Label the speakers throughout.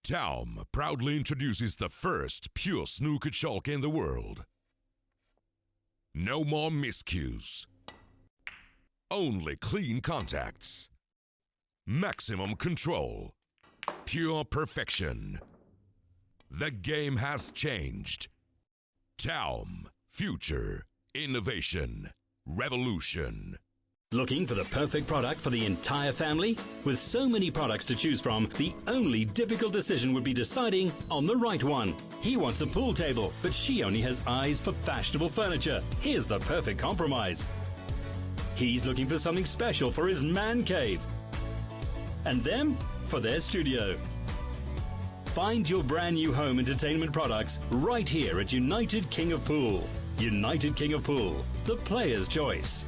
Speaker 1: TAOM proudly introduces the first pure snooker chalk in the world. No more miscues. Only clean contacts. Maximum control. Pure perfection. The game has changed. TAOM. Future. Innovation. Revolution.
Speaker 2: Looking for the perfect product for the entire family? With so many products to choose from, the only difficult decision would be deciding on the right one. He wants a pool table, but she only has eyes for fashionable furniture. Here's the perfect compromise. He's looking for something special for his man cave. And them for their studio. Find your brand new home entertainment products right here at United King of Pool. United King of Pool, the player's choice.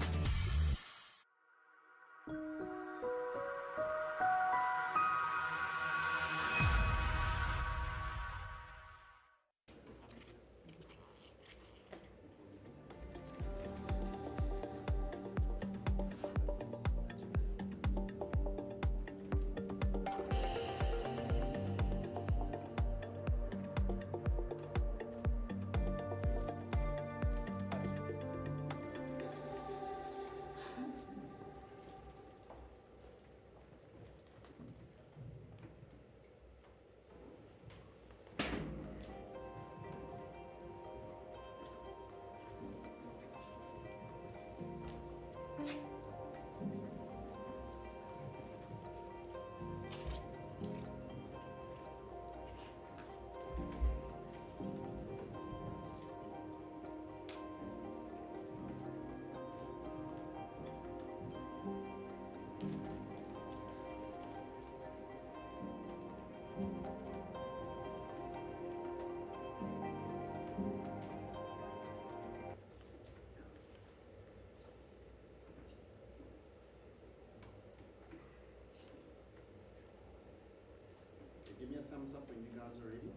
Speaker 3: Give me a thumbs up when you guys are ready.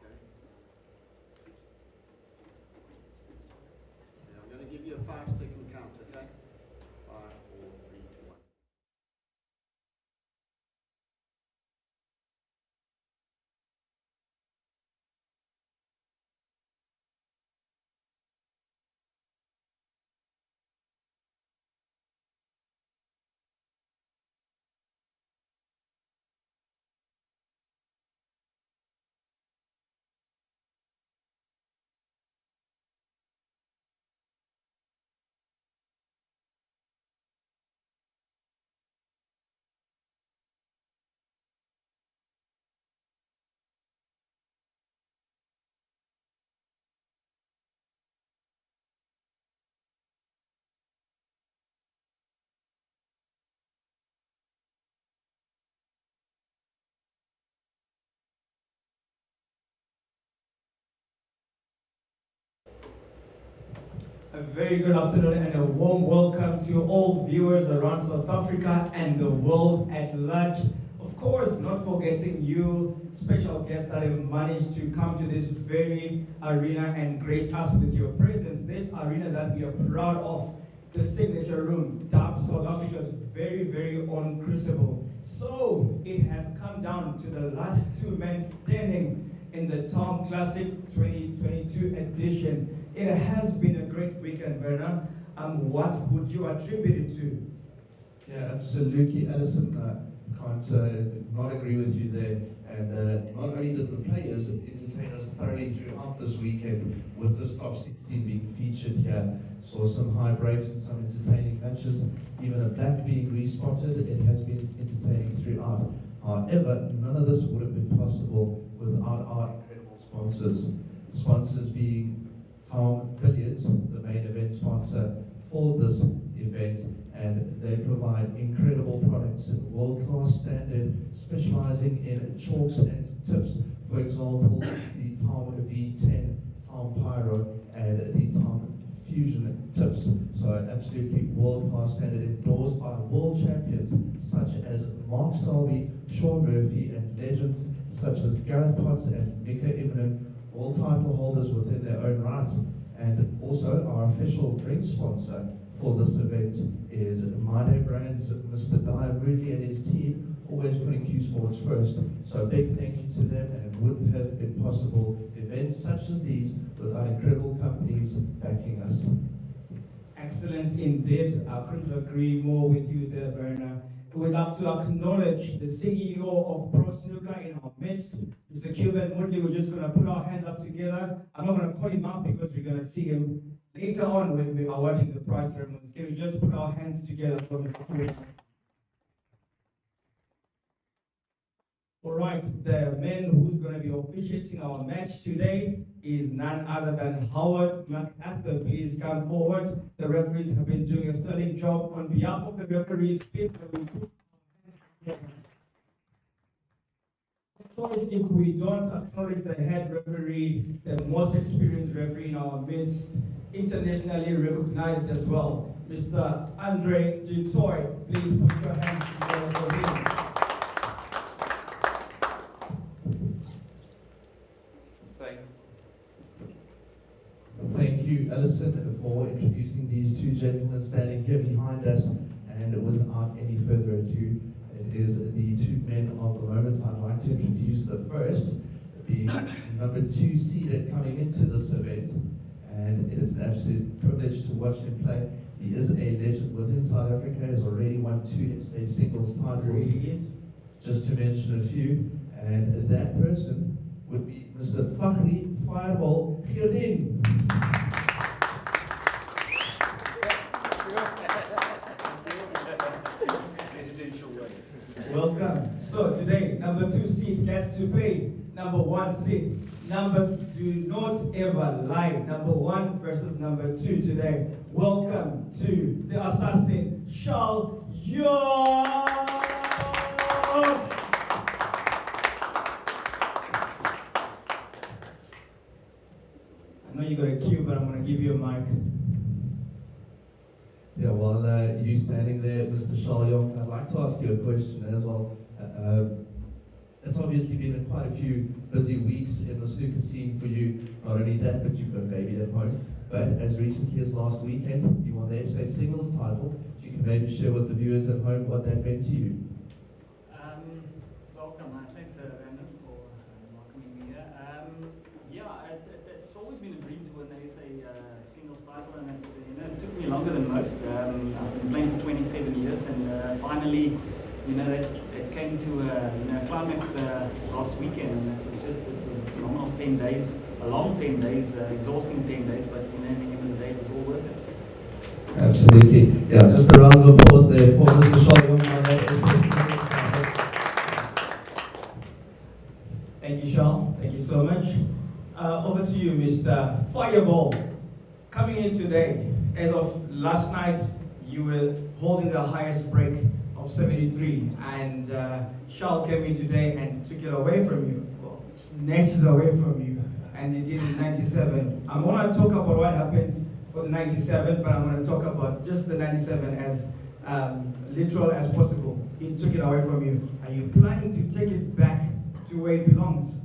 Speaker 3: Okay. Yeah, I'm going to give you a 5-second count, okay? 5, 4, 3, 2, 1.
Speaker 4: A very good afternoon and a warm welcome to all viewers around South Africa and the world at large. Of course, not forgetting you, special guests that have managed to come to this very arena and grace us with your presence. This arena that we are proud of, the signature room, DAP, South Africa's very, very own crucible. So, it has come down to the last two men standing in the TAOM Classic 2022 edition. It has been a great weekend, Werner. What would you attribute it to?
Speaker 5: Yeah, absolutely, Alison. Can't not agree with you there. And not only did the players entertain us thoroughly throughout this weekend, with this top 16 being featured here, saw some high breaks and some entertaining matches. Even a black being respotted, it has been entertaining throughout. However, none of this would have been possible without our incredible sponsors. Sponsors being TAOM Billiards, the main event sponsor for this event, and they provide incredible products in world-class standard, specializing in chalks and tips. For example, the TAOM V10, TAOM Pyro, and the TAOM Fusion tips. So absolutely world-class standard, endorsed by world champions such as Mark Selby, Sean Murphy, and legends such as Gareth Potts and Mika Immonen, all title holders within their own right. And also our official drink sponsor for for this event is My Day Brands, Mr. Dyer Moodley and his team, always putting Q Sports first. So a big thank you to them, and it wouldn't have been possible, events such as these, without incredible companies backing us.
Speaker 4: Excellent indeed. I couldn't agree more with you there, Werner. We'd like to acknowledge the CEO of Pro Snooker in our midst, Mr. Cuban Moodley. We're just going to put our hands up together. I'm not going to call him out because we're going to see him later on when we are awarding the prize ceremonies. Can we just put our hands together for Mr. Cuban? All right, the man who's going to be officiating our match today is none other than Howard MacArthur. Please come forward. The referees have been doing a sterling job. On behalf of the referees, please can we put our hands together. Of course, if we don't acknowledge the head referee, the most experienced referee in our midst, internationally recognized as well, Mr. Andre Dutoy, please put your hands together for him.
Speaker 5: Thank you, Alison, for introducing these two gentlemen standing here behind us. And without any further ado, it is the two men of the moment. I'd like to introduce the first, the number 2 seeded coming into this event. And it is an absolute privilege to watch him play. He is a legend within South Africa, has already won 2 state singles titles, just to mention a few. And that person would be Mr. Fakhri Fireball Girdin.
Speaker 4: Welcome. So today, number 2 seed gets to play number 1 seed. Numbers do not ever lie. Number 1 versus number 2 today. Welcome to the assassin, Charles Young. I know you got a cue, but I'm going to give you a mic.
Speaker 5: Yeah, while you standing there, Mr. Shalyong, I'd like to ask you a question as well. It's obviously been quite a few busy weeks in the snooker scene for you. Not only that, but you've got a baby at home. But as recently as last weekend, you won the SA singles title. You can maybe share with the viewers at home what that meant to you.
Speaker 6: Welcome. Thanks, Brandon, for welcoming me here. It's always been a dream to win the SA singles title, and it took me longer than most. I've been playing for 27 years, and finally, it came to a climax last weekend, and it was a phenomenal 10 days, a long 10 days, exhausting 10 days, but at the end of the day, it was all worth it.
Speaker 5: Absolutely. Yeah, just a round of applause there for Mr. Shalyong.
Speaker 4: Thank you, Sean. Thank you so much. Over to you, Mr. Fireball. Coming in today, as of last night, you were holding the highest break of 73, and Charles came in today and took it away from you, snatched it away from you, and he did it in 97. I'm going to talk about what happened for the 97, but I'm going to talk about just the 97 as literal as possible. He took it away from you. Are you planning to take it back to where it belongs?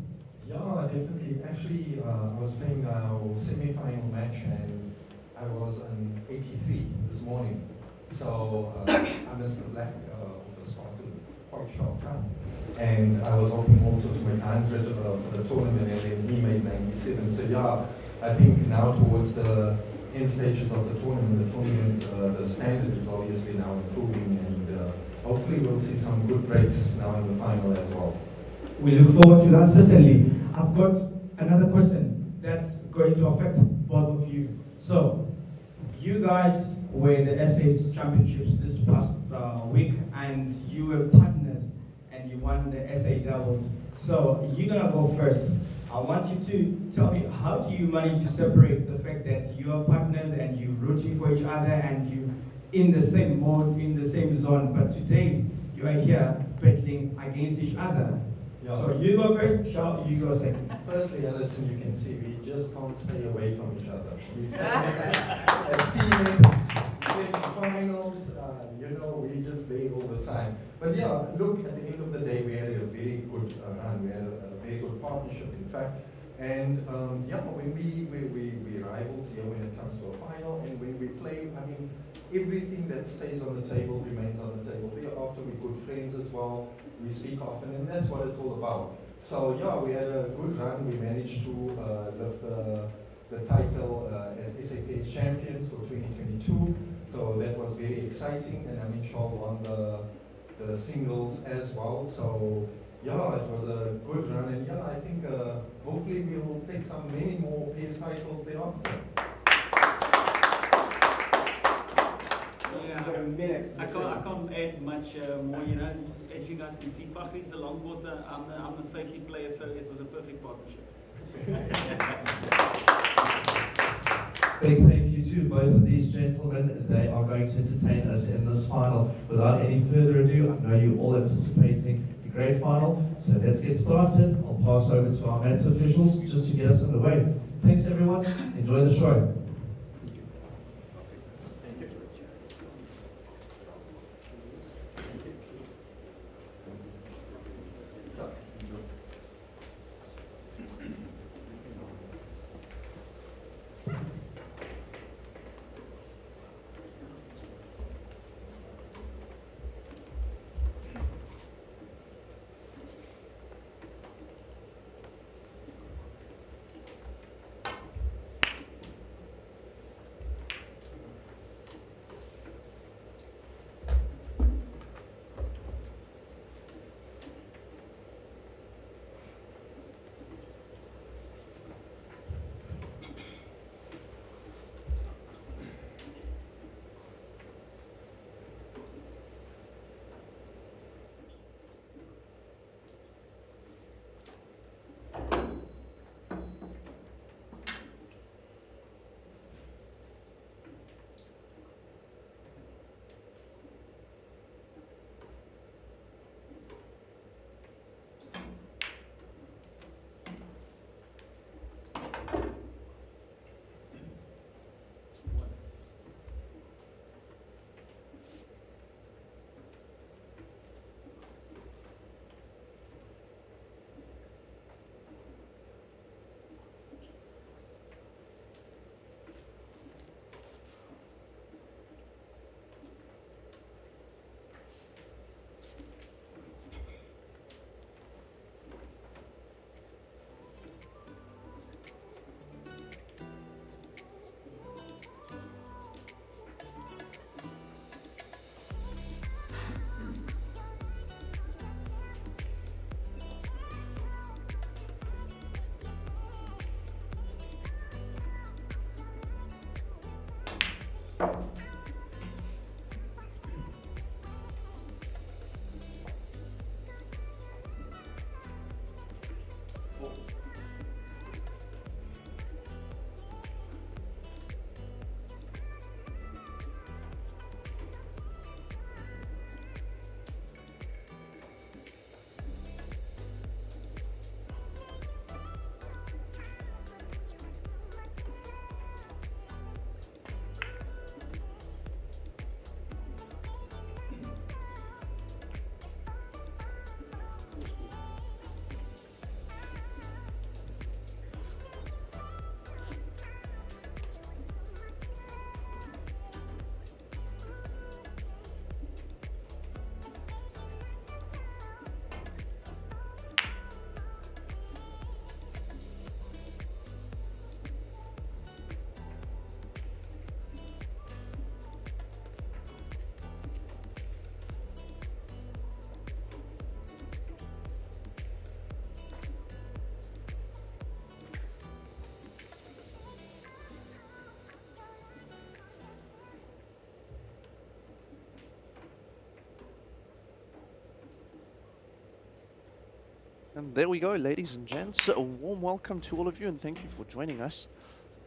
Speaker 7: Yeah, definitely. Actually, I was playing our semi-final match, and I was on 83 this morning. So I missed the black of the spot. It's quite sharp cut. And I was hoping also to make 100 for the tournament, and then he made 97. So yeah, I think now towards the end stages of the tournament, the standard is obviously now improving, and hopefully we'll see some good breaks now in the final as well.
Speaker 4: We look forward to that, certainly. I've got another question that's going to affect both of you. So, you guys were in the SA Championships this past week, and you were partners, and you won the SA doubles. So, you're going to go first. I want you to tell me, how do you manage to separate the fact that you are partners and you're rooting for each other and you in the same mode, in the same zone, but today you are here battling against each other?
Speaker 7: Yeah.
Speaker 4: So you go first, Charles, you go second.
Speaker 7: Firstly, Alison, you can see we just can't stay away from each other. As teammates, in finals, we're just there all the time. But yeah, look, at the end of the day, we had a very good run. We had a very good partnership, in fact. And when we rivals here when it comes to a final, and when we play, I mean, everything that stays on the table remains on the table. Thereafter, we're good friends as well. We speak often, and that's what it's all about. So yeah, we had a good run. We managed to lift the title as SAPA champions for 2022. So that was very exciting, and I mean, Charles won the singles as well. So yeah, it was a good run, and yeah, I think hopefully we'll take many more PS titles thereafter.
Speaker 6: Yeah, I can't add much more. You know, as you guys can see, Fakhri is the longboarder. I'm the safety player, so it was a perfect partnership.
Speaker 5: Big thank you to both of these gentlemen. They are going to entertain us in this final. Without any further ado, I know you're all anticipating the great final, so let's get started. I'll pass over to our match officials just to get us underway. Thanks everyone, enjoy the show.
Speaker 8: And there we go, ladies and gents. A warm welcome to all of you, and thank you for joining us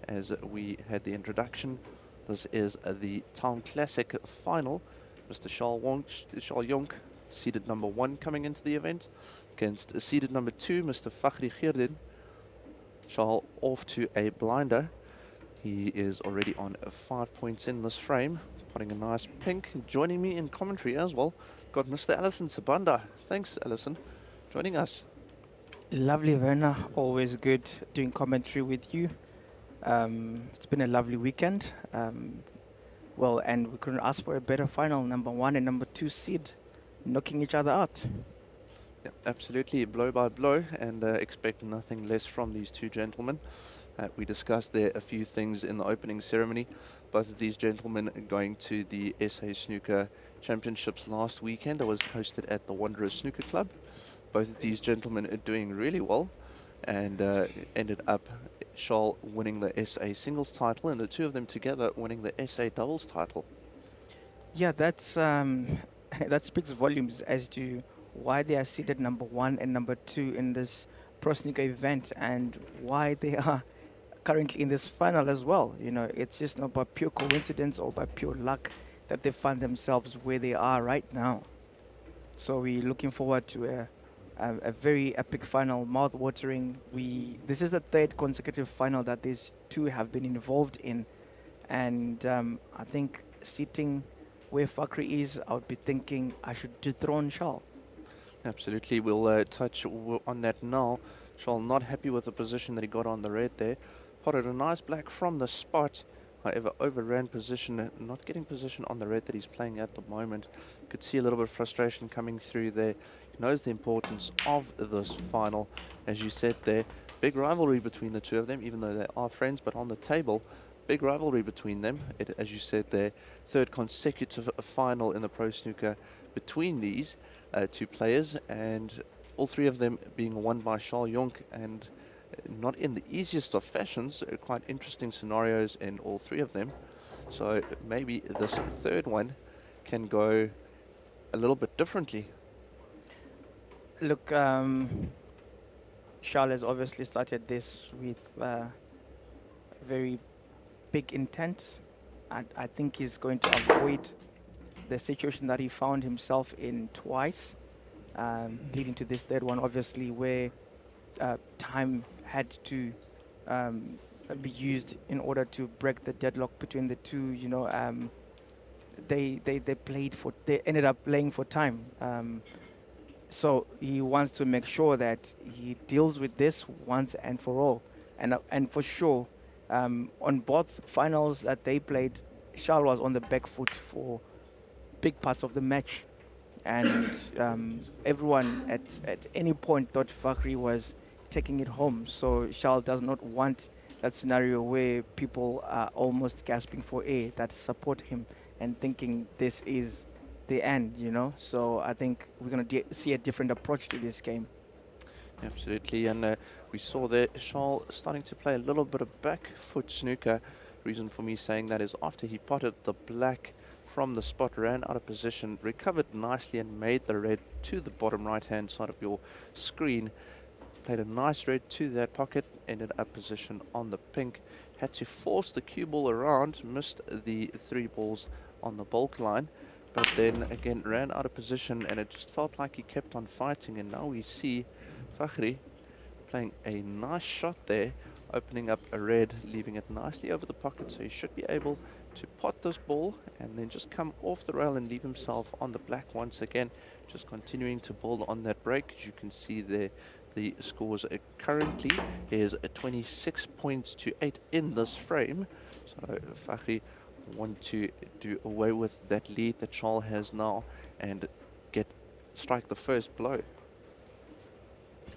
Speaker 8: as we had the introduction. This is the TAOM Classic final. Mr. Charles Jonk, seeded number 1, coming into the event, against seeded number 2, Mr. Fakhri Girdin. Charles off to a blinder. He is already on 5 points in this frame, putting a nice pink. Joining me in commentary as well, got Mr. Alison Sabanda. Thanks, Alison, joining us.
Speaker 9: Lovely, Werner. Always good doing commentary with you. It's been a lovely weekend. Well, and we couldn't ask for a better final. Number 1 and number 2 seed knocking each other out.
Speaker 8: Yeah, absolutely, blow by blow, and expect nothing less from these two gentlemen. We discussed there a few things in the opening ceremony. Both of these gentlemen going to the SA Snooker Championships last weekend that was hosted at the Wanderers Snooker Club. Both of these gentlemen are doing really well, and ended up Charles winning the SA singles title, and the two of them together winning the SA doubles title.
Speaker 9: Yeah, that's that speaks volumes as to why they are seated number 1 and number 2 in this pro snooker event, and why they are currently in this final as well. You know, it's just not by pure coincidence or by pure luck that they find themselves where they are right now. So we're looking forward to a very epic final, mouth-watering. This is the 3rd consecutive final that these two have been involved in, and I think sitting where Fakhri is, I would be thinking I should dethrone Charles.
Speaker 8: Absolutely, we'll touch on that now. Charles not happy with the position that he got on the red there. Potted a nice black from the spot, however overran position, not getting position on the red that he's playing at the moment. Could see a little bit of frustration coming through there. He knows the importance of this final. As you said there, big rivalry between the two of them, even though they are friends, but on the table, big rivalry between them. As you said there, 3rd consecutive final in the pro snooker between these two players, and all 3 of them being won by Charles Jonk, and not in the easiest of fashions. Quite interesting scenarios in all 3 of them. So maybe this 3rd one can go a little bit differently.
Speaker 9: Look, Charles has obviously started this with very big intent. I think he's going to avoid the situation that he found himself in twice, leading to this 3rd one, obviously, where time had to be used in order to break the deadlock between the two. You know, they ended up playing for time. So he wants to make sure that he deals with this once and for all. And for sure, on both finals that they played, Charles was on the back foot for big parts of the match. And everyone at any point thought Fakhri was taking it home. So Charles does not want that scenario where people are almost gasping for air, that support him and thinking this is the end, you know. So I think we're going to see a different approach to this game.
Speaker 8: Absolutely, and we saw there Charles starting to play a little bit of back foot snooker. Reason for me saying that is after he potted the black from the spot, ran out of position, recovered nicely and made the red to the bottom right hand side of your screen. Played a nice red to that pocket, ended up position on the pink, had to force the cue ball around, missed the 3 balls on the bulk line, but then again ran out of position, and it just felt like he kept on fighting. And now we see Fakhri playing a nice shot there, opening up a red, leaving it nicely over the pocket, so he should be able to pot this ball and then just come off the rail and leave himself on the black once again, just continuing to build on that break. As you can see there, the scores currently is 26 points to 8 in this frame. So Fakhri want to do away with that lead that Charles has now and strike the first blow.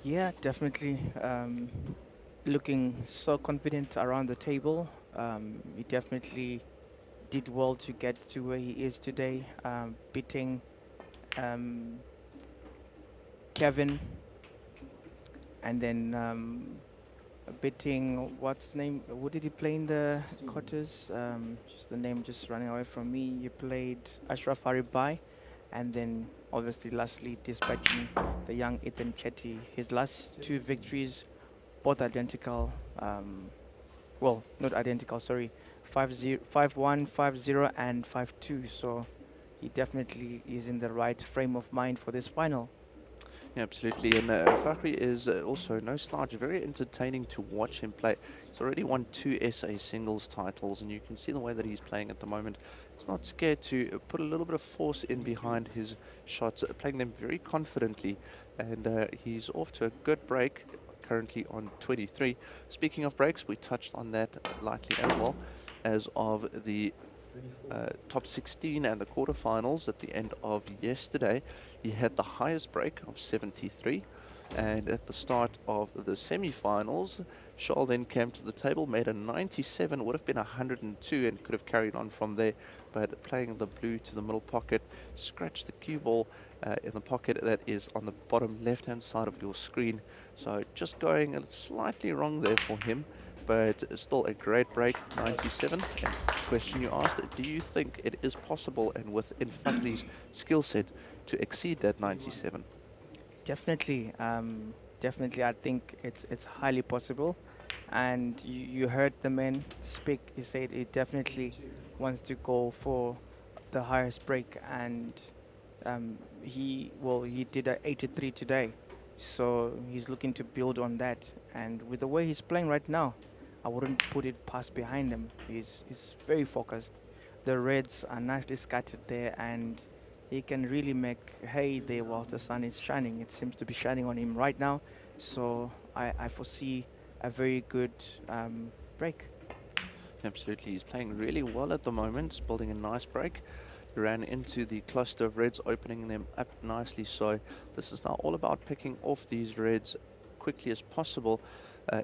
Speaker 9: Yeah, definitely. Looking so confident around the table. He definitely did well to get to where he is today, beating Kevin, and then beating, what's his name? What did he play in the quarters? Just the name just running away from me. You played Ashraf Haribai, and then obviously lastly dispatching the young Ethan Chetty. His last 2 victories, both identical. Well, not identical, sorry. 5-1, 5-0, and 5-2. So he definitely is in the right frame of mind for this final.
Speaker 8: Yeah, absolutely, and Fakhri is also no slouch, very entertaining to watch him play. He's already won 2 SA singles titles, and you can see the way that he's playing at the moment. He's not scared to put a little bit of force in behind his shots, playing them very confidently, and he's off to a good break, currently on 23. Speaking of breaks, we touched on that lightly as well, as of the top 16 and the quarterfinals at the end of yesterday. He had the highest break of 73. And at the start of the semi-finals, Charles then came to the table, made a 97, would have been 102 and could have carried on from there. But playing the blue to the middle pocket, scratched the cue ball in the pocket that is on the bottom left-hand side of your screen. So just going slightly wrong there for him, but still a great break, 97. And the question you asked, do you think it is possible and within Fakhri's skill set to exceed that 97?
Speaker 9: Definitely, definitely. I think it's highly possible, and you heard the man speak. He said he definitely wants to go for the highest break, and he did a 83 today, so he's looking to build on that. And with the way he's playing right now, I wouldn't put it past behind him. He's very focused. The reds are nicely scattered there, and he can really make hay there whilst the sun is shining. It seems to be shining on him right now. So I foresee a very good break.
Speaker 8: Absolutely. He's playing really well at the moment, building a nice break. He ran into the cluster of reds, opening them up nicely. So this is now all about picking off these reds quickly as possible.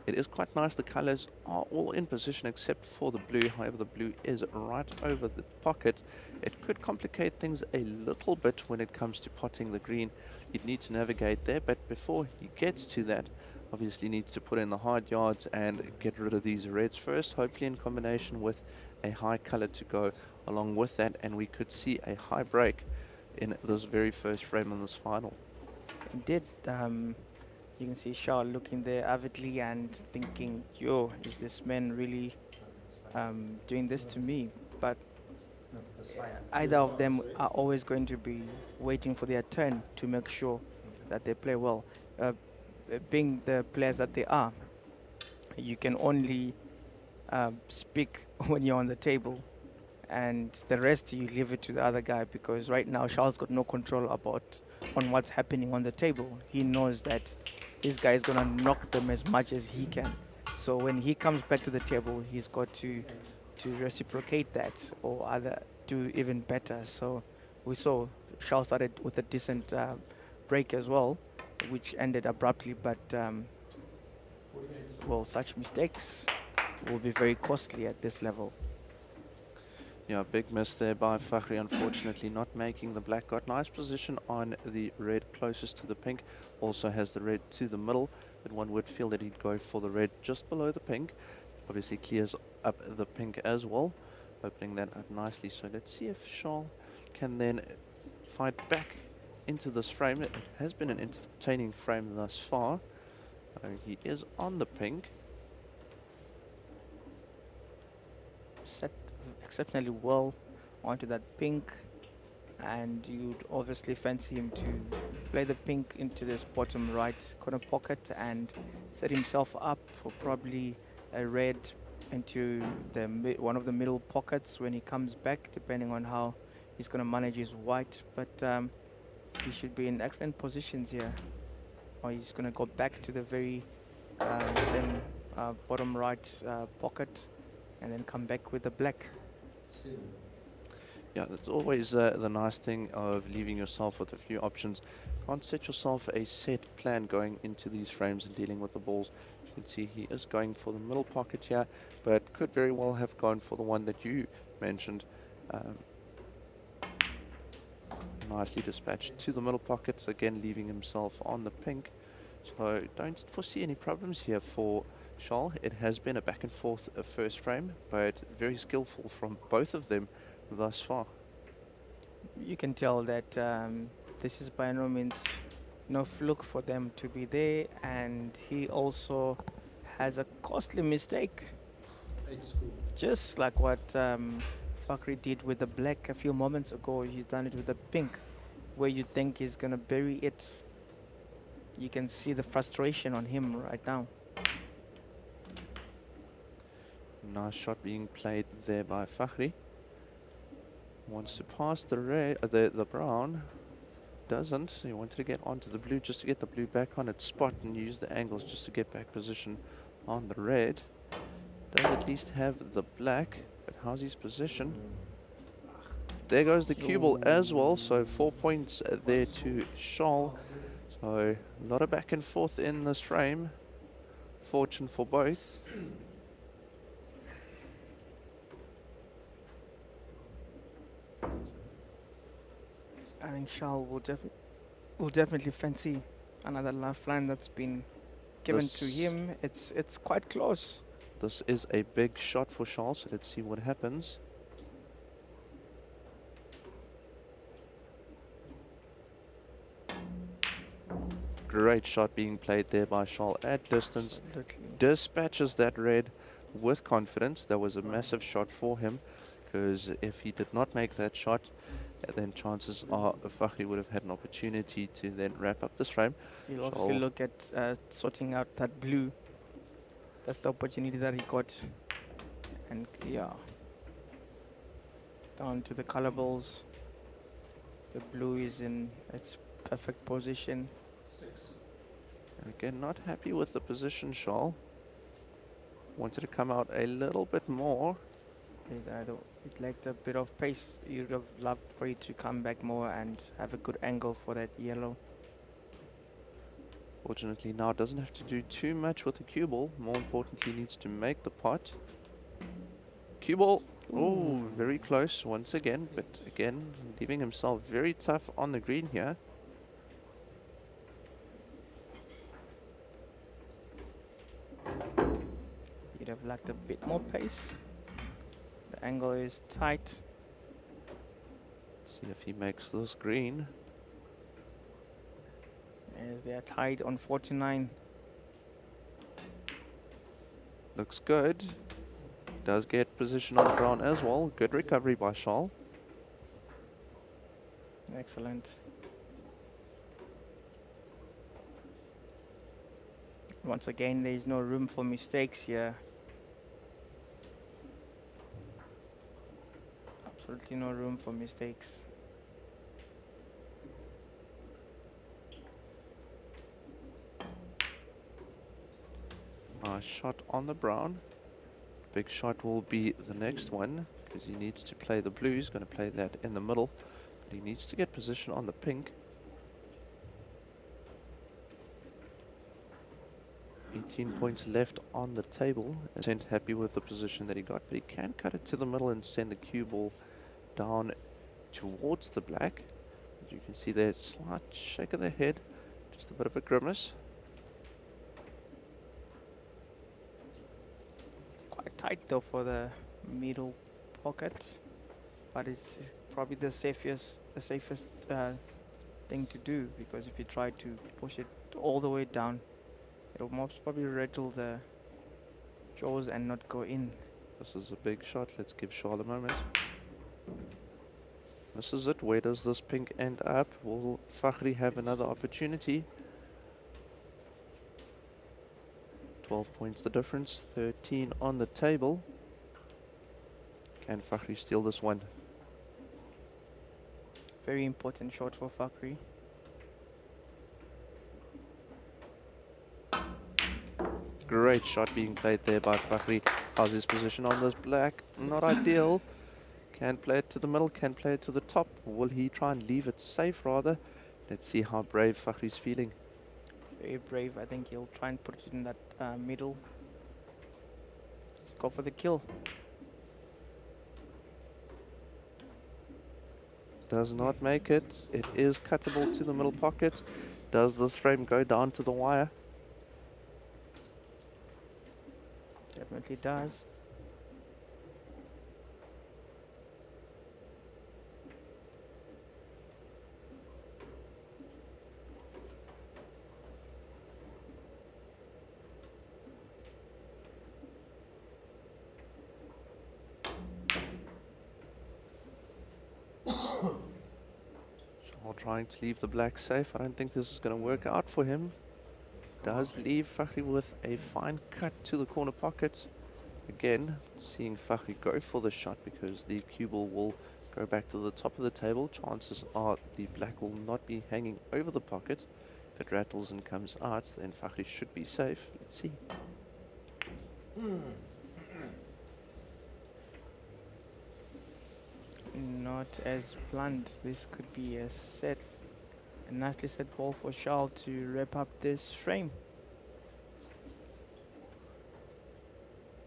Speaker 8: It is quite nice. The colors are all in position except for the blue. However, the blue is right over the pocket. It could complicate things a little bit when it comes to potting the green. You'd need to navigate there, but before he gets to that, obviously needs to put in the hard yards and get rid of these reds first, hopefully in combination with a high color to go along with that, and we could see a high break in this very first frame in this final.
Speaker 9: Indeed. You can see Shah looking there avidly and thinking, yo, is this man really doing this to me? But either of them are always going to be waiting for their turn to make sure that they play well. Being the players that they are, you can only speak when you're on the table, and the rest you leave it to the other guy, because right now Shah's got no control on what's happening on the table. He knows that this guy is going to knock them as much as he can. So when he comes back to the table, he's got to reciprocate that, or either do even better. So we saw Shah started with a decent break as well, which ended abruptly, but well, such mistakes will be very costly at this level.
Speaker 8: Yeah, big miss there by Fakhri, unfortunately not making the black. Got nice position on the red closest to the pink. Also has the red to the middle, but one would feel that he'd go for the red just below the pink. Obviously clears up the pink as well, opening that up nicely. So let's see if Charles can then fight back into this frame. It has been an entertaining frame thus far. He is on the pink.
Speaker 9: Set exceptionally well onto that pink, and you'd obviously fancy him to play the pink into this bottom right corner pocket and set himself up for probably a red into the one of the middle pockets when he comes back, depending on how he's going to manage his white. But he should be in excellent positions here, or he's going to go back to the very same bottom right pocket and then come back with the black.
Speaker 8: Yeah, that's always the nice thing of leaving yourself with a few options. Can't set yourself a set plan going into these frames and dealing with the balls. You can see he is going for the middle pocket here, but could very well have gone for the one that you mentioned. Nicely dispatched to the middle pocket, again leaving himself on the pink. So don't foresee any problems here for Charles. It has been a back and forth first frame, but very skillful from both of them thus far.
Speaker 9: You can tell that this is by no means no fluke for them to be there, and he also has a costly mistake, just like what Fakhri did with the black a few moments ago. He's done it with the pink, where you think he's gonna bury it. You can see the frustration on him right now.
Speaker 8: Nice shot being played there by Fakhri. Wants to pass the red, the brown. Doesn't. He wanted to get onto the blue just to get the blue back on its spot and use the angles just to get back position on the red. Does at least have the black, but how's his position? There goes the cue ball as well, so 4 points there to Charles. So a lot of back and forth in this frame. Fortune for both.
Speaker 9: I think Charles will definitely fancy another lifeline that's been given to him. It's quite close.
Speaker 8: This is a big shot for Charles, so let's see what happens. Great shot being played there by Charles at distance.
Speaker 9: Absolutely.
Speaker 8: Dispatches that red with confidence. That was a massive shot for him, because if he did not make that shot, then chances are Fakhri would have had an opportunity to then wrap up this frame.
Speaker 9: He'll obviously look at sorting out that blue. That's the opportunity that he got. And yeah, down to the color balls. The blue is in its perfect position.
Speaker 8: And again, not happy with the position, Charles. Wanted to come out a little bit more.
Speaker 9: It lacked a bit of pace. You'd have loved for it to come back more and have a good angle for that yellow.
Speaker 8: Fortunately now doesn't have to do too much with the cue ball. More importantly, needs to make the pot. Cue ball. Oh, very close once again, but again, leaving himself very tough on the green here.
Speaker 9: You'd have lacked a bit more pace. The angle is tight.
Speaker 8: See if he makes this green.
Speaker 9: As they are tied on 49.
Speaker 8: Looks good. Does get position on the ground as well. Good recovery by Charles.
Speaker 9: Excellent. Once again, there is no room for mistakes here. Absolutely no room for mistakes.
Speaker 8: Nice shot on the brown. Big shot will be the next one, because he needs to play the blue. He's going to play that in the middle. But he needs to get position on the pink. 18 points left on the table. Isn't happy with the position that he got, but he can cut it to the middle and send the cue ball down towards the black. As you can see there, slight shake of the head, just a bit of a grimace.
Speaker 9: Quite tight though for the middle pocket, but it's probably the safest thing to do, because if you try to push it all the way down, it'll most probably rattle the jaws and not go in.
Speaker 8: This is a big shot. Let's give Charles a moment. This is it. Where does this pink end up? Will Fakhri have another opportunity? 12 points the difference. 13 on the table. Can Fakhri steal this one?
Speaker 9: Very important shot for Fakhri.
Speaker 8: Great shot being played there by Fakhri. How's his position on this black? Not ideal. Can play it to the middle, can play it to the top. Will he try and leave it safe rather? Let's see how brave Fakhri's feeling.
Speaker 9: Very brave. I think he'll try and put it in that middle. Let's go for the kill.
Speaker 8: Does not make it. It is cuttable to the middle pocket. Does this frame go down to the wire?
Speaker 9: Definitely does.
Speaker 8: Charles trying to leave the black safe. I don't think this is going to work out for him. Does leave Fakhri with a fine cut to the corner pocket. Again, seeing Fakhri go for the shot, because the cue ball will go back to the top of the table. Chances are the black will not be hanging over the pocket. If it rattles and comes out, then Fakhri should be safe. Let's see.
Speaker 9: Not as planned. This could be a nicely set ball for Charles to wrap up this frame.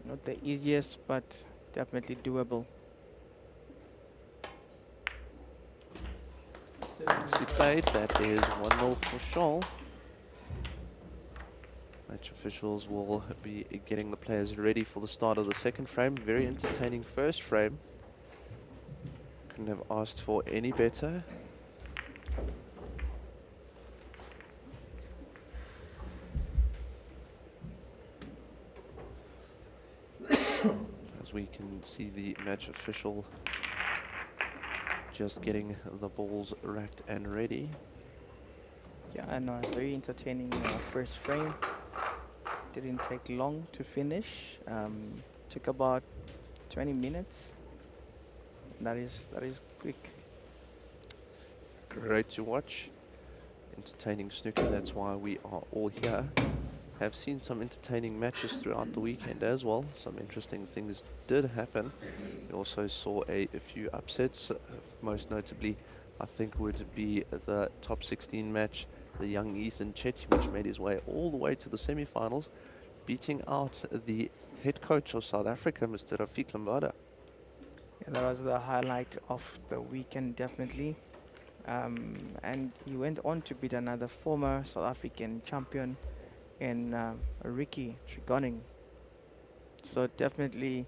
Speaker 9: Not the easiest, but definitely doable.
Speaker 8: Nicely played. That is 1-0 for Charles. Match officials will be getting the players ready for the start of the second frame. Very entertaining first frame. Couldn't have asked for any better. As we can see the match official just getting the balls racked and ready.
Speaker 9: Yeah, I know, very entertaining first frame. Didn't take long to finish. Took about 20 minutes. That is quick.
Speaker 8: Great to watch. Entertaining snooker, that's why we are all here. Have seen some entertaining matches throughout the weekend as well. Some interesting things did happen. We also saw a few upsets. Most notably, I think would be the top 16 match, the young Ethan Chetty, which made his way all the way to the semi-finals, beating out the head coach of South Africa, Mr. Rafiq Lambada.
Speaker 9: Yeah, that was the highlight of the weekend, definitely. And he went on to beat another former South African champion in Ricky Trigoning. So definitely,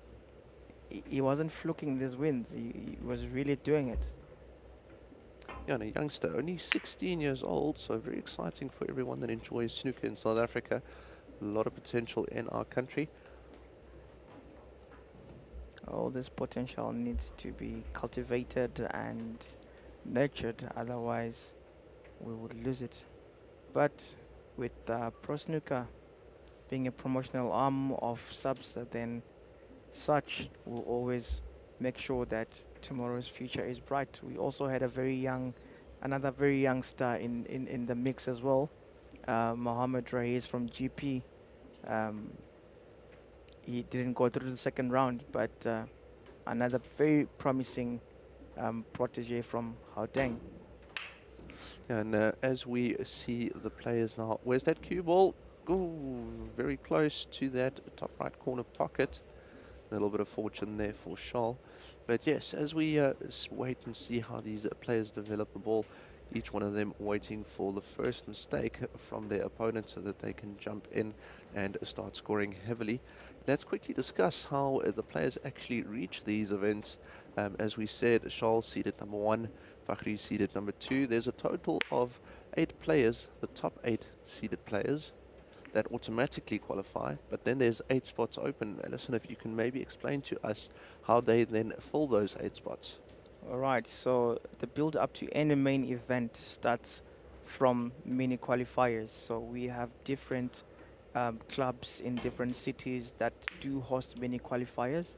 Speaker 9: he wasn't fluking these wins. He was really doing it.
Speaker 8: Yeah, and a youngster, only 16 years old, so very exciting for everyone that enjoys snooker in South Africa. A lot of potential in our country.
Speaker 9: All this potential needs to be cultivated and nurtured, otherwise we would lose it. But with Pro Snooker being a promotional arm of SABSA, then such will always make sure that tomorrow's future is bright. We also had another very young star in the mix as well, Mohammed Raiz from GP. He didn't go through the second round, but another very promising protege from Gauteng.
Speaker 8: And as we see the players now, where's that cue ball? Ooh, very close to that top right corner pocket. A little bit of fortune there for Charles. But yes, as we wait and see how these players develop the ball, each one of them waiting for the first mistake from their opponent so that they can jump in and start scoring heavily. Let's quickly discuss how the players actually reach these events. As we said, Charles seeded number 1, Fakhri seeded number 2. There's a total of 8 players, the top 8 seeded players, that automatically qualify, but then there's 8 spots open. Alison, if you can maybe explain to us how they then fill those 8 spots.
Speaker 9: All right, so the build up to any main event starts from mini qualifiers. So we have different clubs in different cities that do host mini qualifiers,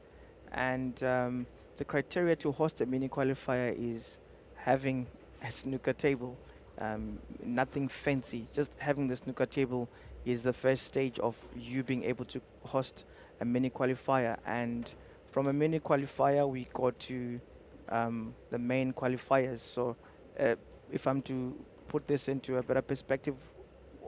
Speaker 9: and the criteria to host a mini qualifier is having a snooker table. Nothing fancy, just having the snooker table is the first stage of you being able to host a mini qualifier. And from a mini qualifier we go to the main qualifiers. So if I'm to put this into a better perspective,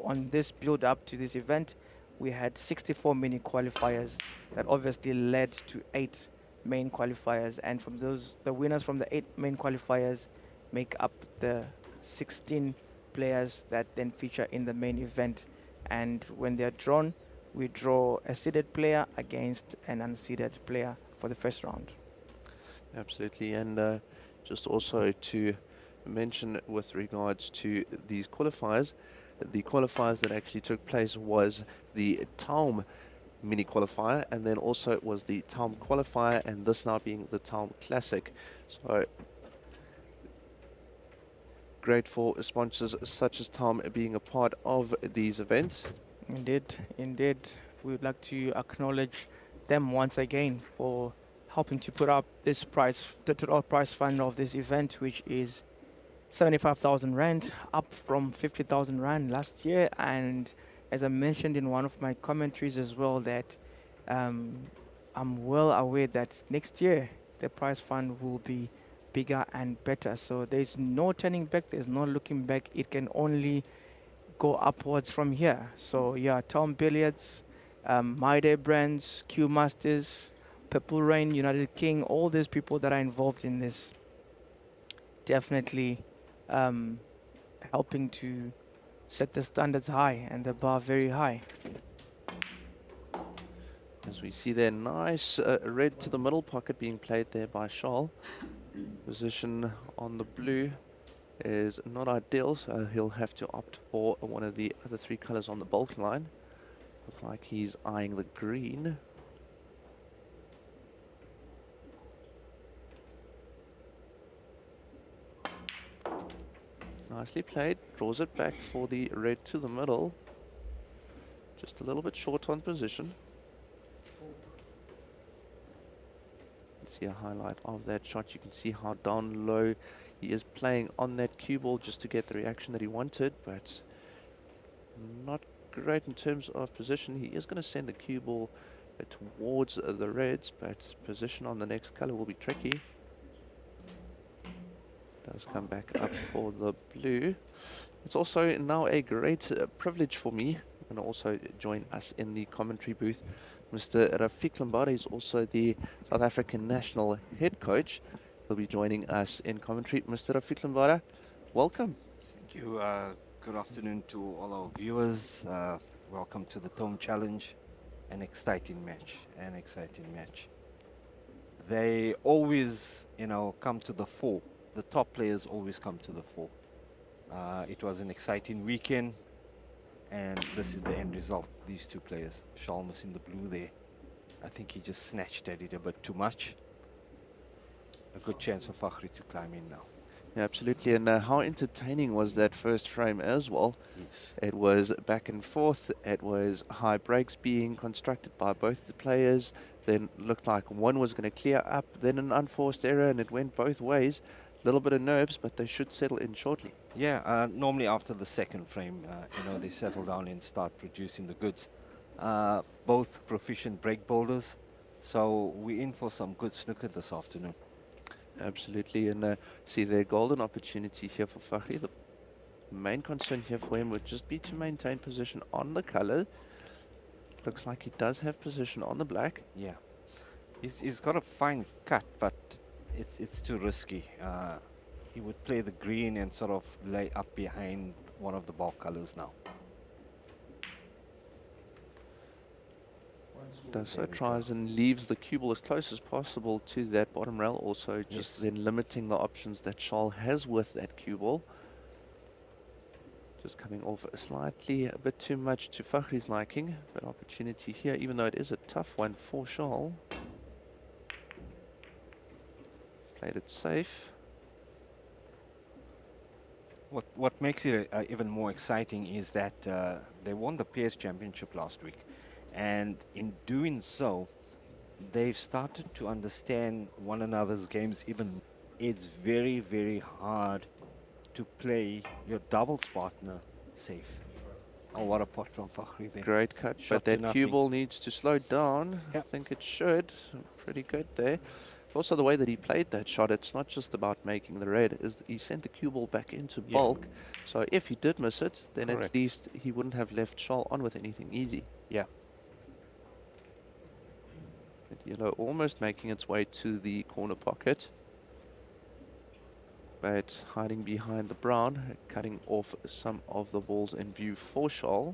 Speaker 9: on this build up to this event we had 64 mini qualifiers that obviously led to 8 main qualifiers, and from those, the winners from the 8 main qualifiers make up the 16 players that then feature in the main event. And when they're drawn, we draw a seeded player against an unseeded player for the first round.
Speaker 8: Absolutely, and just also to mention with regards to these qualifiers, the qualifiers that actually took place was the TAOM mini qualifier, and then also it was the TAOM qualifier, and this now being the TAOM Classic. So great for sponsors such as TAOM being a part of these events.
Speaker 9: Indeed, indeed. We would like to acknowledge them once again for helping to put up this prize, the total prize fund of this event, which is 75,000 rand, up from 50,000 rand last year. And as I mentioned in one of my commentaries as well, that I'm well aware that next year the prize fund will be bigger and better. So there's no turning back, there's no looking back. It can only go upwards from here. So yeah, TAOM Billiards, My Day Brands, Q Masters, Purple Rain, United King, all these people that are involved in this, definitely helping to set the standards high and the bar very high.
Speaker 8: As we see there, nice red to the middle pocket being played there by Charles. Position on the blue is not ideal, so he'll have to opt for one of the other three colors on the bulk line. Looks like he's eyeing the green. Nicely played, draws it back for the red to the middle. Just a little bit short on position. See a highlight of that shot. You can see how down low he is playing on that cue ball just to get the reaction that he wanted, but not great in terms of position. He is going to send the cue ball towards the reds, but position on the next color will be tricky. Does come back up for the blue. It's also now a great privilege for me, and also join us in the commentary booth. Mr. Rafiq Lambada is also the South African national head coach. He'll be joining us in commentary. Mr. Rafiq Lambada, welcome.
Speaker 10: Thank you. Good afternoon to all our viewers. Welcome to the TAOM Challenge. An exciting match. An exciting match. They always, come to the fore. The top players always come to the fore. It was an exciting weekend. And this is the end result. These two players, Shalmus in the blue there. I think he just snatched at it a bit too much. A good chance for Fakhri to climb in now.
Speaker 8: Yeah, absolutely. And how entertaining was that first frame as well?
Speaker 10: Yes.
Speaker 8: It was back and forth. It was high breaks being constructed by both the players. Then looked like one was going to clear up, then an unforced error, and it went both ways. A little bit of nerves, but they should settle in shortly.
Speaker 10: Yeah, normally after the second frame, they settle down and start producing the goods. Both proficient break boulders, so we're in for some good snooker this afternoon.
Speaker 8: Absolutely, and see their golden opportunity here for Fakhri. The main concern here for him would just be to maintain position on the color. Looks like he does have position on the black.
Speaker 10: Yeah, he's got a fine cut, but it's too risky. He would play the green and sort of lay up behind one of the ball colors now.
Speaker 8: Does so, tries and leaves the cue ball as close as possible to that bottom rail, also just then limiting the options that Charles has with that cue ball. Just coming off slightly a bit too much to Fakhri's liking, but opportunity here, even though it is a tough one for Charles. Played it safe.
Speaker 10: What makes it even more exciting is that they won the Pairs Championship last week, and in doing so, they've started to understand one another's games even. It's very, very hard to play your doubles partner safe. Oh, what a pot from Fakhri there.
Speaker 8: Great cut,
Speaker 10: Shot
Speaker 8: but that cue ball needs to slow down.
Speaker 10: Yep.
Speaker 8: I think it should. Pretty good there. Also the way that he played that shot, it's not just about making the red, is he sent the cue ball back into bulk. So if he did miss it, then
Speaker 10: Correct.
Speaker 8: at least he wouldn't have left Charles on with anything easy.
Speaker 10: Yeah.
Speaker 8: But yellow almost making its way to the corner pocket, but hiding behind the brown, cutting off some of the balls in view for Charles.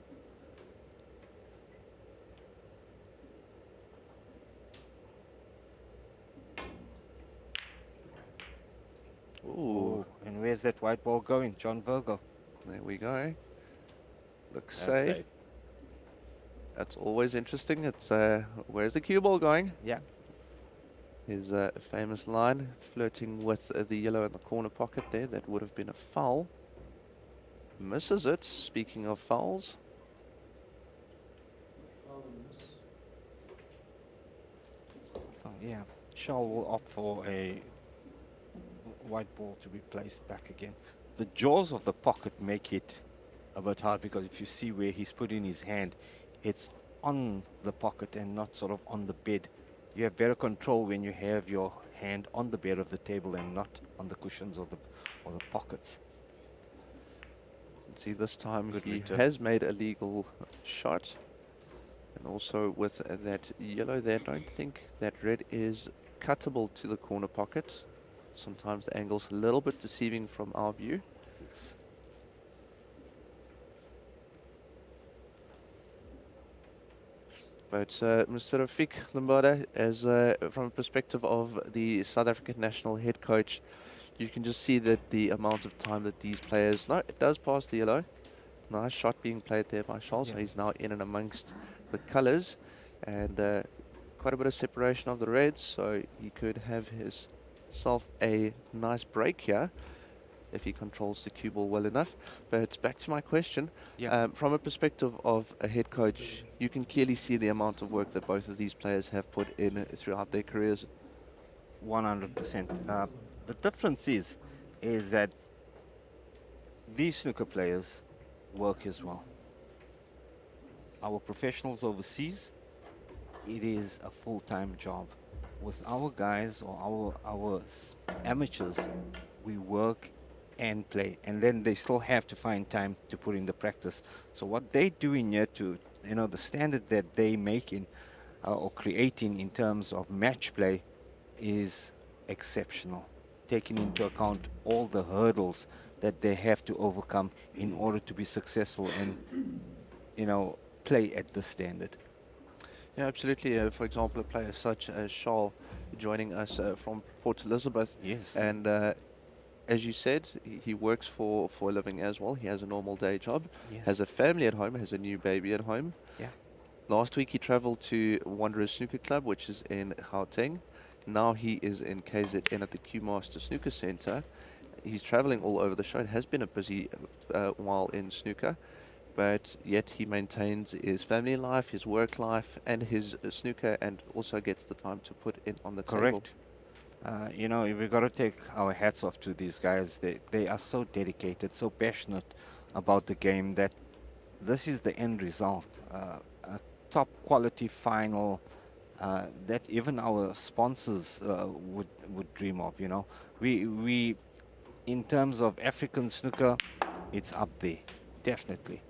Speaker 8: Ooh.
Speaker 10: And where's that white ball going? John Virgo.
Speaker 8: There we go. Looks
Speaker 10: That's
Speaker 8: safe.
Speaker 10: safe.
Speaker 8: That's always interesting. It's where's the cue ball going?
Speaker 10: Yeah.
Speaker 8: His famous line, flirting with the yellow in the corner pocket there. That would have been a foul. Misses it. Speaking of fouls.
Speaker 10: Yeah. Charles will opt for a white ball to be placed back again. The jaws of the pocket make it a bit hard, because if you see where he's putting his hand, it's on the pocket and not sort of on the bed. You have better control when you have your hand on the bed of the table and not on the cushions or the pockets.
Speaker 8: See, this time
Speaker 10: Good
Speaker 8: he
Speaker 10: return.
Speaker 8: has made a legal shot. And also with that yellow there, I don't think that red is cuttable to the corner pocket. Sometimes the angle's a little bit deceiving from our view.
Speaker 10: Yes.
Speaker 8: But Mr. Rafik Lambada, as from a perspective of the South African national head coach, you can just see that the amount of time that these players, no, it does pass the yellow. Nice shot being played there by Charles, so he's now in and amongst the colours, and quite a bit of separation of the reds, so he could have himself a nice break here if he controls the cue ball well enough. But back to my question, from a perspective of a head coach, you can clearly see the amount of work that both of these players have put in throughout their careers.
Speaker 10: 100%. The difference is that these snooker players work as well. Our professionals overseas, it is a full-time job. With our guys or our amateurs, we work and play, and then they still have to find time to put in the practice. So what they do in here to, the standard that they make in or creating in terms of match play is exceptional, taking into account all the hurdles that they have to overcome in order to be successful and, play at the standard.
Speaker 8: Yeah, absolutely. For example, a player such as Charles joining us from Port Elizabeth.
Speaker 10: Yes.
Speaker 8: And as you said, he works for a living as well. He has a normal day job,
Speaker 10: Yes.
Speaker 8: has a family at home, has a new baby at home.
Speaker 10: Yeah.
Speaker 8: Last week he traveled to Wanderers Snooker Club, which is in Gauteng. Now he is in KZN at the Q Master Snooker Center. He's traveling all over the show. It has been a busy while in snooker, but yet he maintains his family life, his work life, and his snooker, and also gets the time to put in on the table.
Speaker 10: Correct. We've got to take our hats off to these guys. They are so dedicated, so passionate about the game that this is the end result. A top quality final that even our sponsors would dream of. We in terms of African snooker, it's up there, definitely.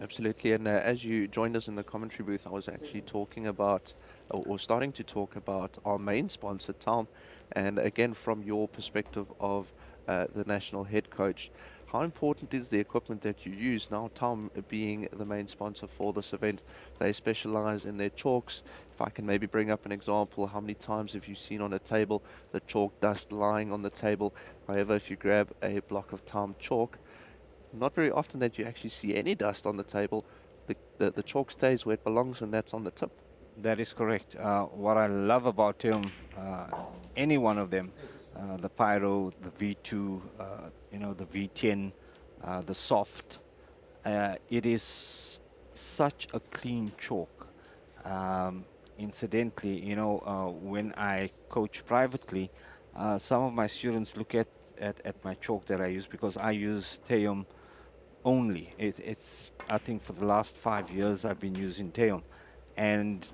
Speaker 8: Absolutely, and as you joined us in the commentary booth, I was actually talking about, or starting to talk about our main sponsor, TAOM, and again from your perspective of the national head coach, how important is the equipment that you use now, TAOM being the main sponsor for this event? They specialize in their chalks. If I can maybe bring up an example, how many times have you seen on a table the chalk dust lying on the table? However, if you grab a block of TAOM chalk, not very often that you actually see any dust on the table. The chalk stays where it belongs, and that's on the tip.
Speaker 10: That is correct. What I love about him, any one of them, the Pyro, the V2, the V10, the Soft, it is such a clean chalk. Incidentally, when I coach privately, some of my students look at my chalk that I use, because I use TAOM only. It's I think for the last 5 years I've been using TAOM, and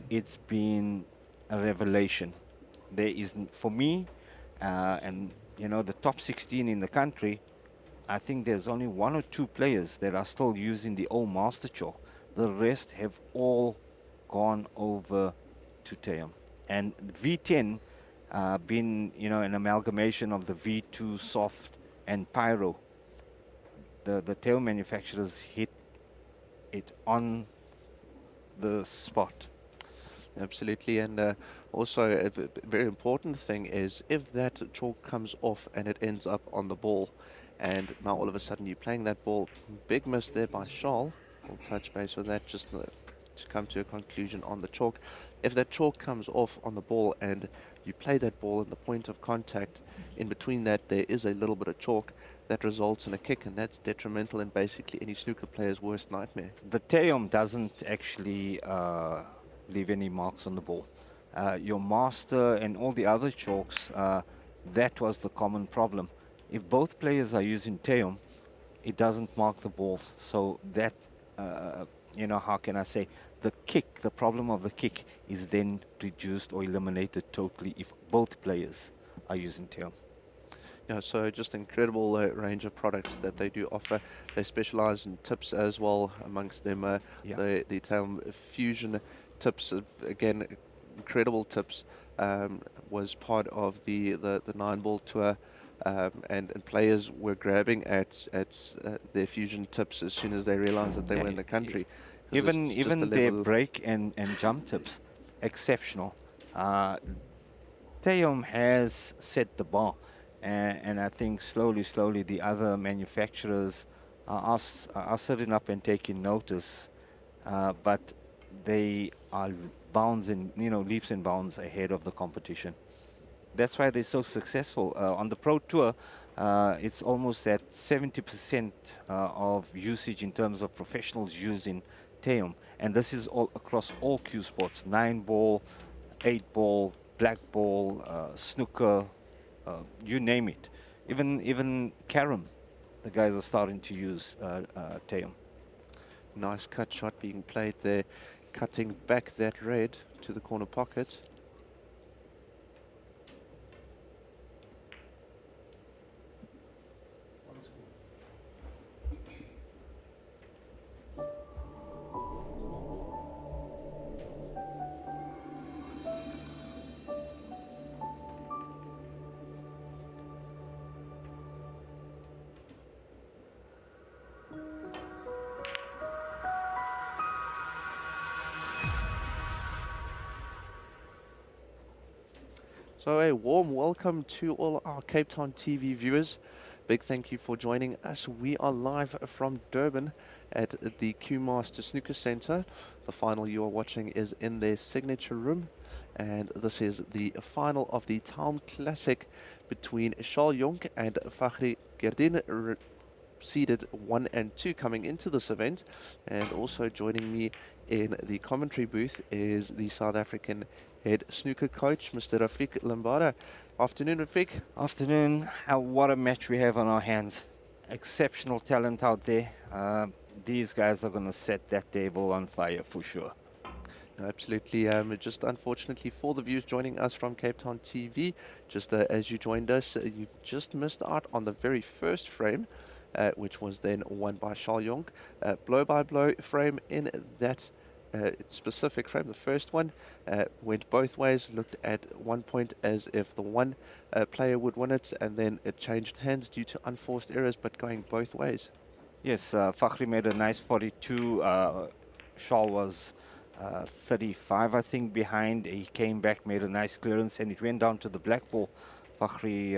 Speaker 10: it's been a revelation. There is, for me, and the top 16 in the country, I think there's only 1 or 2 players that are still using the old master chalk. The rest have all gone over to TAOM. And V10 been an amalgamation of the V2, Soft, and Pyro. The TAOM manufacturers hit it on the spot.
Speaker 8: Absolutely, and also a very important thing is if that chalk comes off and it ends up on the ball, and now all of a sudden you're playing that ball, big miss there by Charles. We'll touch base with that just to come to a conclusion on the chalk. If that chalk comes off on the ball and you play that ball and the point of contact in between that there is a little bit of chalk, that results in a kick, and that's detrimental and basically any snooker player's worst nightmare.
Speaker 10: The TAOM doesn't actually leave any marks on the ball. Your master and all the other chalks, that was the common problem. If both players are using TAOM, it doesn't mark the balls. So that you know, how can I say, the kick, the problem of the kick is then reduced or eliminated totally if both players are using TAOM.
Speaker 8: Yeah, so just incredible range of products that they do offer. They specialize in tips as well, amongst them
Speaker 10: Yeah.
Speaker 8: the TAOM Fusion tips, again, incredible tips, was part of the 9-ball tour, and players were grabbing at their Fusion tips as soon as they realized that they were in the country. 'Cause it's just a
Speaker 10: Even their
Speaker 8: level-
Speaker 10: break and jump tips, exceptional. TAOM has set the bar, and I think slowly the other manufacturers are sitting up and taking notice, but they are bounds and, you know, leaps and bounds ahead of the competition. That's why they're so successful. On the Pro Tour, it's almost at 70% of usage in terms of professionals using TAOM, and this is all across all cue sports: 9-ball, 8-ball, black ball, snooker, you name it. Even carom, the guys are starting to use TAOM.
Speaker 8: Nice cut shot being played there, cutting back that red to the corner pocket. So a warm welcome to all our Cape Town TV viewers. Big thank you for joining us. We are live from Durban at the Q Master Snooker Centre. The final you are watching is in their signature room, and this is the final of the TAOM Classic between Charles Jonk and Fakhri Gerdin, seeded 1 and 2 coming into this event. And also joining me in the commentary booth is the South African head snooker coach, Mr. Rafiq Lambada. Afternoon, Rafiq.
Speaker 10: Afternoon. What a match we have on our hands. Exceptional talent out there. These guys are going to set that table on fire for sure.
Speaker 8: Absolutely. Just unfortunately for the viewers joining us from Cape Town TV, just as you joined us, you've just missed out on the very first frame, which was then won by Charles Jonk. Blow-by-blow frame in that specific frame. The first one went both ways, looked at one point as if the one player would win it, and then it changed hands due to unforced errors, but going both ways.
Speaker 10: Yes, Fakhri made a nice 42. Charles was 35, I think, behind. He came back, made a nice clearance, and it went down to the black ball. Fakhri,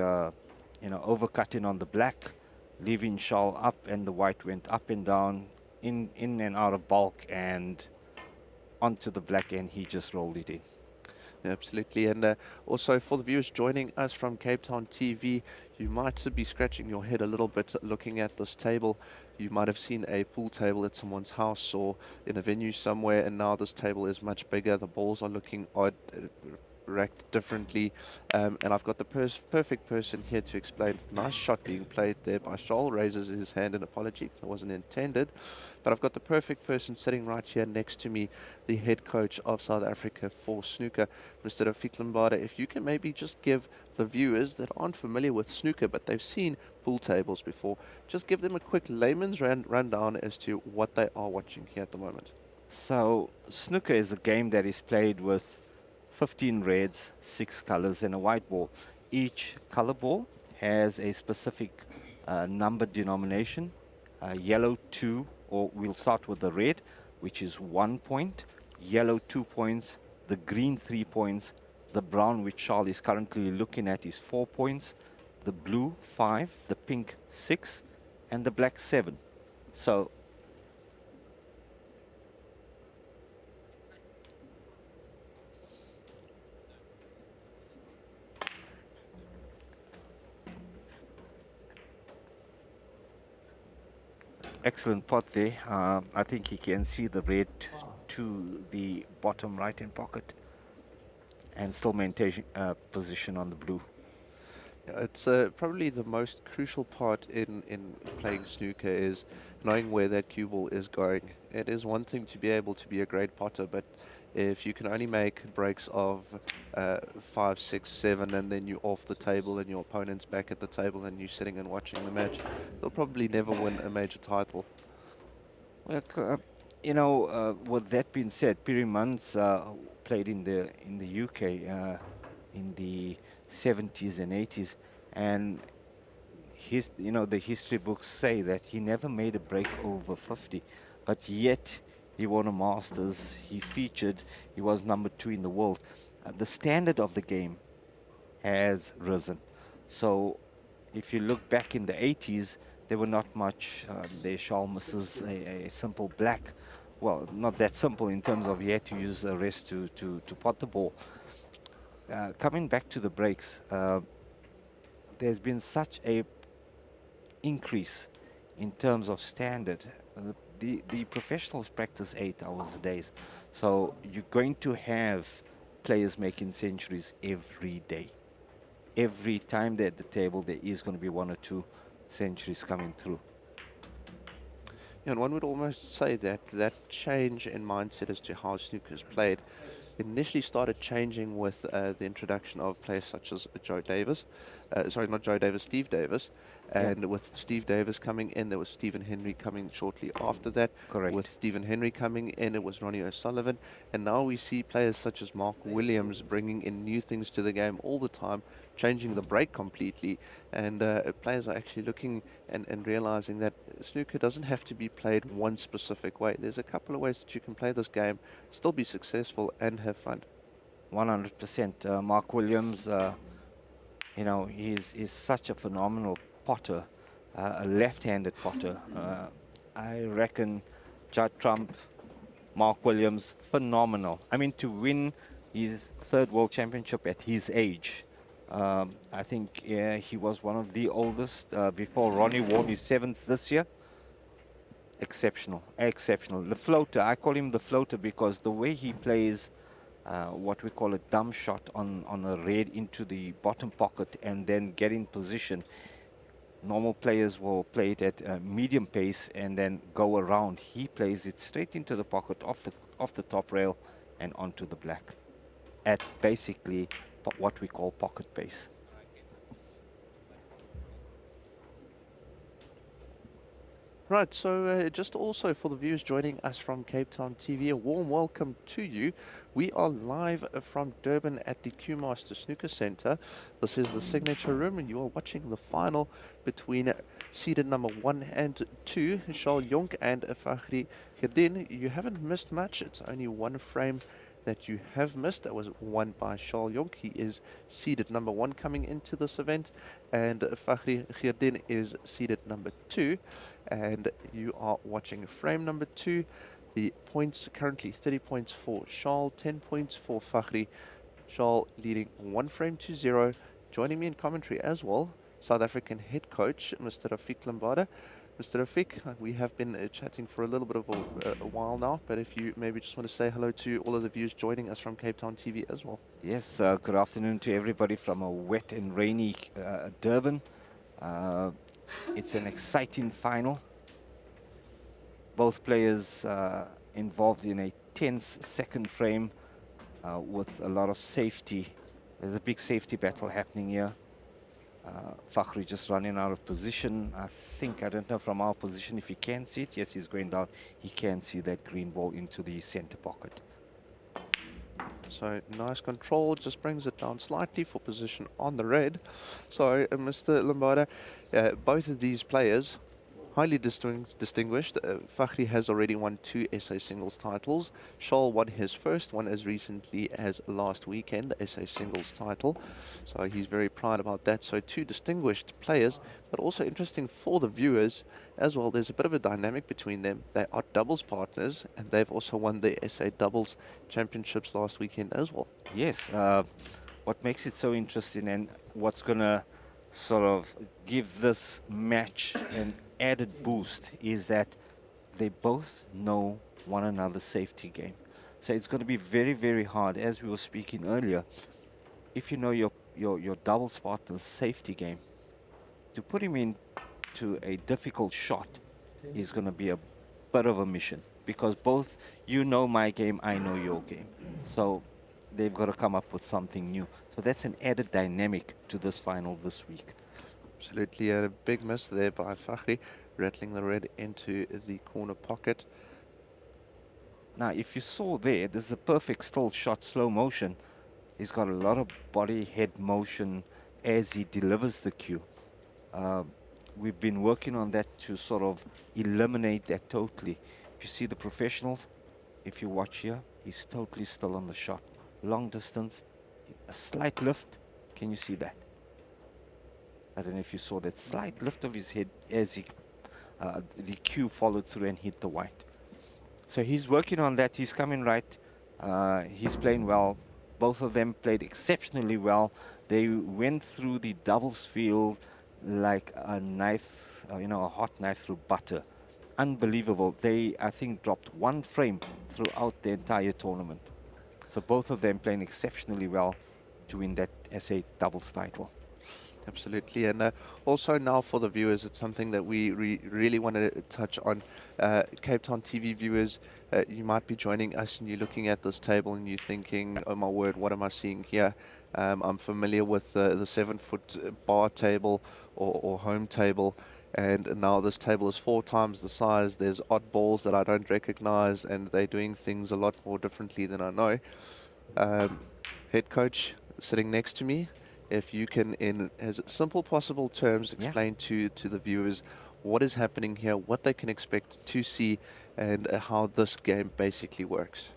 Speaker 10: you know, overcutting on the black, leaving Charles up, and the white went up and down, in and out of bulk, and onto the black, and he just rolled it in.
Speaker 8: Absolutely. And also for the viewers joining us from Cape Town TV, you might be scratching your head a little bit looking at this table. You might have seen a pool table at someone's house or in a venue somewhere, and now this table is much bigger. The balls are looking odd, racked differently, and I've got the perfect person here to explain. Nice shot being played there by Charles. Raises his hand in apology. It wasn't intended. But I've got the perfect person sitting right here next to me, the head coach of South Africa for snooker, Mr. Rafiq Lambada. If you can maybe just give the viewers that aren't familiar with snooker, but they've seen pool tables before, just give them a quick layman's rundown as to what they are watching here at the moment.
Speaker 10: So, snooker is a game that is played with 15 reds, 6 colors, and a white ball. Each color ball has a specific number denomination. Yellow 2, or we'll start with the red, which is 1 point. Yellow 2 points. The green 3 points. The brown, which Charles is currently looking at, is 4 points. The blue 5. The pink 6. And the black 7. So excellent pot there. I think you can see the red to the bottom right hand pocket and still maintain position on the blue.
Speaker 8: It's probably the most crucial part in playing snooker is knowing where that cue ball is going. It is one thing to be able to be a great potter, but if you can only make breaks of 5, 6, 7, and then you're off the table and your opponent's back at the table and you're sitting and watching the match, they'll probably never win a major title.
Speaker 10: Well, with that being said, Piri Mans played in the UK in the 70s and 80s, and the history books say that he never made a break over 50, but yet he won a Masters. He featured. He was number 2 in the world. The standard of the game has risen. So, if you look back in the 80s, there were not much. There, Charles misses a simple black. Well, not that simple in terms of he had to use a rest to pot the ball. Coming back to the breaks, there's been such a increase in terms of standard. The professionals practice 8 hours a day, so you're going to have players making centuries every day. Every time they're at the table, there is going to be 1 or 2 centuries coming through.
Speaker 8: Yeah, and one would almost say that that change in mindset as to how snooker is played initially started changing with the introduction of players such as Joe Davis. Sorry, not Joe Davis, Steve Davis. And with Steve Davis coming in, there was Stephen Henry coming shortly after that.
Speaker 10: Correct.
Speaker 8: With Stephen Henry coming in, it was Ronnie O'Sullivan. And now we see players such as Mark Williams bringing in new things to the game all the time, changing the break completely. And players are actually looking and realizing that snooker doesn't have to be played one specific way. There's a couple of ways that you can play this game, still be successful and have fun.
Speaker 10: 100%. Mark Williams, he's such a phenomenal potter, a left-handed potter. I reckon Judd Trump, Mark Williams, phenomenal. I mean, to win his 3rd World Championship at his age, I think he was one of the oldest before Ronnie won his 7th this year. Exceptional, exceptional. The floater, I call him the floater because the way he plays what we call a dumb shot on a red into the bottom pocket and then get in position. Normal players will play it at medium pace and then go around. He plays it straight into the pocket off the top rail and onto the black at basically what we call pocket pace.
Speaker 8: Right, so just also for the viewers joining us from Cape Town TV, a warm welcome to you. We are live from Durban at the Q-Master Snooker Centre. This is the signature room, and you are watching the final between seeded number 1 and 2, Charles Jonk and Fakhri Girdin. You haven't missed much. It's only 1 frame that you have missed. That was won by Charles Jonk. He is seeded number 1 coming into this event, and Fakhri Girdin is seeded number 2. And you are watching frame number 2. The points currently 30 points for Charles, 10 points for Fakhri. Charles leading 1 frame to 0. Joining me in commentary as well, South African head coach, Mr. Rafik Lambada. Mr. Rafik, we have been chatting for a little bit of a while now, but if you maybe just want to say hello to all of the viewers joining us from Cape Town TV as well.
Speaker 10: Yes, good afternoon to everybody from a wet and rainy Durban. It's an exciting final. Both players involved in a tense second frame with a lot of safety. There's a big safety battle happening here. Fakhri just running out of position. I don't know from our position if he can see it. Yes, he's going down. He can see that green ball into the center pocket.
Speaker 8: So nice control, just brings it down slightly for position on the red. So Mr. Lambada, both of these players highly distinguished. Fakhri has already won 2 SA singles titles. Charles won his first one as recently as last weekend, the SA singles title. So he's very proud about that. So 2 distinguished players, but also interesting for the viewers as well. There's a bit of a dynamic between them. They are doubles partners, and they've also won the SA doubles championships last weekend as well.
Speaker 10: Yes, what makes it so interesting and what's going to sort of give this match an added boost is that they both know one another's safety game. So it's going to be very, very hard, as we were speaking earlier. If you know your your doubles partner's safety game. To put him into a difficult shot is going to be a bit of a mission, because both you know my game, I know your game. So they've got to come up with something new. So that's an added dynamic to this final this week.
Speaker 8: Absolutely a big miss there by Fakhri, rattling the red into the corner pocket.
Speaker 10: Now, if you saw there, this is a perfect still shot, slow motion. He's got a lot of body head motion as he delivers the cue. We've been working on that to sort of eliminate that totally. If you see the professionals, if you watch here, he's totally still on the shot. Long distance, a slight lift. Can you see that? I don't know if you saw that slight lift of his head as he, the cue followed through and hit the white. So he's working on that. He's coming right. He's playing well. Both of them played exceptionally well. They went through the doubles field like a knife, a hot knife through butter. Unbelievable. They, I think, dropped one frame throughout the entire tournament. So both of them playing exceptionally well to win that SA doubles title.
Speaker 8: Absolutely, and also now for the viewers, it's something that we really want to touch on. Cape Town TV viewers, you might be joining us and you're looking at this table and you're thinking, oh my word, what am I seeing here? I'm familiar with the 7-foot bar table or home table, and now this table is 4 times the size. There's odd balls that I don't recognize, and they're doing things a lot more differently than I know. Head coach sitting next to me, if you can, in as simple possible terms, explain to the viewers what is happening here, what they can expect to see, and how this game basically works.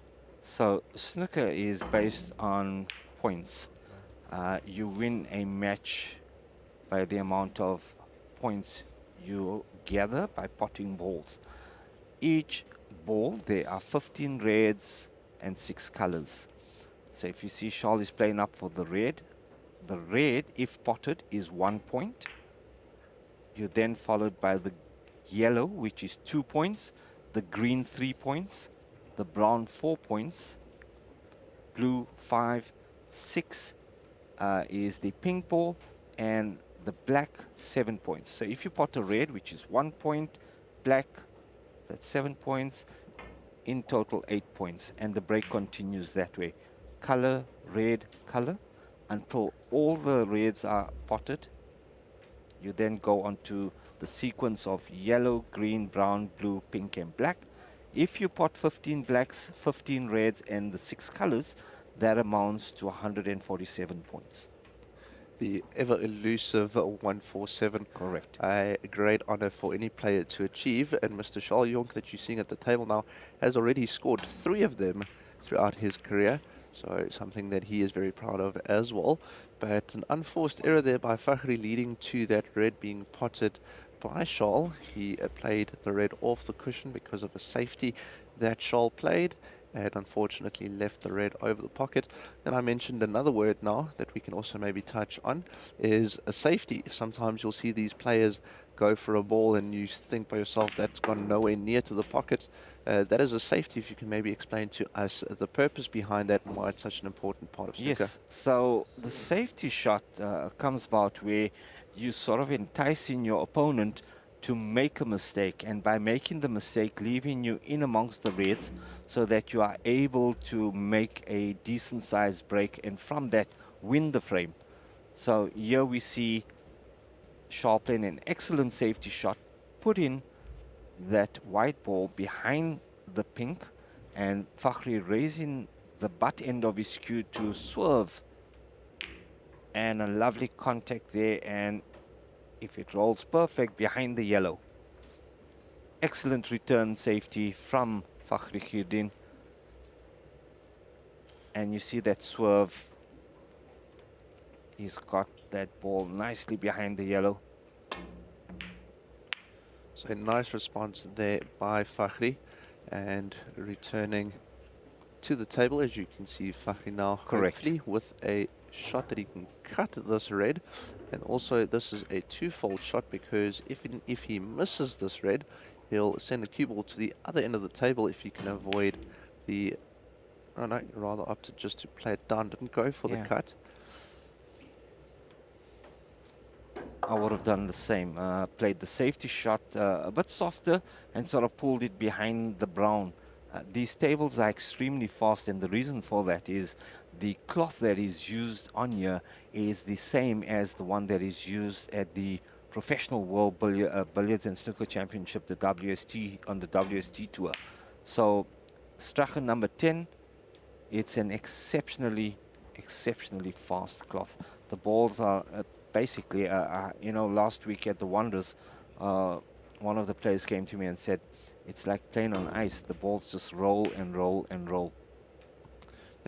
Speaker 10: So snooker is based on points. You win a match by the amount of points you gather by potting balls. Each ball, there are 15 reds and 6 colors. So if you see Charles is playing up for the red, if potted, is 1 point. You're then followed by the yellow, which is 2 points, the green 3 points, the brown 4 points, blue 5, 6 is the pink ball, and the black 7 points. So if you pot a red, which is 1 point, black, that's 7 points, in total 8 points, and the break continues that way. Color, red, color, until all the reds are potted. You then go on to the sequence of yellow, green, brown, blue, pink, and black. If you pot 15 blacks, 15 reds, and the 6 colors, that amounts to 147 points.
Speaker 8: The ever elusive 147.
Speaker 10: Correct.
Speaker 8: A great honor for any player to achieve, and Mr. Charles Jonk that you're seeing at the table now has already scored 3 of them throughout his career. So something that he is very proud of as well. But an unforced error there by Fakhri, leading to that red being potted by Charles. He played the red off the cushion because of a safety that Charles played, and unfortunately left the red over the pocket. Then I mentioned another word now that we can also maybe touch on is a safety. Sometimes you'll see these players go for a ball and you think by yourself that's gone nowhere near to the pocket. That is a safety. If you can maybe explain to us the purpose behind that and why it's such an important part of snooker.
Speaker 10: Yes, so the safety shot comes about where you sort of enticing your opponent to make a mistake, and by making the mistake, leaving you in amongst the reds so that you are able to make a decent sized break, and from that win the frame. So here we see Shaw playing an excellent safety shot, put in that white ball behind the pink, and Fakhri raising the butt end of his cue to swerve, and a lovely contact there, and if it rolls perfect behind the yellow. Excellent return safety from Fakhri Khirdin, and you see that swerve. He's got that ball nicely behind the yellow.
Speaker 8: So a nice response there by Fakhri, and returning to the table, as you can see Fakhri now correctly with a shot that he can cut this red, and also this is a twofold shot, because if he misses this red, he'll send the cue ball to the other end of the table if he can avoid the, oh no, rather opted just to play it down, didn't go for the cut.
Speaker 10: I would have done the same. Played the safety shot a bit softer and sort of pulled it behind the brown. These tables are extremely fast, and the reason for that is the cloth that is used on here is the same as the one that is used at the Professional World Billiards and Snooker Championship, the WST, on the WST tour. So Strache number 10, it's an exceptionally fast cloth. The balls are basically, you know, last week at the Wanderers, one of the players came to me and said, it's like playing on ice. The balls just roll and roll and roll.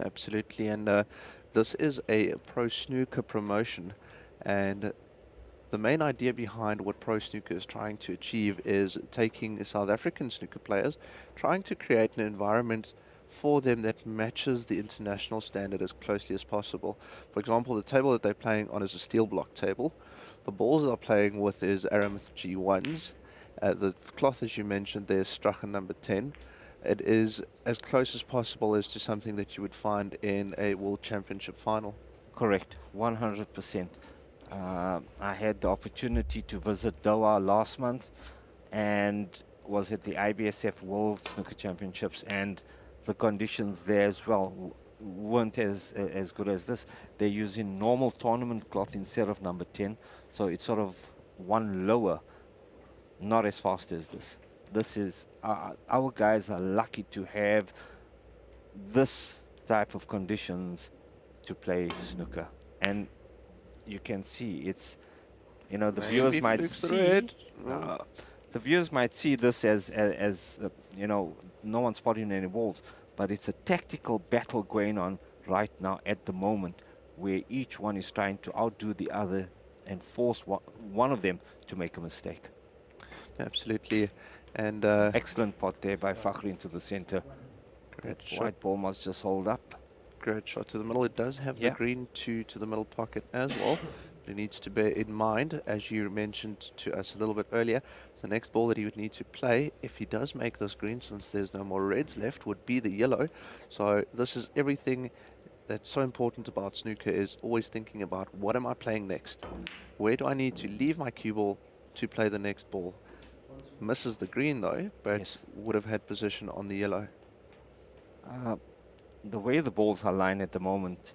Speaker 8: Absolutely, and this is a pro snooker promotion, and the main idea behind what pro snooker is trying to achieve is taking South African snooker players, trying to create an environment for them that matches the international standard as closely as possible. For example, the table that they're playing on is a steel block table. The balls they're playing with is Aramis G1s. The cloth, as you mentioned, there's Strache number 10. It is as close as possible as to something that you would find in a World Championship final.
Speaker 10: Correct, 100%. I had the opportunity to visit Doha last month and was at the IBSF World Snooker Championships, and the conditions there as well weren't as good as this. They're using normal tournament cloth instead of number 10, so it's sort of one lower, not as fast as this. This is, our guys are lucky to have this type of conditions to play snooker. And you can see it's, you know, the viewers might see, the viewers might see this as you know, no one's spotting any balls, but it's a tactical battle going on right now at the moment, where each one is trying to outdo the other and force one of them to make a mistake.
Speaker 8: Absolutely, and
Speaker 10: excellent pot there by Fakhri into the center.
Speaker 8: Great shot.
Speaker 10: White ball must just hold up.
Speaker 8: Great shot to the middle. It does have the green to the middle pocket as well. But it needs to bear in mind, as you mentioned to us a little bit earlier, the next ball that he would need to play, if he does make this green, since there's no more reds left, would be the yellow. So this is everything that's so important about snooker, is always thinking about, what am I playing next? Where do I need to leave my cue ball to play the next ball? Misses the green though, but would have had position on the yellow.
Speaker 10: The way the balls are lined at the moment,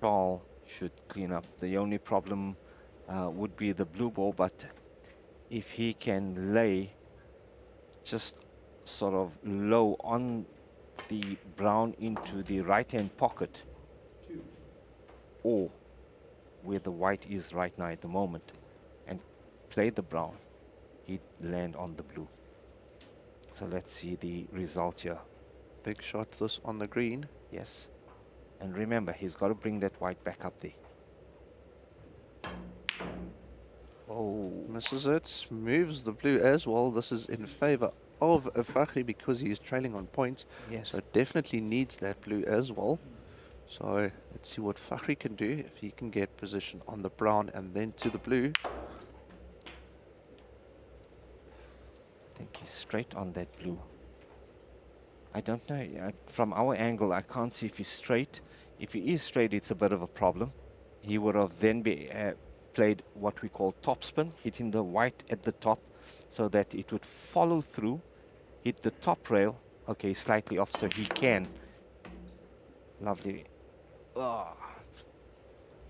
Speaker 10: Charles should clean up. The only problem would be the blue ball, but if he can lay just sort of low on the brown into the right-hand pocket, or where the white is right now at the moment, and play the brown, he'd land on the blue. So let's see the result here.
Speaker 8: Big shot this on the green.
Speaker 10: Yes. And remember, he's got to bring that white back up there.
Speaker 8: Oh, misses it. Moves the blue as well. This is in favor of Fakhri because he is trailing on points.
Speaker 10: Yes.
Speaker 8: So definitely needs that blue as well. So let's see what Fakhri can do if he can get position on the brown and then to the blue.
Speaker 10: I think he's straight on that blue. I don't know. From our angle, I can't see if he's straight. If he is straight, it's a bit of a problem. He would have then played what we call topspin, hitting the white at the top so that it would follow through, hit the top rail. Okay, slightly off, so he can. Lovely.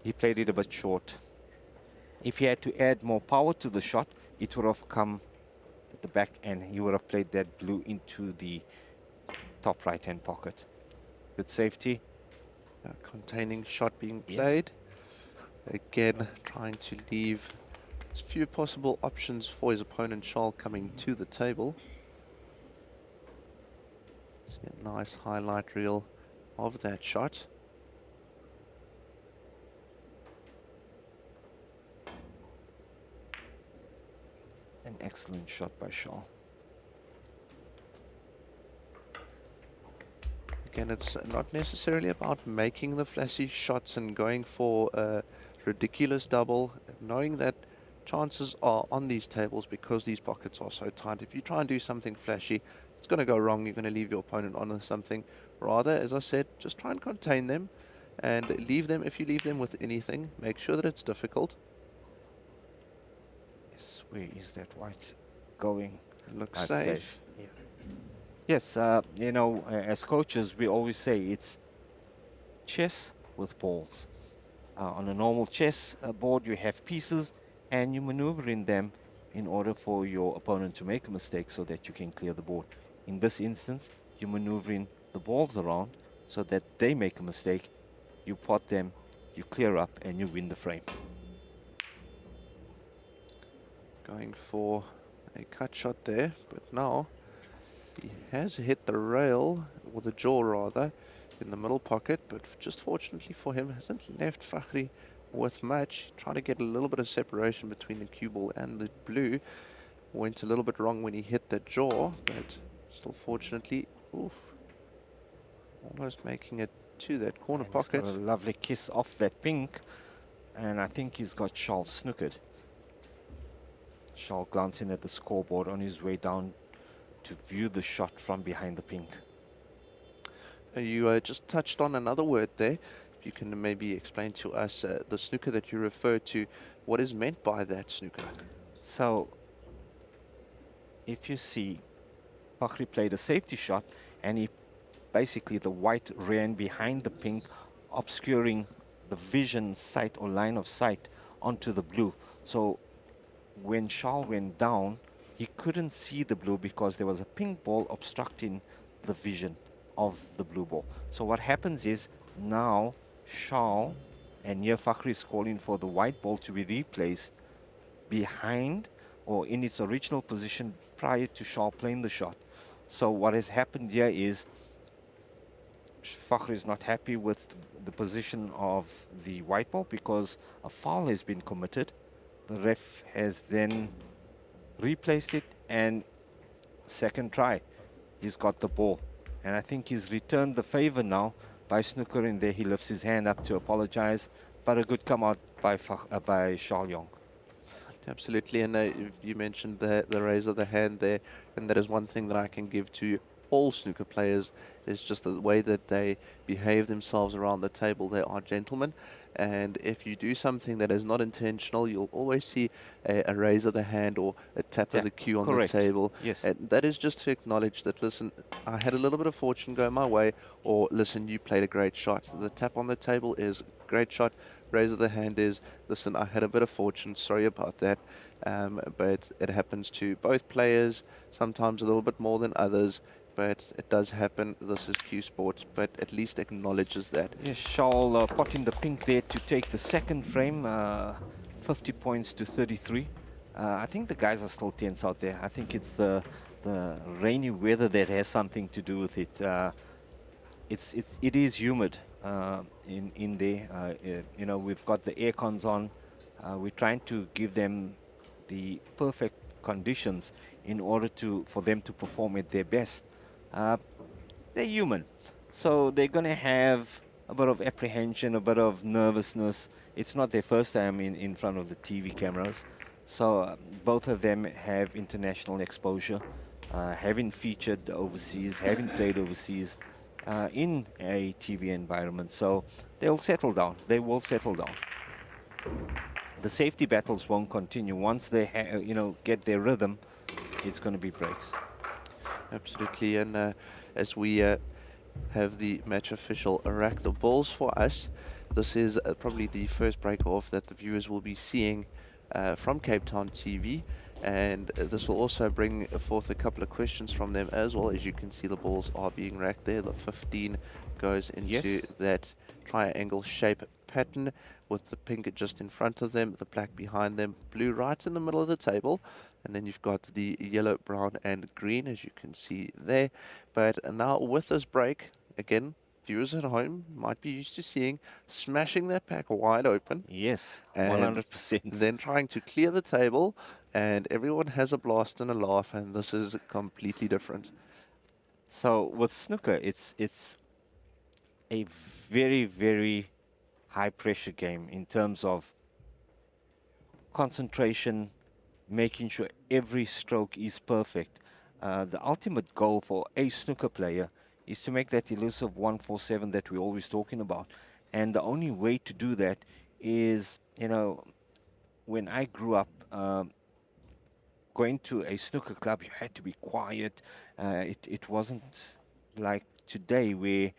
Speaker 10: He played it a bit short. If he had to add more power to the shot, it would have come at the back and he would have played that blue into the top right-hand pocket. Good safety.
Speaker 8: Containing shot being played. Yes. Again, trying to leave as few possible options for his opponent, Charles, coming to the table. See a nice highlight reel of that shot.
Speaker 10: An excellent shot by Charles.
Speaker 8: Again, it's not necessarily about making the flashy shots and going for a ridiculous double, knowing that chances are on these tables, because these pockets are so tight, if you try and do something flashy, it's going to go wrong. You're going to leave your opponent on something. Rather, as I said, just try and contain them and leave them. If you leave them with anything, make sure that it's difficult.
Speaker 10: Where is that white going?
Speaker 8: Looks
Speaker 10: I'd
Speaker 8: safe.
Speaker 10: say. Yes, you know, as coaches, we always say it's chess with balls. On a normal chess board, you have pieces and you maneuver in them in order for your opponent to make a mistake so that you can clear the board. In this instance, you maneuver in the balls around so that they make a mistake, you pot them, you clear up, and you win the frame.
Speaker 8: Going for a cut shot there, but now he has hit the rail, or the jaw rather, in the middle pocket, but just fortunately for him, hasn't left Fakhri with much. Trying to get a little bit of separation between the cue ball and the blue. Went a little bit wrong when he hit the jaw, but still fortunately, oof, almost making it to that corner
Speaker 10: And he's
Speaker 8: pocket.
Speaker 10: got a lovely kiss off that pink, and I think he's got Charles snookered. Charles glancing at the scoreboard on his way down to view the shot from behind the pink.
Speaker 8: You just touched on another word there. If you can maybe explain to us the snooker that you refer to, what is meant by that snooker?
Speaker 10: So, if you see, Fakhri played a safety shot, and he basically, the white ran behind the pink, obscuring the vision sight or line of sight onto the blue. So when Charles went down, he couldn't see the blue because there was a pink ball obstructing the vision of the blue ball. So what happens is now Charles, and here Fakhri is calling for the white ball to be replaced behind or in its original position prior to Charles playing the shot. So what has happened here is Fakhri is not happy with the position of the white ball because a foul has been committed. The ref has then replaced it, and second try, he's got the ball. And I think he's returned the favor now by snooker in there. He lifts his hand up to apologize, but a good come out by Charles Young.
Speaker 8: Absolutely, and you mentioned the raise of the hand there, and that is one thing that I can give to all snooker players, is just the way that they behave themselves around the table. They are gentlemen, and if you do something that is not intentional, you'll always see a raise of the hand or a tap of the cue on
Speaker 10: correct.
Speaker 8: the table.
Speaker 10: Yes.
Speaker 8: And that is just to acknowledge that, listen, I had a little bit of fortune go my way, or listen, you played a great shot. The tap on the table is great shot. Raise of the hand is, listen, I had a bit of fortune, sorry about that. But it happens to both players, sometimes a little bit more than others, but it does happen. This is cue sport, but at least acknowledges that.
Speaker 10: Yes, Charles potting the pink there to take the second frame, 50 points to 33. I think the guys are still tense out there. I think it's the rainy weather that has something to do with it. It is humid in there. You know, we've got the air cons on. We're trying to give them the perfect conditions in order for them to perform at their best. They're human, so they're going to have a bit of apprehension, a bit of nervousness. It's not their first time in front of the TV cameras. So both of them have international exposure, having featured overseas, having played overseas in a TV environment. So they'll settle down. They will settle down. The safety battles won't continue. Once they get their rhythm, it's going to be breaks.
Speaker 8: Absolutely, and as we have the match official rack the balls for us, this is probably the first break off that the viewers will be seeing from Cape Town TV, and this will also bring forth a couple of questions from them as well. As you can see, the balls are being racked there. The 15 goes into that triangle shape pattern with the pink just in front of them, the black behind them, blue right in the middle of the table, and then you've got the yellow, brown and green, as you can see there. But now with this break, again, viewers at home might be used to seeing smashing that pack wide open.
Speaker 10: Yes, 100%.
Speaker 8: Then trying to clear the table, and everyone has a blast and a laugh, and this is completely different.
Speaker 10: So with snooker, it's a very, very high pressure game in terms of concentration, making sure every stroke is perfect. The ultimate goal for a snooker player is to make that elusive 147 that we're always talking about. And the only way to do that is, when I grew up, going to a snooker club, you had to be quiet. It wasn't like today where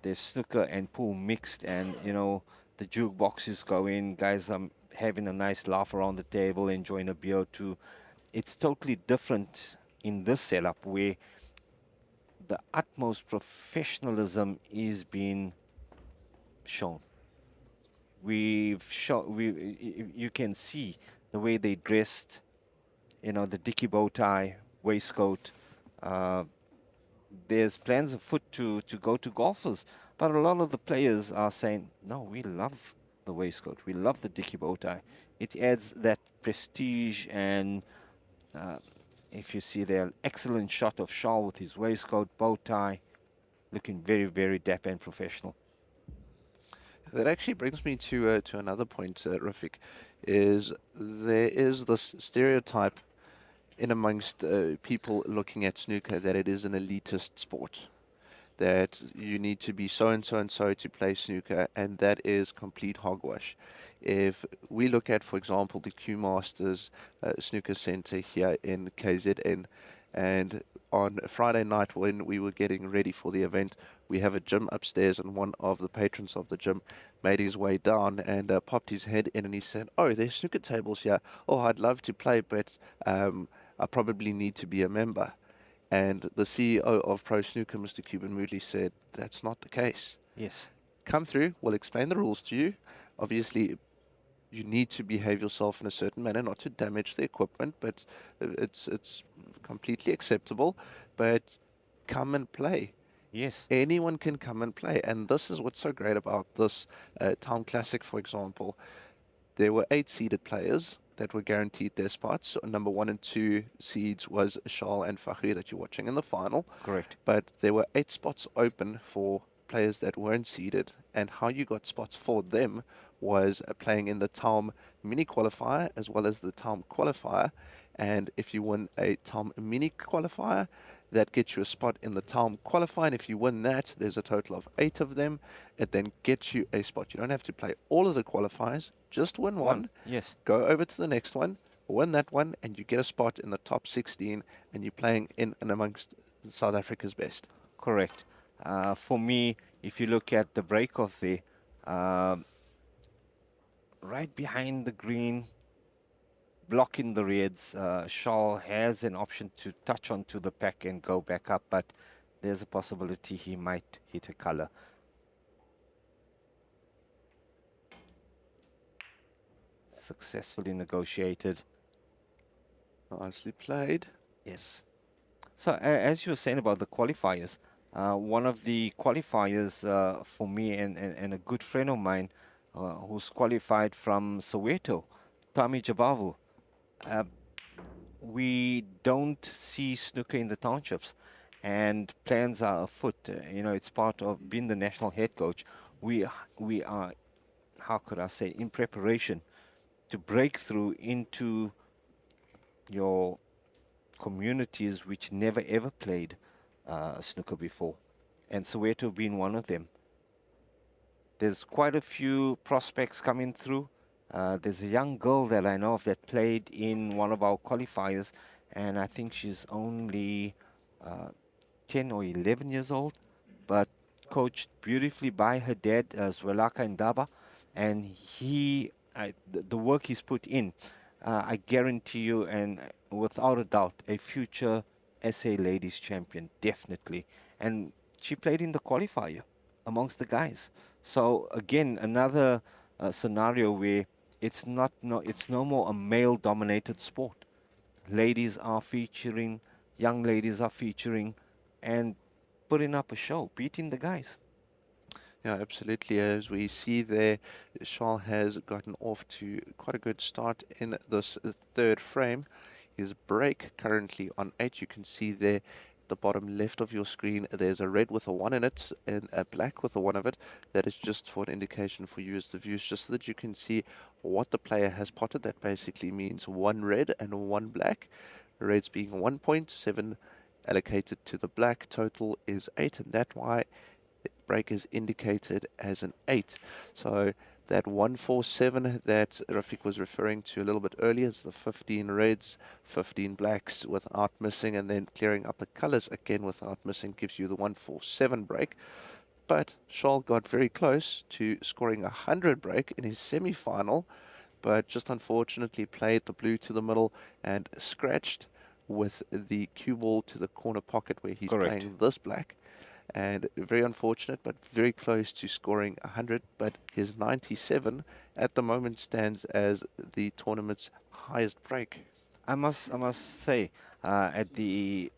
Speaker 10: there's snooker and pool mixed, and the jukeboxes go in, guys are having a nice laugh around the table, enjoying a beer or two. It's totally different in this setup where the utmost professionalism is being shown. You can see the way they dressed, the dicky bow tie, waistcoat. There's plans afoot to go to golfers, but a lot of the players are saying, no, we love the waistcoat, we love the dicky bow tie. It adds that prestige, and if you see there, excellent shot of Shaw with his waistcoat, bow tie, looking very, very dapper and professional.
Speaker 8: That actually brings me to another point, Rafik, is there is this stereotype in amongst people looking at snooker that it is an elitist sport, that you need to be so and so and so to play snooker, and that is complete hogwash. If we look at, for example, the Q Masters Snooker Center here in KZN, and on Friday night when we were getting ready for the event, we have a gym upstairs, and one of the patrons of the gym made his way down and popped his head in, and he said, "Oh, there's snooker tables here. Oh, I'd love to play, but I probably need to be a member." And the CEO of Pro Snooker, Mr. Cuban Moodley, said, "That's not the case.
Speaker 10: Yes.
Speaker 8: Come through, we'll explain the rules to you. Obviously, you need to behave yourself in a certain manner, not to damage the equipment, but it's completely acceptable. But come and play."
Speaker 10: Yes.
Speaker 8: Anyone can come and play. And this is what's so great about this TAOM Classic, for example. There were 8 seeded players that were guaranteed their spots. So number 1 and 2 seeds was Shal and Fakhri that you're watching in the final.
Speaker 10: Correct.
Speaker 8: But there were 8 spots open for players that weren't seeded. And how you got spots for them was playing in the TAOM mini qualifier as well as the TAOM qualifier. And if you win a TAOM mini qualifier, that gets you a spot in the TAOM qualifier. And if you win that, there's a total of 8 of them. It then gets you a spot. You don't have to play all of the qualifiers, just win one.
Speaker 10: Yes.
Speaker 8: Go over to the next one, win that one, and you get a spot in the top 16, and you're playing in and amongst South Africa's best.
Speaker 10: Correct. For me, if you look at the break of the right behind the green, blocking the reds, Shaw has an option to touch onto the pack and go back up, but there's a possibility he might hit a color. Successfully negotiated.
Speaker 8: Nicely played.
Speaker 10: Yes. So as you were saying about the qualifiers, one of the qualifiers for me and a good friend of mine who's qualified from Soweto, Tami Jabavu. We don't see snooker in the townships, and plans are afoot. It's part of being the national head coach. We are, how could I say, in preparation to break through into your communities which never ever played snooker before, and Soweto being one of them. There's quite a few prospects coming through. There's a young girl that I know of that played in one of our qualifiers, and I think she's only 10 or 11 years old, but coached beautifully by her dad, Zwelaka Ndaba, and the work he's put in, I guarantee you, and without a doubt, a future SA Ladies Champion, definitely. And she played in the qualifier amongst the guys. So again, another scenario where it's no more a male-dominated sport. Ladies are featuring, young ladies are featuring, and putting up a show, beating the guys.
Speaker 8: Yeah, absolutely. As we see there, Charles has gotten off to quite a good start in this third frame. His break currently on 8. You can see there the bottom left of your screen, there's a red with a 1 in it and a black with a 1 of it. That is just for an indication for you as the viewers, just so that you can see what the player has potted. That basically means 1 red and 1 black. Reds being 1 point, 7 allocated to the black. Total is 8, and that's why the break is indicated as an 8. So That 147 that Rafik was referring to a little bit earlier is the 15 reds, 15 blacks without missing, and then clearing up the colors again without missing gives you the 147 break. But Charles got very close to scoring a 100 break in his semi-final, but just unfortunately played the blue to the middle and scratched with the cue ball to the corner pocket where he's
Speaker 10: Correct.
Speaker 8: playing this black. And very unfortunate, but very close to scoring 100. But his 97 at the moment stands as the tournament's highest break.
Speaker 10: I must say, at the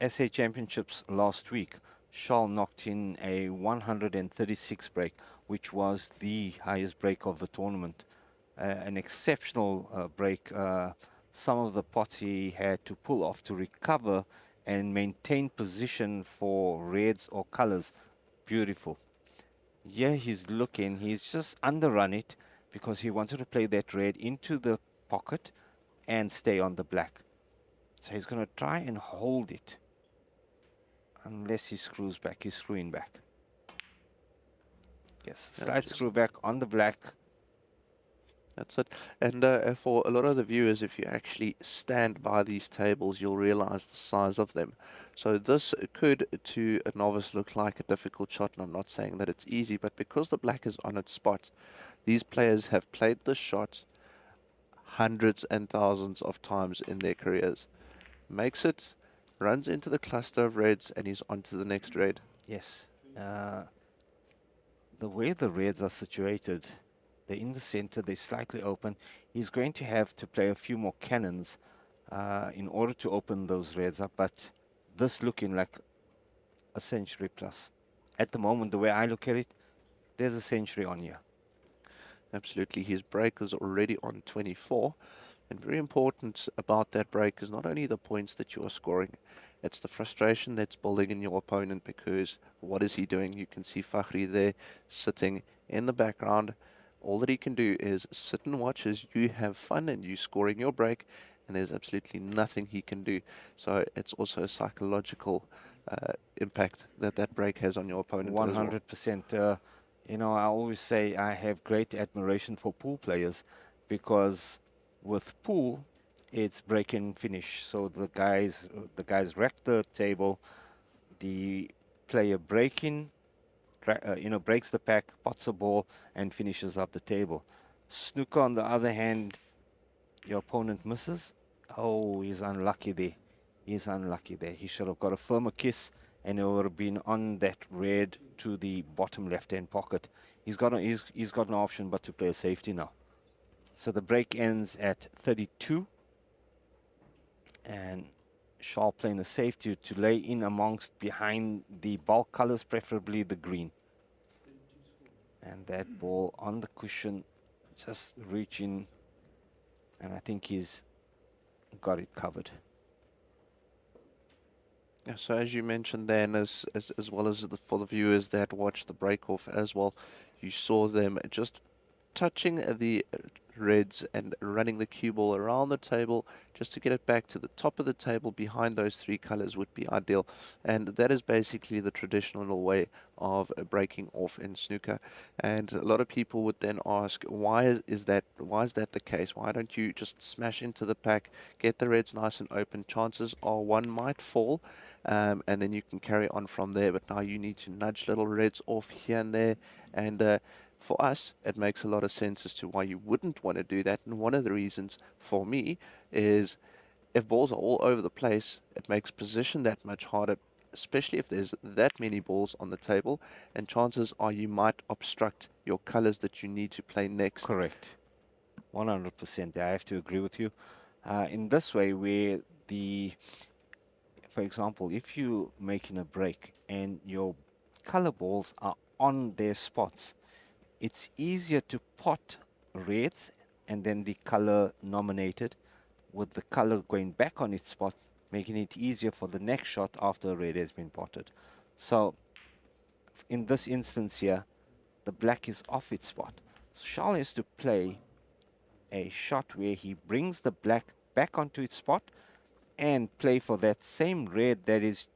Speaker 10: SA Championships last week, Charles knocked in a 136 break, which was the highest break of the tournament. An exceptional break. Some of the pots he had to pull off to recover and maintain position for reds or colors. Beautiful. Yeah, he's looking. He's just underrun it because he wanted to play that red into the pocket and stay on the black. So he's going to try and hold it. Unless he screws back. He's screwing back. Yes, slide screw back on the black.
Speaker 8: That's it. And for a lot of the viewers, if you actually stand by these tables, you'll realize the size of them. So this could, to a novice, look like a difficult shot, and I'm not saying that it's easy, but because the black is on its spot, these players have played this shot hundreds and thousands of times in their careers. Makes it, runs into the cluster of reds, and he's on to the next red.
Speaker 10: Yes. The way the reds are situated, they're in the center, they're slightly open. He's going to have to play a few more cannons in order to open those reds up, but this looking like a century plus. At the moment, the way I look at it, there's a century on here.
Speaker 8: Absolutely. His break is already on 24. And very important about that break is not only the points that you are scoring, it's the frustration that's building in your opponent, because what is he doing? You can see Fakhri there sitting in the background. All that he can do is sit and watch as you have fun and you scoring your break, and there's absolutely nothing he can do. So it's also a psychological impact that that break has on your opponent.
Speaker 10: 100%. You know, I always say I have great admiration for pool players, because with pool, it's break and finish. So the guys wreck the table, the player breaks the pack, pots a ball, and finishes up the table. Snooker, on the other hand, your opponent misses. Oh, he's unlucky there. He's unlucky there. He should have got a firmer kiss, and it would have been on that red to the bottom left-hand pocket. He's got no option but to play a safety now. So the break ends at 32, and Charles playing a safety to lay in amongst behind the bulk colors, preferably the green. And that ball on the cushion, just reaching, and I think he's got it covered.
Speaker 8: Yeah, so as you mentioned then, as well as for the viewers that watched the break-off as well, you saw them just touching the reds and running the cue ball around the table just to get it back to the top of the table behind those three colors would be ideal. And that is basically the traditional way of breaking off in snooker. And a lot of people would then ask, why is that the case? Why don't you just smash into the pack, get the reds nice and open? Chances are one might fall, and then you can carry on from there. But now you need to nudge little reds off here and there, and for us, it makes a lot of sense as to why you wouldn't want to do that. And one of the reasons for me is if balls are all over the place, it makes position that much harder, especially if there's that many balls on the table. And chances are you might obstruct your colors that you need to play next.
Speaker 10: Correct. 100%. I have to agree with you. In this way, where for example, if you're making a break and your color balls are on their spots, it's easier to pot reds and then the color nominated with the color going back on its spots, making it easier for the next shot after a red has been potted. So in this instance here, the black is off its spot. So Charles has to play a shot where he brings the black back onto its spot and play for that same red that is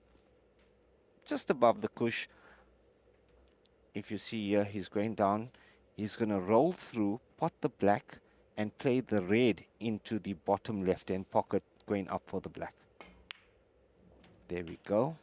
Speaker 10: just above the cush. If you see here, he's going down. He's going to roll through, pot the black, and play the red into the bottom left-hand pocket, going up for the black. There we go.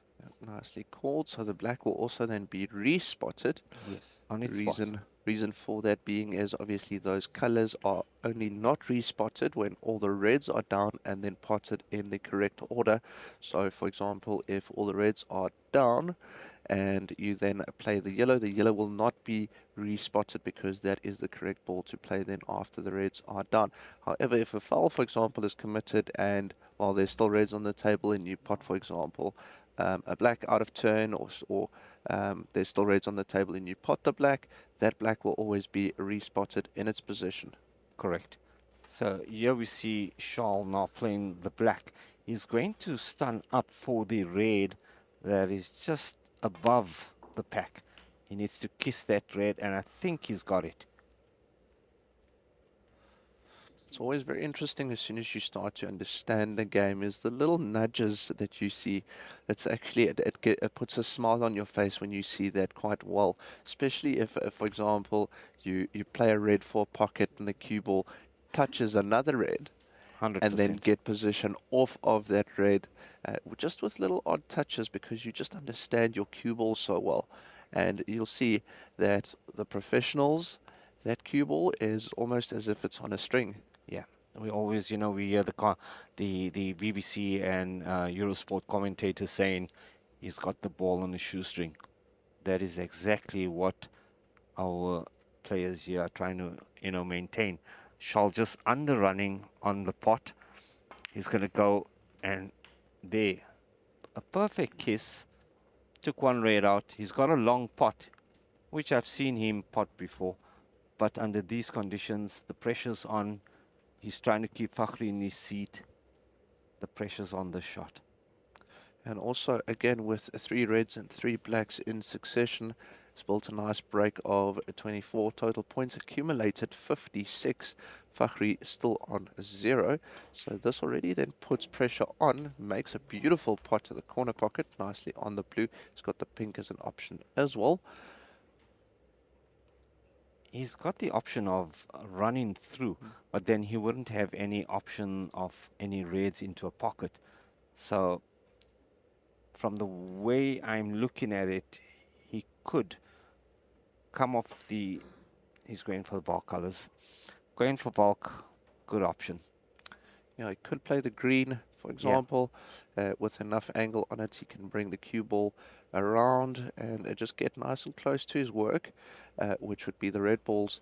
Speaker 8: Nicely called. So the black will also then be respotted.
Speaker 10: Yes, on its spot.
Speaker 8: Reason for that being is obviously those colors are only not respotted when all the reds are down and then potted in the correct order. So for example, if all the reds are down and you then play the yellow will not be respotted because that is the correct ball to play then after the reds are down. However, if a foul, for example, is committed and while there's still reds on the table and you pot, for example, a black out of turn or there's still reds on the table and you pot the black, that black will always be respotted in its position.
Speaker 10: Correct. So here we see Charles now playing the black. He's going to stun up for the red that is just above the pack. He needs to kiss that red, and I think he's got it.
Speaker 8: It's always very interesting as soon as you start to understand the game is the little nudges that you see. It's actually, it puts a smile on your face when you see that quite well, especially if for example, you play a red for a pocket and the cue ball touches another red
Speaker 10: 100%.
Speaker 8: and then get position off of that red, just with little odd touches because you just understand your cue ball so well. And you'll see that the professionals, that cue ball is almost as if it's on a string.
Speaker 10: Yeah, we always, we hear the BBC and Eurosport commentators saying he's got the ball on a shoestring. That is exactly what our players here are trying to, maintain. Charles just underrunning on the pot. He's going to go and there. A perfect kiss. Took one red out. He's got a long pot, which I've seen him pot before. But under these conditions, the pressure's on. He's trying to keep Fakhri in his seat. The pressure's on the shot.
Speaker 8: And also, again, with 3 reds and 3 blacks in succession, it's built a nice break of 24. Total points accumulated 56. Fakhri still on 0. So this already then puts pressure on, makes a beautiful pot to the corner pocket, nicely on the blue. It's got the pink as an option as well.
Speaker 10: He's got the option of running through, but then he wouldn't have any option of any reds into a pocket. So from the way I'm looking at it, he could come off he's going for the bulk colors. Going for bulk, good option.
Speaker 8: Yeah, he could play the green, for example. With enough angle on it, he can bring the cue ball around and just get nice and close to his work, which would be the red balls.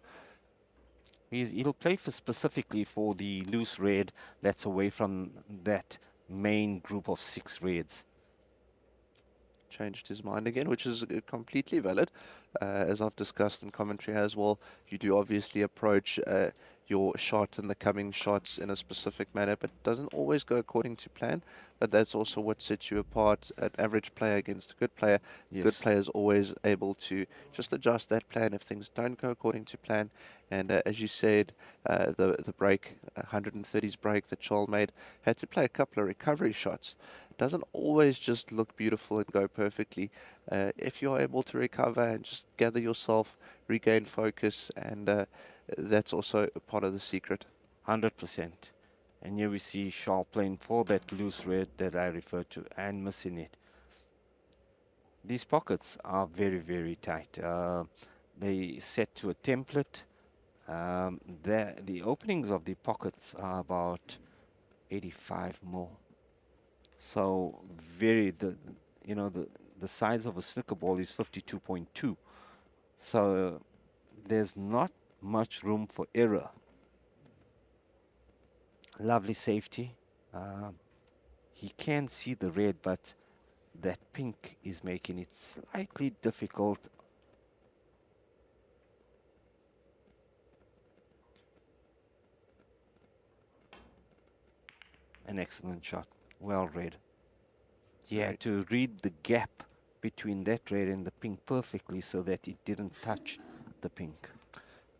Speaker 10: He'll play specifically for the loose red that's away from that main group of 6 reds.
Speaker 8: Changed his mind again, which is completely valid. As I've discussed in commentary as well, you do obviously approach your shot and the coming shots in a specific manner, but it doesn't always go according to plan. But that's also what sets you apart, an average player against a good player.
Speaker 10: Yes.
Speaker 8: Good player is always able to just adjust that plan if things don't go according to plan. And as you said, the break, 130s break that Charles made, had to play a couple of recovery shots. Doesn't always just look beautiful and go perfectly. If you're able to recover and just gather yourself, regain focus, and that's also a part of the secret.
Speaker 10: 100%. And here we see Charles playing for that loose red that I referred to and missing it. These pockets are very, very tight. They set to a template. The openings of the pockets are about 85 mil. So the size of a snooker ball is 52.2. So there's not much room for error. Lovely safety. He can see the red, but that pink is making it slightly difficult. An excellent shot. Well read. He had to read the gap between that red and the pink perfectly so that it didn't touch the pink.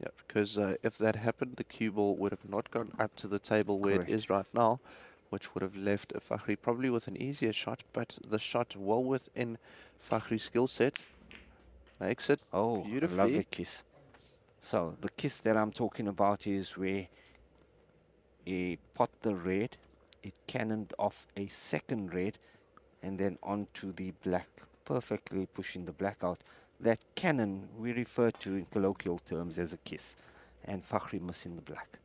Speaker 8: Yeah, because if that happened, the cue ball would have not gone up to the table where
Speaker 10: Correct.
Speaker 8: it is right now, which would have left Fakhri probably with an easier shot, but the shot well within Fakhri's skill set makes it
Speaker 10: Oh,
Speaker 8: beautifully.
Speaker 10: lovely kiss. So the kiss that I'm talking about is where he pot the red, it cannoned off a second red, and then onto the black, perfectly pushing the black out. That cannon we refer to in colloquial terms as a kiss, and Fakhri missing the black.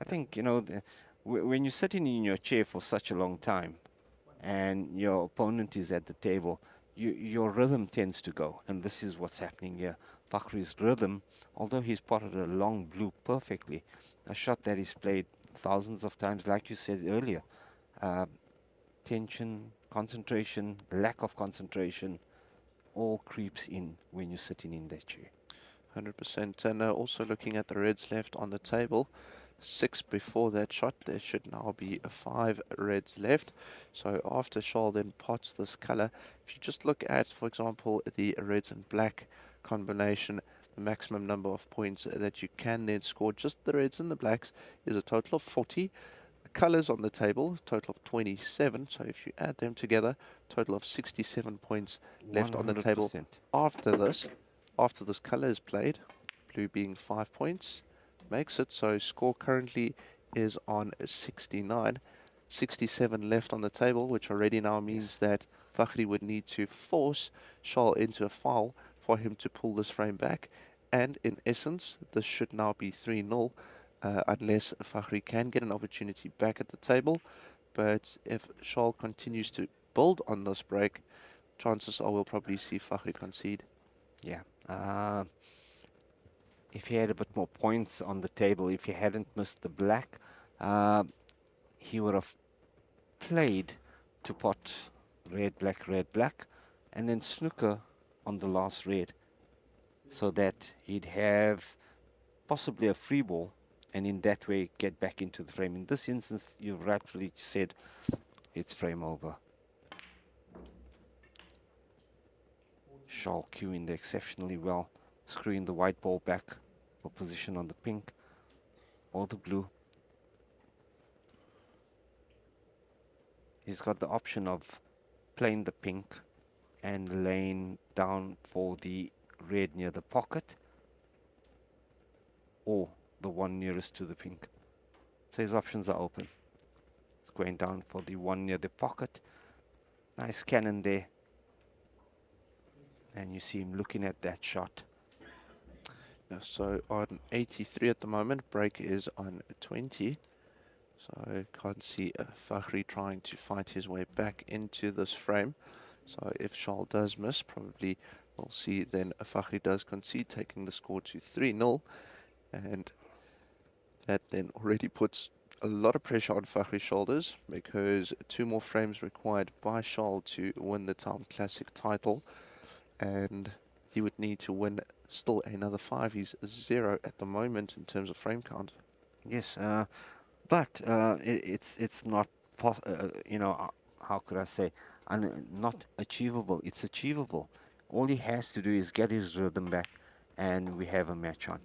Speaker 10: I think, you know, when you're sitting in your chair for such a long time and your opponent is at the table, your rhythm tends to go, and this is what's happening here. Fakhri's rhythm, although he's potted a long blue perfectly, a shot that is played thousands of times, like you said earlier, tension, concentration, lack of concentration, all creeps in when you're sitting in that chair.
Speaker 8: 100%. And also looking at the reds left on the table, 6 before that shot, there should now be 5 reds left. So after Charles then pots this color, if you just look at, for example, the reds and black combination, the maximum number of points that you can then score, just the reds and the blacks, is a total of 40. Colors on the table, total of 27. So if you add them together, total of 67 points left on the table.
Speaker 10: 100%.
Speaker 8: After this color is played, blue being 5 points, makes it so score currently is on 69. 67 left on the table, which already now means that Fakhri would need to force Charles into a foul for him to pull this frame back. And in essence, this should now be 3-0, unless Fakhri can get an opportunity back at the table. But if Charles continues to build on this break, chances are we'll probably see Fakhri concede.
Speaker 10: Yeah. If he had a bit more points on the table, if he hadn't missed the black, he would have played to pot red, black, and then snooker on the last red, so that he'd have possibly a free ball, and in that way get back into the frame. In this instance, you've rightfully said it's frame over. Charles cueing there exceptionally well, screwing the white ball back for position on the pink or the blue. He's got the option of playing the pink and laying down for the red near the pocket, or the one nearest to the pink. So his options are open. It's going down for the one near the pocket. Nice cannon there. And you see him looking at that shot.
Speaker 8: So on 83 at the moment, break is on 20. So can't see Fakhri trying to fight his way back into this frame. So if Charles does miss, probably we'll see then Fakhri does concede, taking the score to 3-0. And that then already puts a lot of pressure on Fakhri's shoulders, because 2 more frames required by Charles to win the TAOM Classic title. And he would need to win still another 5. He's 0 at the moment in terms of frame count.
Speaker 10: Yes, but it's not, you know, how could I say, not achievable. It's achievable. All he has to do is get his rhythm back, and we have a match on.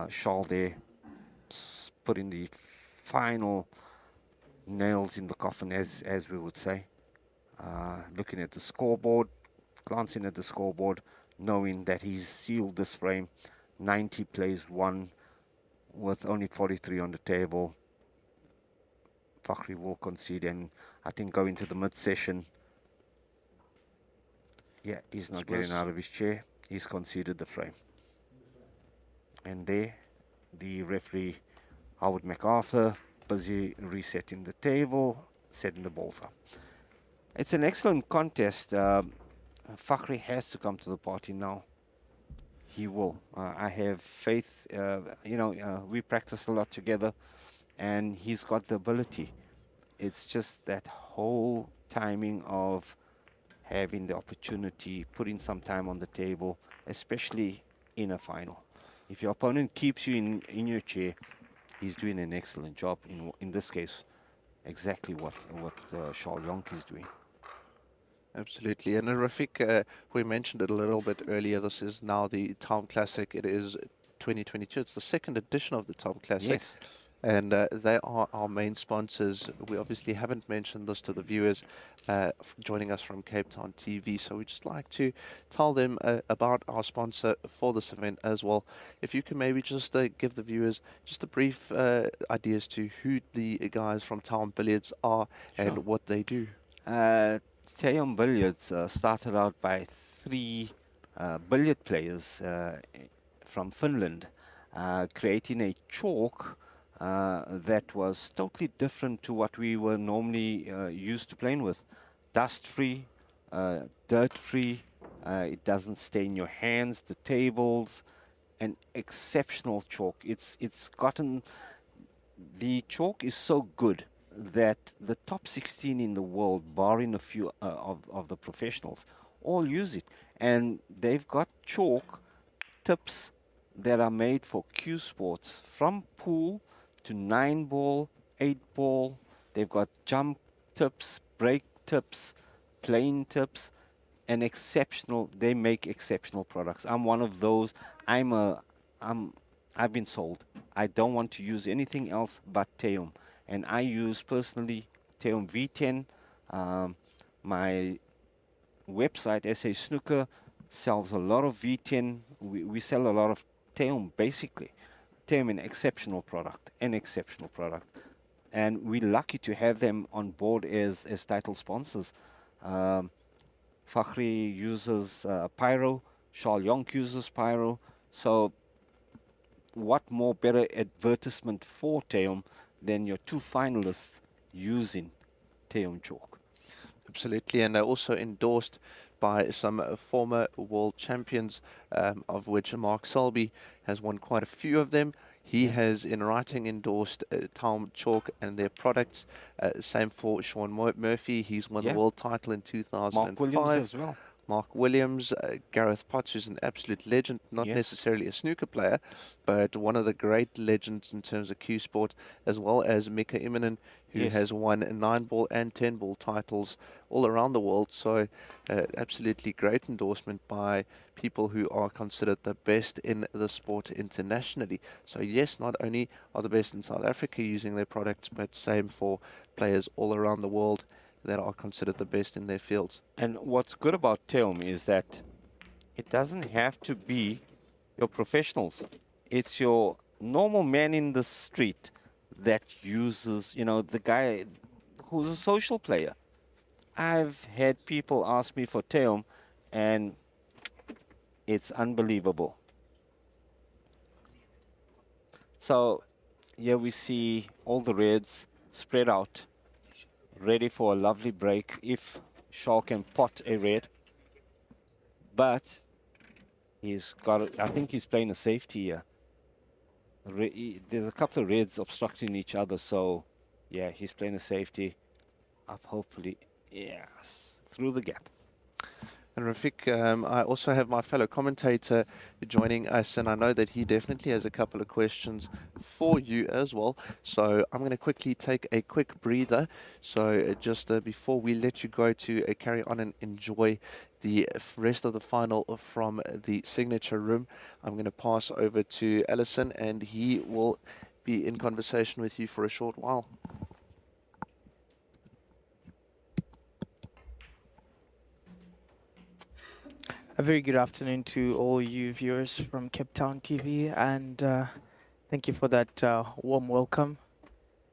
Speaker 10: Charles there, putting the final nails in the coffin, as we would say. Looking at the scoreboard, glancing at the scoreboard, knowing that he's sealed this frame. 90 plays 1 with only 43 on the table. Fakhri will concede, and I think go into the mid-session. Yeah, he's not getting out of his chair. He's conceded the frame. And there, the referee, Howard MacArthur, busy resetting the table, setting the balls up. It's an excellent contest. Fakhri has to come to the party now. He will. I have faith. You know, we practice a lot together, and he's got the ability. It's just that whole timing of having the opportunity, putting some time on the table, especially in a final. If your opponent keeps you in your chair, he's doing an excellent job. In this case, exactly what Charles Jonk is doing.
Speaker 8: Absolutely. And Rafiq, we mentioned it a little bit earlier. This is now the TAOM Classic. It is 2022. It's the second edition of the TAOM Classic.
Speaker 10: Yes.
Speaker 8: and they are our main sponsors. We obviously haven't mentioned this to the viewers joining us from Cape Town TV, so we just like to tell them about our sponsor for this event as well. If you can maybe just give the viewers just a brief idea as to who the guys from TAOM Billiards are and what they do.
Speaker 10: TAOM Billiards started out by three billiard players from Finland, creating a chalk that was totally different to what we were normally used to playing with. Dust-free, dirt-free, it doesn't stain your hands, the tables, an exceptional chalk. It's gotten, the chalk is so good that the top 16 in the world, barring a few of the professionals, all use it. And they've got chalk tips that are made for cue sports, from pool to 9-ball, 8-ball. They've got jump tips, break tips, plane tips, and exceptional. They make exceptional products. I'm one of those. I've been sold. I don't want to use anything else but TAOM, and I use personally TAOM V10. My website, SA Snooker, sells a lot of V10. We sell a lot of TAOM, basically. TAOM, an exceptional product, and we're lucky to have them on board as title sponsors. Fakhri uses Pyro, Charles Yonk uses Pyro, so what more better advertisement for TAOM than your two finalists using TAOM chalk?
Speaker 8: Absolutely, and they're also endorsed by some former world champions, of which Mark Selby has won quite a few of them. He has, in writing, endorsed TAOM chalk and their products. Same for Sean Murphy. He's won the world title in 2005.
Speaker 10: Mark Williams as well.
Speaker 8: Mark Williams, Gareth Potts, who's an absolute legend, not necessarily a snooker player, but one of the great legends in terms of cue sport, as well as Mika Immonen, who has won 9-ball and 10-ball titles all around the world. So absolutely great endorsement by people who are considered the best in the sport internationally. So yes, not only are the best in South Africa using their products, but same for players all around the world that are considered the best in their fields.
Speaker 10: And what's good about TAOM is that it doesn't have to be your professionals. It's your normal man in the street that uses, you know, the guy who's a social player. I've had people ask me for TAOM, and it's unbelievable. So here we see all the reds spread out, ready for a lovely break if Shaw can pot a red. But he's got, I think he's playing a safety here. There's a couple of reds obstructing each other, so yeah, he's playing a safety. Up, hopefully, yes, through the gap.
Speaker 8: And Rafiq, I also have my fellow commentator joining us, and I know that he definitely has a couple of questions for you as well. So I'm going to quickly take a quick breather. So just before we let you go to carry on and enjoy the rest of the final from the signature room, I'm going to pass over to Ellison, and he will be in conversation with you for a short while.
Speaker 9: A very good afternoon to all you viewers from Cape Town TV, and thank you for that warm welcome.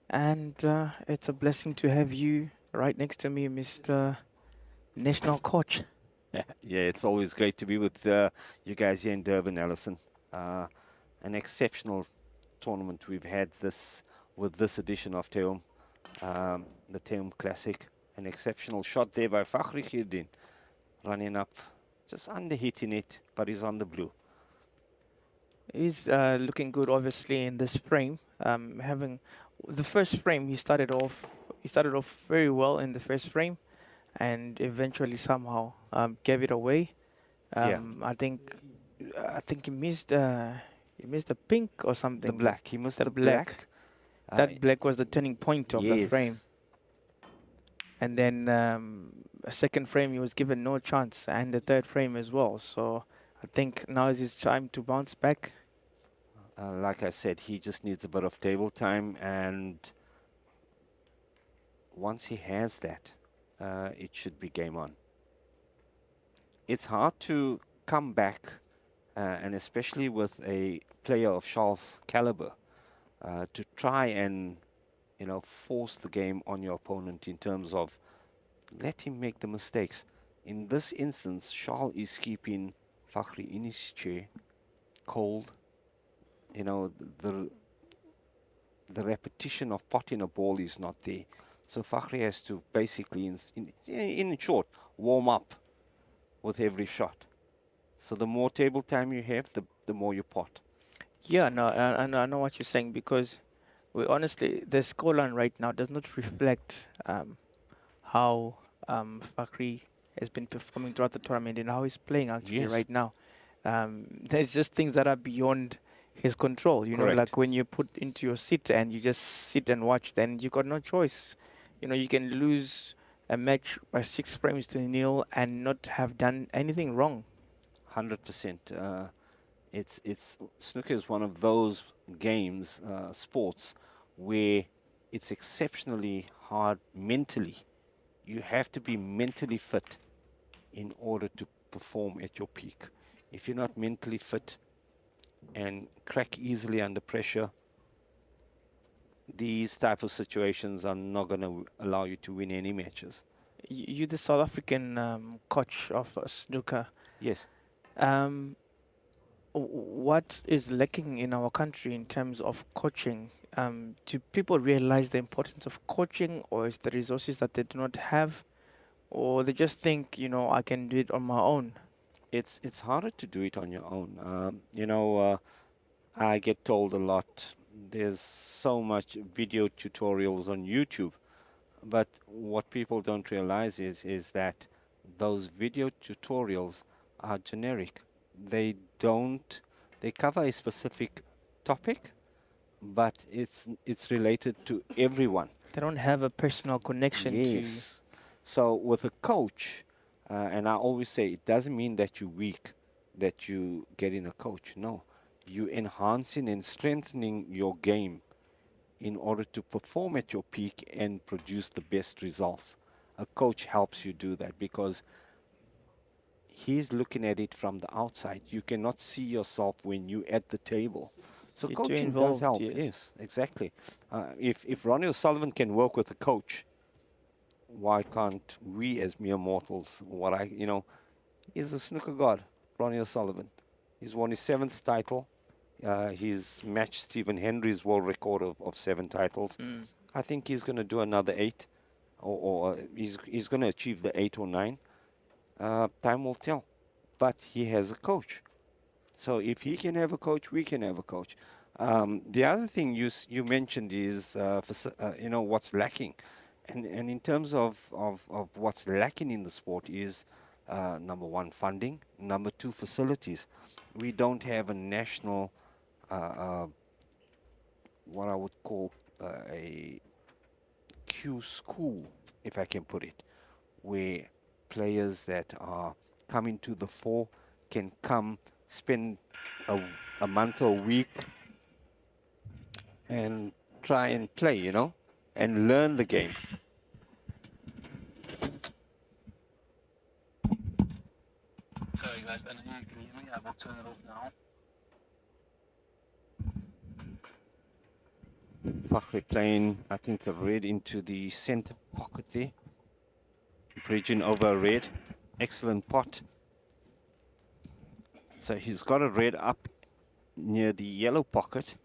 Speaker 9: And it's a blessing to have you right next to me, Mr. National Coach.
Speaker 10: Yeah, it's always great to be with you guys here in Durban, Ellison. An exceptional tournament we've had with this edition of TAOM, the TAOM Classic. An exceptional shot there by Fakhri Khirdin, running up, just under hitting it, but he's on the blue.
Speaker 9: He's looking good, obviously, in this frame. Having the first frame, he started off very well in the first frame, and eventually somehow gave it away. I think he missed the pink or something.
Speaker 10: The black. He missed the
Speaker 9: black. That black was the turning point of the frame. And then a second frame, he was given no chance, and the third frame as well. So I think now is his time to bounce back.
Speaker 10: Like I said, he just needs a bit of table time, and once he has that, it should be game on. It's hard to come back, and especially with a player of Charles' caliber, to try and force the game on your opponent in terms of let him make the mistakes. In this instance, Charles is keeping Fakhri in his chair, cold. The repetition of potting a ball is not there. So Fakhri has to basically, in short, warm up with every shot. So the more table time you have, the more you pot.
Speaker 9: Yeah, no, and I know what you're saying, because we honestly, the scoreline right now does not reflect how Fakhri has been performing throughout the tournament and how he's playing actually
Speaker 10: Yes.
Speaker 9: right now. There's just things that are beyond his control. You know,
Speaker 10: Correct.
Speaker 9: like when you put into your seat and you just sit and watch, then you got no choice. You know, you can lose a match by 6 frames to nil and not have done anything wrong.
Speaker 10: 100%. It's snooker is one of those games, sports, where it's exceptionally hard mentally. You have to be mentally fit in order to perform at your peak. If you're not mentally fit and crack easily under pressure, these type of situations are not going to allow you to win any matches.
Speaker 9: You're the South African coach of snooker.
Speaker 10: Yes.
Speaker 9: What is lacking in our country in terms of coaching? Do people realize the importance of coaching, or is the resources that they do not have, or they just think, I can do it on my own?
Speaker 10: It's harder to do it on your own. I get told a lot, there's so much video tutorials on YouTube, but what people don't realize is that those video tutorials are generic. They cover a specific topic, but it's related to everyone.
Speaker 9: They don't have a personal connection
Speaker 10: Yes. So with a coach, and I always say, it doesn't mean that you're weak, that you get in a coach. No, you enhancing and strengthening your game in order to perform at your peak and produce the best results. A coach helps you do that because he's looking at it from the outside. You cannot see yourself when you're at the table. So
Speaker 9: You're too
Speaker 10: coaching does
Speaker 9: involved,
Speaker 10: help.
Speaker 9: yes.
Speaker 10: Yes, exactly. If Ronnie O'Sullivan can work with a coach, why can't we as mere mortals? He's a snooker god, Ronnie O'Sullivan. He's won his 7th title. He's matched Stephen Hendry's world record of 7 titles. I think he's going to do another 8, or he's going to achieve the 8 or 9. Time will tell. But he has a coach. So if he can have a coach, we can have a coach. The other thing you mentioned is what's lacking. And in terms of what's lacking in the sport is, number 1, funding. Number 2, facilities. We don't have a national, what I would call a Q school, if I can put it, where players that are coming to the fore can come spend a month or a week and try and play, and learn the game.
Speaker 11: Sorry guys, I know you can hear me. I will turn it off now.
Speaker 10: Fakhri playing, I think, a red into the center pocket there. Bridging over a red. Excellent pot. So he's got a red up near the yellow pocket,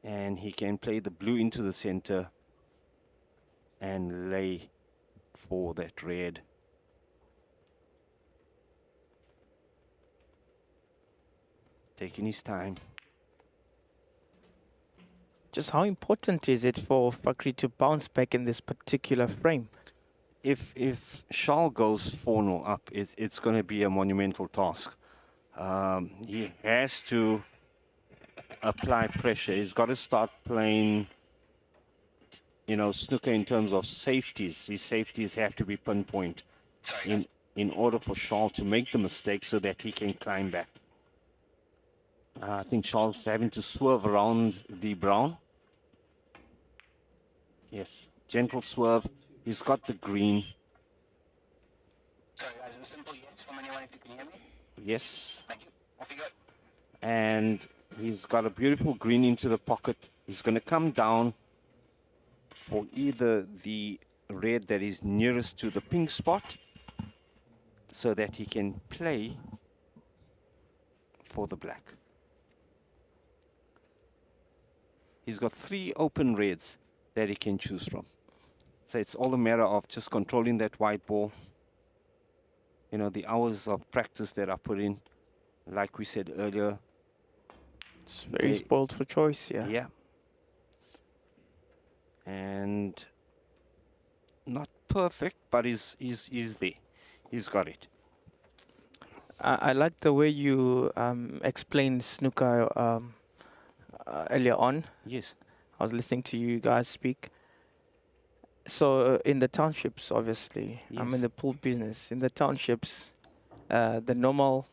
Speaker 10: and he can play the blue into the center and lay for that red. Taking his time.
Speaker 9: Just how important is it for Fakhri to bounce back in this particular frame?
Speaker 10: If Charles goes 4-0 up, it's going to be a monumental task. He has to apply pressure. He's got to start playing, snooker in terms of safeties. His safeties have to be pinpoint in order for Charles to make the mistake so that he can climb back. I think Charles having to swerve around the brown. Yes, gentle swerve. He's got the green.
Speaker 11: Sorry, guys, a simple yes from anyone if you can hear me.
Speaker 10: Yes.
Speaker 11: Thank you. Off you go.
Speaker 10: And he's got a beautiful green into the pocket. He's going to come down for either the red that is nearest to the pink spot so that he can play for the black. He's got 3 open reds that he can choose from. So it's all a matter of just controlling that white ball. You know, the hours of practice that I put in, like we said earlier.
Speaker 9: It's very spoiled for choice, yeah.
Speaker 10: Yeah. And not perfect, but he's there. He's got it.
Speaker 9: I like the way you explained snooker earlier on.
Speaker 10: Yes.
Speaker 9: I was listening to you guys speak. So in the townships, obviously, I'm in
Speaker 10: Yes.
Speaker 9: the pool business. In the townships, the normal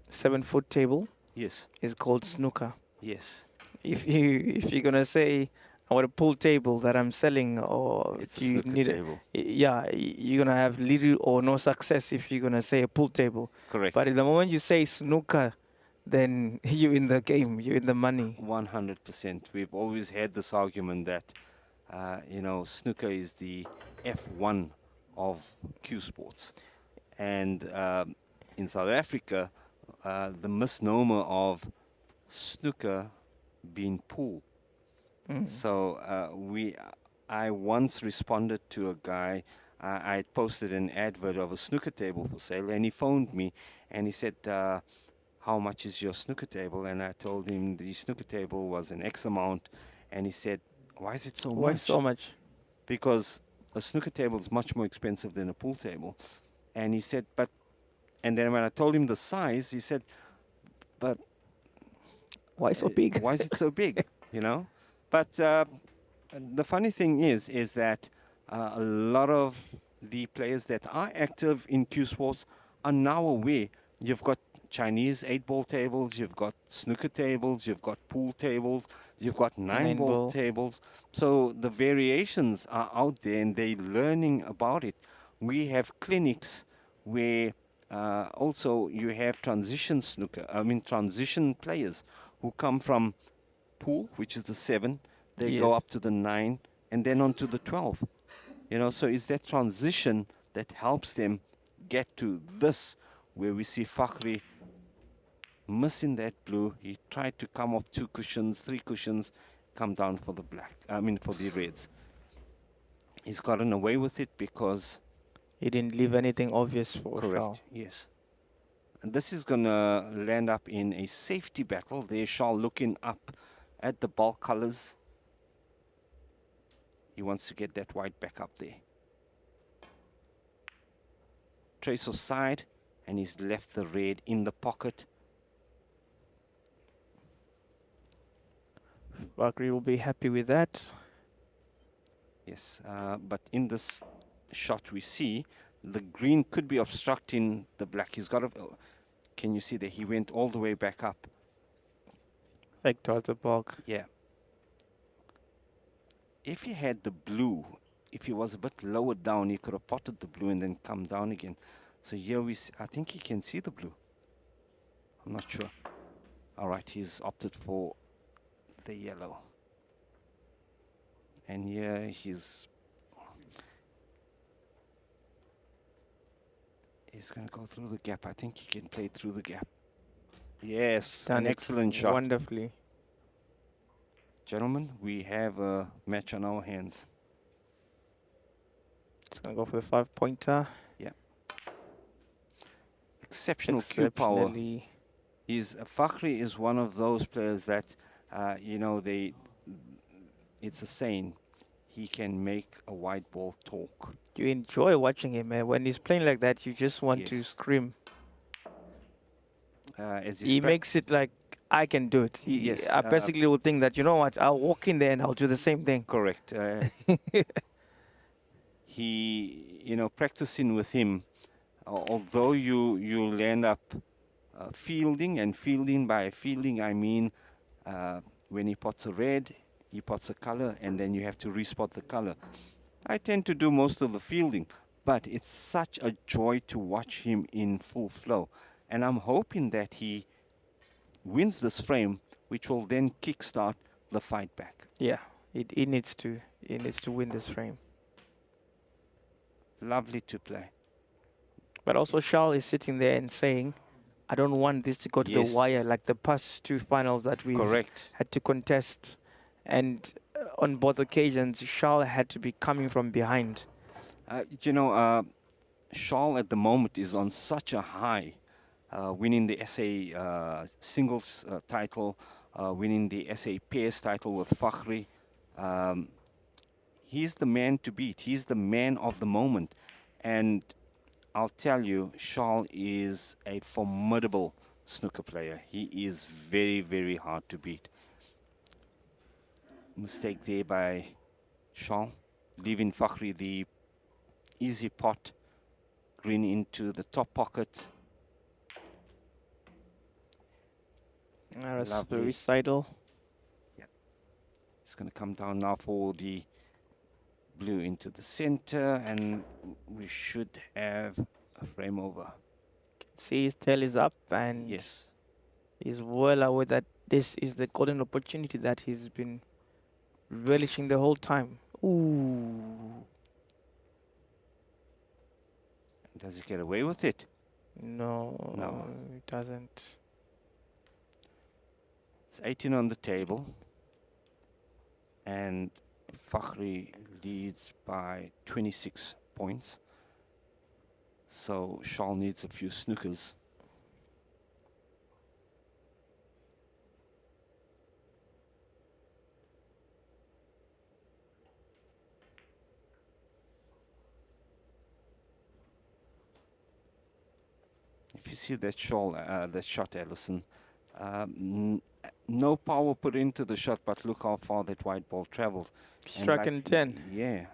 Speaker 9: 7-foot table
Speaker 10: Yes.
Speaker 9: is called snooker.
Speaker 10: Yes.
Speaker 9: If you're gonna say I want a pool table that I'm selling, or
Speaker 10: It's a
Speaker 9: you
Speaker 10: snooker
Speaker 9: need
Speaker 10: table.
Speaker 9: you're gonna have little or no success if you're gonna say a pool table.
Speaker 10: Correct.
Speaker 9: But the moment you say snooker, then you're in the game, you're in the money.
Speaker 10: 100%. We've always had this argument that, you know, snooker is the F1 of cue sports. And in South Africa, the misnomer of snooker being pool. So I once responded to a guy. I posted an advert of a snooker table for sale, and he phoned me and he said, how much is your snooker table? And I told him the snooker table was an X amount, and he said, why is it so much?
Speaker 9: Why so much?
Speaker 10: Because a snooker table is much more expensive than a pool table. And he said, but, and then when I told him the size, he said, but
Speaker 9: why so big?
Speaker 10: Why is it so big? You know? But the funny thing is that a lot of the players that are active in cue sports are now aware. You've got Chinese 8-ball tables, you've got snooker tables, you've got pool tables, you've got 9-ball tables. So the variations are out there and they're learning about it. We have clinics where also you have transition players who come from pool, which is the 7, they go
Speaker 9: Yes.
Speaker 10: up to the 9, and then on to the 12. You know, so it's that transition that helps them get to this, where we see Fakhri missing that blue. He tried to come off 2 cushions, 3 cushions, come down for the for the reds. He's gotten away with it because
Speaker 9: He didn't leave anything obvious for
Speaker 10: correct,
Speaker 9: Shao.
Speaker 10: yes. And this is going to land up in a safety battle. There's Shao looking up at the ball colors. He wants to get that white back up there. Trace aside, and he's left the red in the pocket.
Speaker 9: Bakri will be happy with that.
Speaker 10: Yes, but in this shot we see the green could be obstructing the black. He's got a, can you see that he went all the way back up?
Speaker 9: Like towards the bog.
Speaker 10: Yeah. If he had the blue, if he was a bit lower down, he could have potted the blue and then come down again. So here we see, I think he can see the blue. I'm not sure. All right, he's opted for the yellow. And here he's going to go through the gap. I think he can play through the gap. Yes,
Speaker 9: Done
Speaker 10: an
Speaker 9: it
Speaker 10: excellent shot.
Speaker 9: wonderfully.
Speaker 10: Gentlemen, we have a match on our hands.
Speaker 9: Just going to go for the 5-pointer.
Speaker 10: Yeah. Exceptional cue power.
Speaker 9: Exceptionally.
Speaker 10: Fakhri is one of those players that, you know, it's a saying, he can make a white ball talk.
Speaker 9: You enjoy watching him, man. When he's playing like that, you just want to
Speaker 10: Yes.
Speaker 9: scream.
Speaker 10: As
Speaker 9: He makes it like, I can do it.
Speaker 10: Yes,
Speaker 9: I basically will think that, you know what, I'll walk in there and I'll do the same thing.
Speaker 10: Correct. He, you know, practicing with him, although you'll end up fielding, and fielding, by fielding I mean when he pots a red, he pots a color, and then you have to respot the color. I tend to do most of the fielding, but it's such a joy to watch him in full flow. And I'm hoping that he wins this frame, which will then kickstart the fight back.
Speaker 9: Yeah, he needs to win this frame.
Speaker 10: Lovely to play.
Speaker 9: But also Charles is sitting there and saying, I don't want this to go to the wire like the past two finals that we've had to contest. And on both occasions, Charles had to be coming from behind.
Speaker 10: Charles at the moment is on such a high, winning the SA singles title, winning the SA pairs title with Fakhri. He's the man to beat. He's the man of the moment. And I'll tell you, Charles is a formidable snooker player. He is very, very hard to beat. Mistake there by Charles, leaving Fakhri the easy pot, green into the top pocket.
Speaker 9: That's recital.
Speaker 10: Yeah. It's going to come down now for the blue into the center, and we should have a frame over.
Speaker 9: See, his tail is up, and he's well aware that this is the golden opportunity that he's been relishing the whole time. Ooh.
Speaker 10: Does he get away with it?
Speaker 9: No, it doesn't.
Speaker 10: It's 18 on the table, and Fakhri leads by 26 points. So Charles needs a few snookers. If you see that shot, Ellison, no power put into the shot, but look how far that white ball traveled.
Speaker 9: Struck in 10.
Speaker 10: Yeah,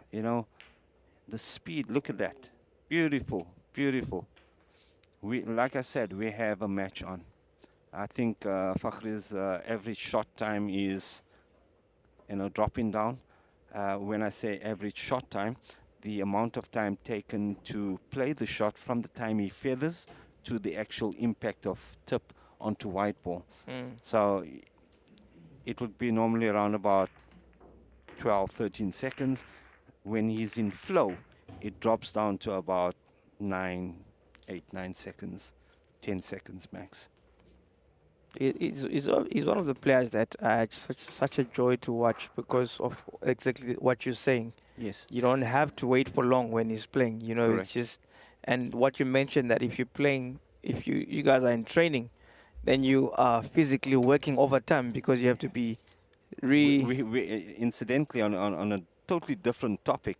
Speaker 10: the speed, look at that. Beautiful, beautiful. Like I said, we have a match on. I think Fakhri's average shot time is, dropping down. When I say average shot time, the amount of time taken to play the shot from the time he feathers to the actual impact of tip onto white ball. So it would be normally around about 12, 13 seconds. When he's in flow, it drops down to about 8, 9 seconds, 10 seconds max.
Speaker 9: He's one of the players that are such a joy to watch because of exactly what you're saying.
Speaker 10: Yes.
Speaker 9: You don't have to wait for long when he's playing.
Speaker 10: Correct.
Speaker 9: It's just, and what you mentioned that if you're playing, if you guys are in training, then you are physically working overtime because you have to be
Speaker 10: we incidentally, on a totally different topic,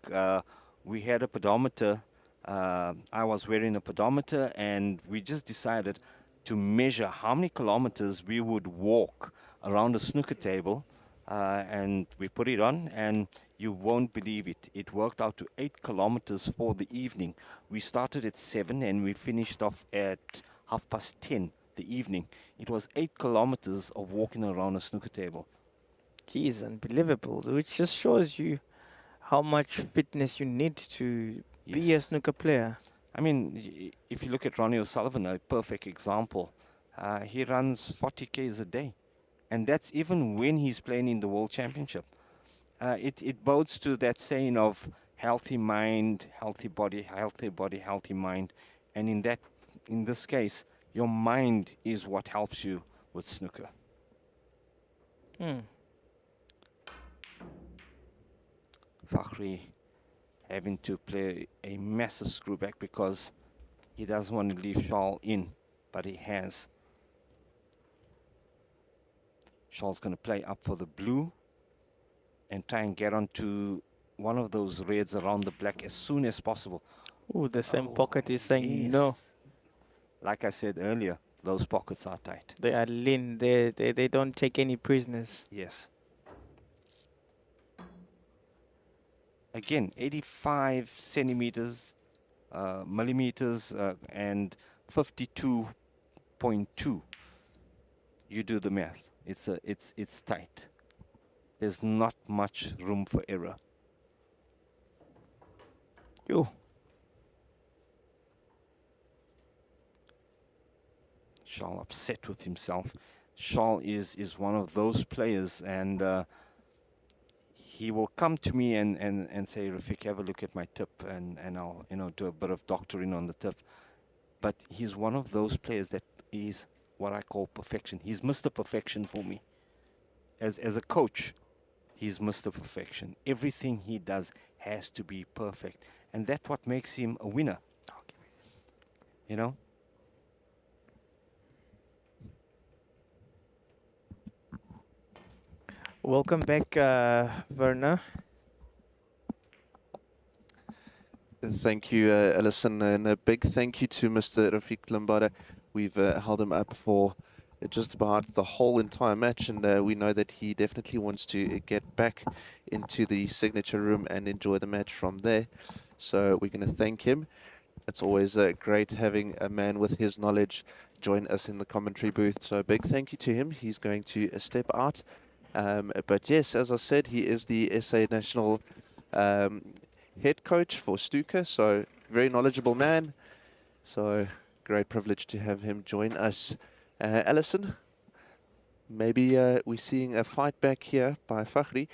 Speaker 10: we had a pedometer. I was wearing a pedometer, and we just decided to measure how many kilometers we would walk around a snooker table, and we put it on, and you won't believe it. It worked out to 8 kilometers for the evening. We started at 7 and we finished off at 10:30 the evening. It was 8 kilometers of walking around a snooker table.
Speaker 9: Geez, unbelievable. Which just shows you how much fitness you need to be a snooker player.
Speaker 10: I mean, if you look at Ronnie O'Sullivan, a perfect example, he runs 40 Ks a day. And that's even when he's playing in the World Championship. It bodes to that saying of healthy mind, healthy body, healthy mind. And in this case, your mind is what helps you with snooker. Fakhri having to play a massive screw back because he doesn't want to leave Charles in, but he has. Charles going to play up for the blue and try and get onto one of those reds around the black as soon as possible.
Speaker 9: Oh, the same pocket is saying no.
Speaker 10: Like I said earlier, those pockets are tight.
Speaker 9: They are lean. They don't take any prisoners.
Speaker 10: Yes. Again, 85 centimeters, millimeters, and 52 5.2. You do the math. It's tight. There's not much room for error.
Speaker 9: Yo.
Speaker 10: Charles upset with himself. Charles is one of those players, and he will come to me and say, Rafik, have a look at my tip, and I'll do a bit of doctoring on the tip. But he's one of those players that is what I call perfection. He's Mr. Perfection for me. As a coach, he's Mr. Perfection. Everything he does has to be perfect, and that's what makes him a winner. You know.
Speaker 9: Welcome back, Werner.
Speaker 8: Thank you, Alison, and a big thank you to Mr. Rafik Lambada. We've held him up for just about the whole entire match, and we know that he definitely wants to get back into the signature room and enjoy the match from there. So we're going to thank him. It's always great having a man with his knowledge join us in the commentary booth. So a big thank you to him. He's going to step out. But yes, as I said, he is the SA national head coach for snooker, so very knowledgeable man. So great privilege to have him join us. Alison, maybe we're seeing a fight back here by Fakhri.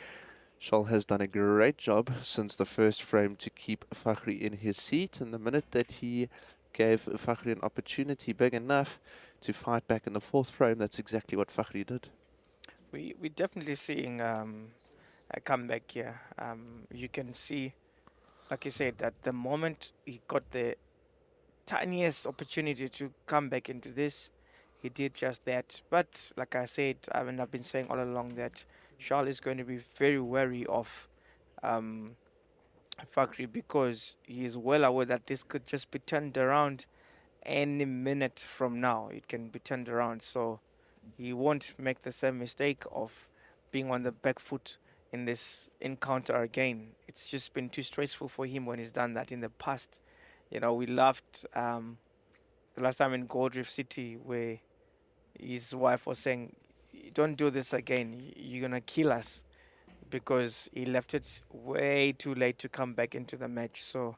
Speaker 8: Charles has done a great job since the first frame to keep Fakhri in his seat, and the minute that he gave Fakhri an opportunity big enough to fight back in the fourth frame, that's exactly what Fakhri did.
Speaker 9: We're definitely seeing a comeback here. You can see, like you said, that the moment he got the tiniest opportunity to come back into this, he did just that. But like I said, I've been saying all along that Charles is going to be very wary of Fakhri, because he is well aware that this could just be turned around any minute from now. It can be turned around, so he won't make the same mistake of being on the back foot in this encounter again. It's just been too stressful for him when he's done that in the past. You know, we laughed the last time in Gold Reef City, where his wife was saying, don't do this again, you're going to kill us, because he left it way too late to come back into the match. So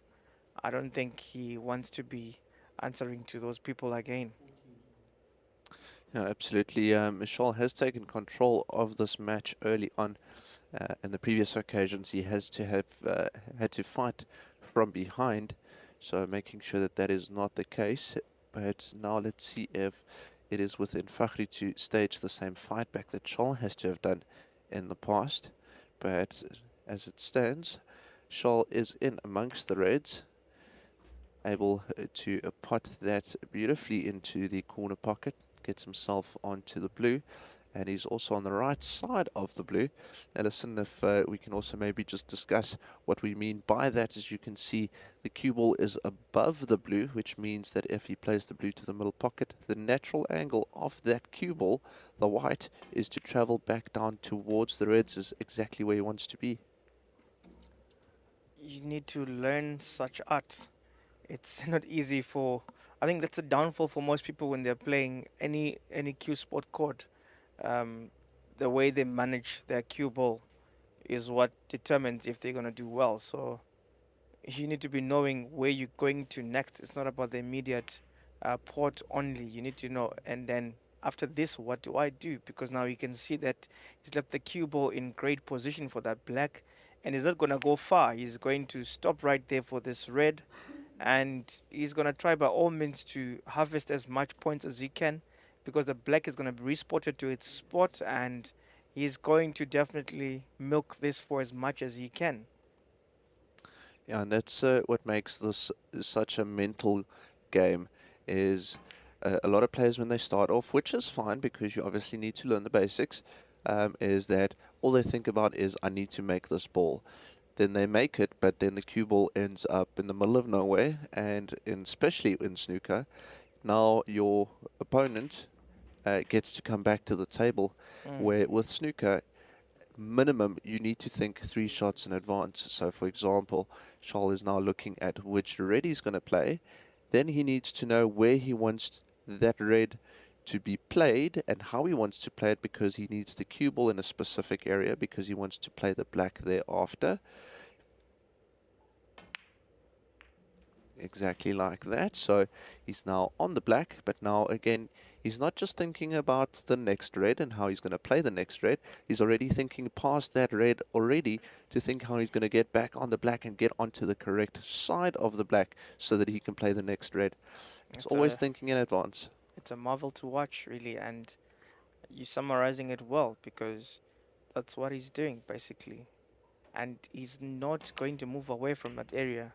Speaker 9: I don't think he wants to be answering to those people again.
Speaker 8: Yeah, absolutely. Charles has taken control of this match early on. In the previous occasions, he has to have had to fight from behind, so making sure that that is not the case. But now let's see if it is within Fakhri to stage the same fight back that Charles has to have done in the past. But as it stands, Charles is in amongst the reds, able to pot that beautifully into the corner pocket, gets himself onto the blue, and he's also on the right side of the blue. Alison, if we can also maybe just discuss what we mean by that. As you can see, the cue ball is above the blue, which means that if he plays the blue to the middle pocket, the natural angle of that cue ball, the white, is to travel back down towards the reds, is exactly where he wants to be.
Speaker 9: You need to learn such art. It's not easy for... I think that's a downfall for most people when they're playing any cue sport court. The way they manage their cue ball is what determines if they're going to do well. So you need to be knowing where you're going to next. It's not about the immediate port only. You need to know, and then after this, what do I do? Because now you can see that he's left the cue ball in great position for that black, and he's not going to go far. He's going to stop right there for this red, and he's going to try by all means to harvest as much points as he can, because the black is going to be respotted to its spot, and he's going to definitely milk this for as much as he can.
Speaker 8: Yeah, and that's what makes this such a mental game, is a lot of players when they start off, which is fine because you obviously need to learn the basics, is that all they think about is, I need to make this ball. Then they make it, but then the cue ball ends up in the middle of nowhere, and especially in snooker, now your opponent gets to come back to the table, where with snooker, minimum, you need to think 3 shots in advance. So, for example, Charles is now looking at which red he's going to play. Then he needs to know where he wants that red to be played and how he wants to play it, because he needs the cue ball in a specific area because he wants to play the black thereafter. Exactly like that. So he's now on the black, but now again, he's not just thinking about the next red and how he's going to play the next red. He's already thinking past that red already to think how he's going to get back on the black and get onto the correct side of the black so that he can play the next red. It's always thinking in advance.
Speaker 9: It's a marvel to watch, really, and you're summarizing it well, because that's what he's doing, basically. And he's not going to move away from that area.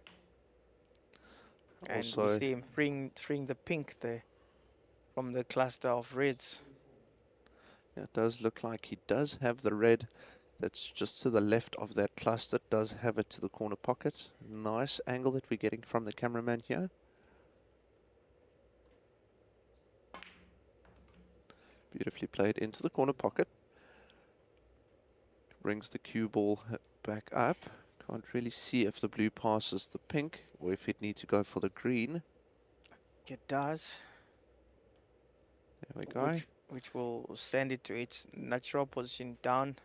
Speaker 9: And we
Speaker 8: Also,
Speaker 9: see him freeing the pink there from the cluster of reds.
Speaker 8: yeah, it does look like he does have the red that's just to the left of that cluster, does have it to the corner pocket. Nice angle that we're getting from the cameraman here. Beautifully played into the corner pocket. Brings the cue ball back up. Can't really see if the blue passes the pink or if it needs to go for the green.
Speaker 9: It does.
Speaker 8: There we go.
Speaker 9: Which will send it to its natural position down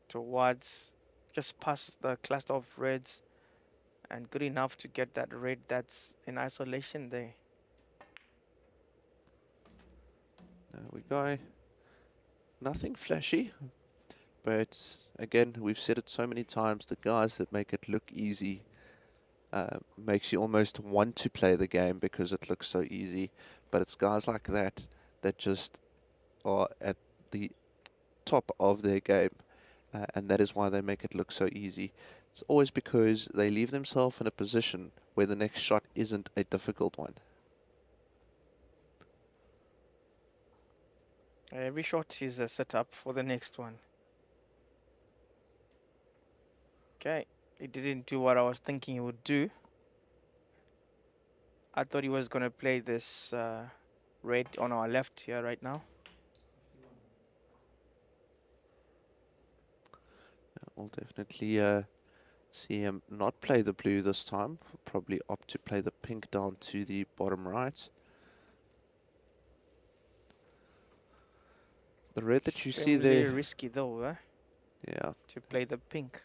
Speaker 9: towards just past the cluster of reds, and good enough to get that red that's in isolation there.
Speaker 8: There we go. Nothing flashy, but again, we've said it so many times, the guys that make it look easy makes you almost want to play the game because it looks so easy. But it's guys like that that just are at the top of their game, and that is why they make it look so easy. It's always because they leave themselves in a position where the next shot isn't a difficult one.
Speaker 9: Every shot is a setup for the next one. Okay, he didn't do what I was thinking he would do. I thought he was going to play this red on our left here right now.
Speaker 8: We'll definitely see him not play the blue this time. Probably opt to play the pink down to the bottom right. The red that you see
Speaker 9: Really
Speaker 8: there,
Speaker 9: risky though,
Speaker 8: yeah,
Speaker 9: to play the pink.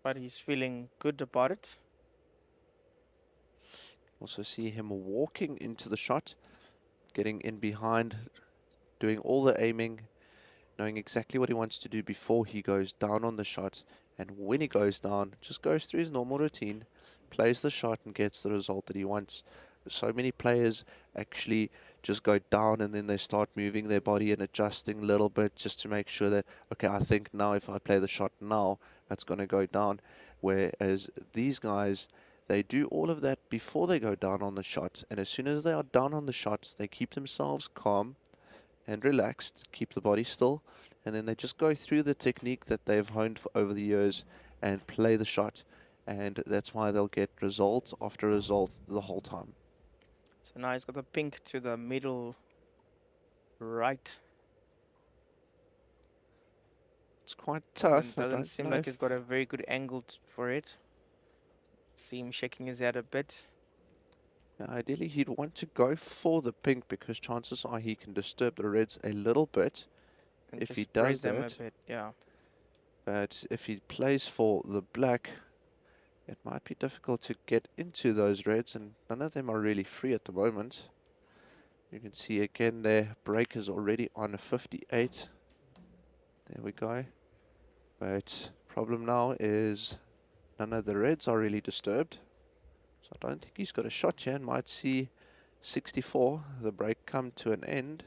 Speaker 9: But he's feeling good about it.
Speaker 8: also see him walking into the shot, getting in behind, doing all the aiming, knowing exactly what he wants to do before he goes down on the shot. And when he goes down, just goes through his normal routine, plays the shot and gets the result that he wants. So many players actually just go down and then they start moving their body and adjusting a little bit just to make sure that, okay, I think now if I play the shot now, that's going to go down. Whereas these guys, they do all of that before they go down on the shot. And as soon as they are down on the shot, they keep themselves calm and relaxed, keep the body still, and then they just go through the technique that they've honed for over the years and play the shot. And that's why they'll get result after result the whole time.
Speaker 9: So now he's got the pink to the middle right.
Speaker 8: It's quite tough.
Speaker 9: It doesn't seem like he's got a very good angle for it. See him shaking his head a bit.
Speaker 8: Now, ideally, he'd want to go for the pink because chances are he can disturb the reds a little bit
Speaker 9: And
Speaker 8: if
Speaker 9: just
Speaker 8: he does
Speaker 9: raise them
Speaker 8: that.
Speaker 9: a bit, yeah.
Speaker 8: But if he plays for the black, it might be difficult to get into those reds, and none of them are really free at the moment. You can see again their break is already on a 58. There we go. But problem now is none of the reds are really disturbed. So I don't think he's got a shot here, and might see 64, the break come to an end.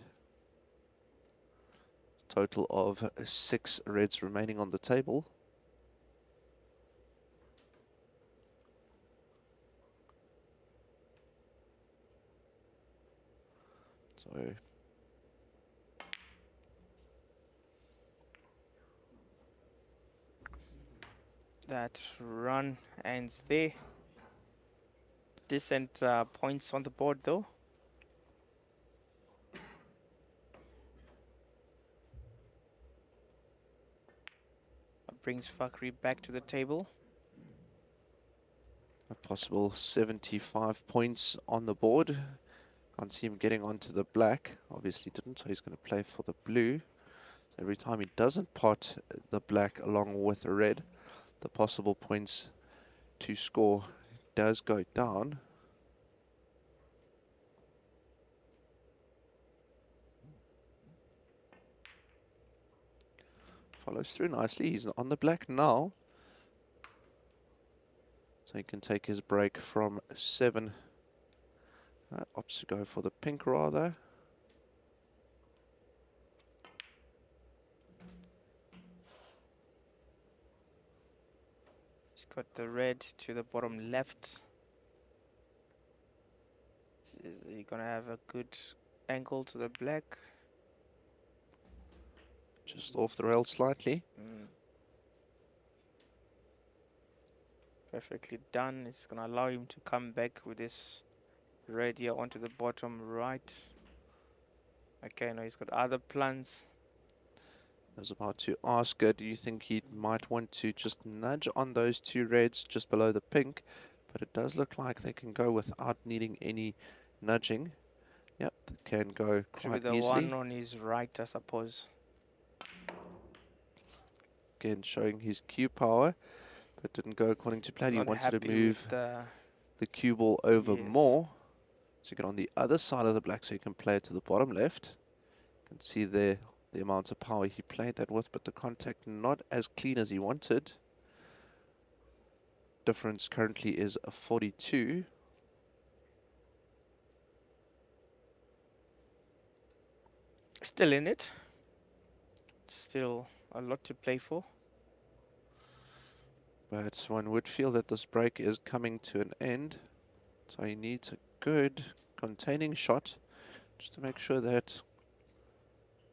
Speaker 8: Total of 6 reds remaining on the table. So
Speaker 9: That run ends there. Decent points on the board though. That brings Fakri back to the table.
Speaker 8: a possible 75 points on the board Can't see him getting onto the black. Obviously didn't, so he's going to play for the blue. So every time he doesn't pot the black along with the red, the possible points to score does go down. Follows through nicely. He's on the black now. So he can take his break from 7. Opts to go for the pink rather.
Speaker 9: He's got the red to the bottom left. Is he gonna have a good angle to the black?
Speaker 8: Just off the rail slightly.
Speaker 9: Perfectly done. It's gonna allow him to come back with this red here onto the bottom right. Okay, now he's got other plans.
Speaker 8: I was about to ask, do you think he might want to just nudge on those 2 reds just below the pink? But it does look like they can go without needing any nudging. Yep, they can go quite
Speaker 9: the
Speaker 8: easily.
Speaker 9: one on his right, I suppose.
Speaker 8: Again, showing his cue power, but didn't go according to plan. He wanted to move the cue ball over more. So get on the other side of the black so you can play it to the bottom left. You can see there the amount of power he played that with, but the contact not as clean as he wanted. Difference currently is a 42.
Speaker 9: Still in it. Still a lot to play for.
Speaker 8: But one would feel that this break is coming to an end. So he needs a good containing shot just to make sure that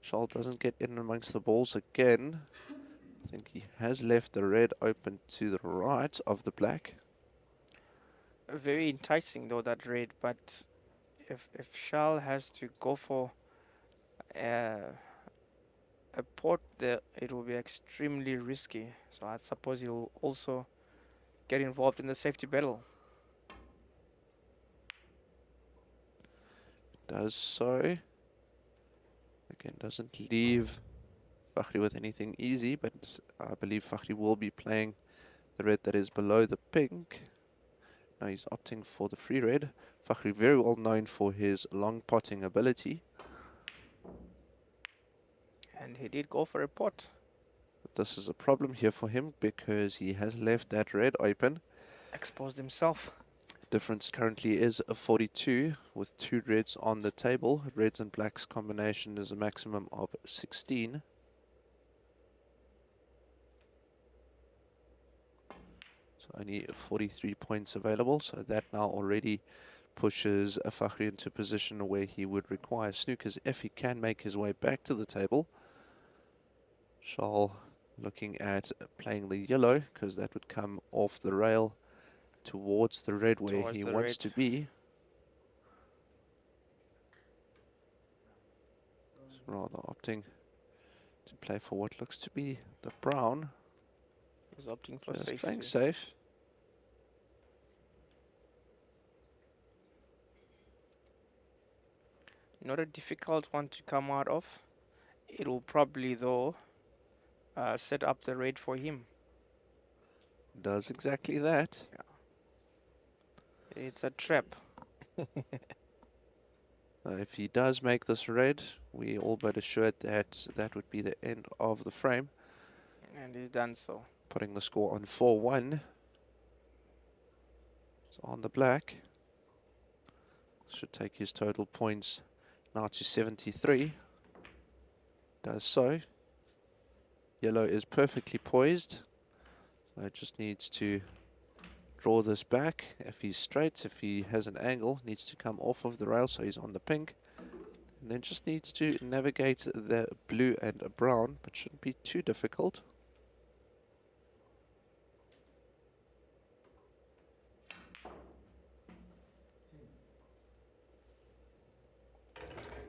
Speaker 8: Charles doesn't get in amongst the balls again. I think he has left the red open to the right of the black.
Speaker 9: Very enticing though, that red, but if Charles has to go for a pot there, it will be extremely risky. So I suppose he'll also get involved in the safety battle.
Speaker 8: Does so. Again, doesn't leave Fakhri with anything easy, but I believe Fakhri will be playing the red that is below the pink. Now he's opting for the free red. Fakhri very well known for his long potting ability.
Speaker 9: And he did go for a pot.
Speaker 8: But this is a problem here for him because he has left that red open.
Speaker 9: Exposed himself.
Speaker 8: Difference currently is a 42 with 2 reds on the table. Reds and blacks combination is a maximum of 16. So only 43 points available. So that now already pushes Fakhri into a position where he would require snookers if he can make his way back to the table. Charles looking at playing the yellow because that would come off the rail towards the red where he wants to be. So rather opting to play for what looks to be the brown.
Speaker 9: He's opting for
Speaker 8: just
Speaker 9: safety.
Speaker 8: playing safe.
Speaker 9: Not a difficult one to come out of. It will probably though set up the red for him.
Speaker 8: Does exactly that.
Speaker 9: Yeah. It's a trap.
Speaker 8: If he does make this red, we all but assured that that would be the end of the frame.
Speaker 9: And he's done so.
Speaker 8: Putting the score on 4-1. So on the black. Should take his total points now to 73. Does so. Yellow is perfectly poised. So it just needs to draw this back. If he's straight, if he has an angle, needs to come off of the rail so he's on the pink. And then just needs to navigate the blue and a brown, but shouldn't be too difficult.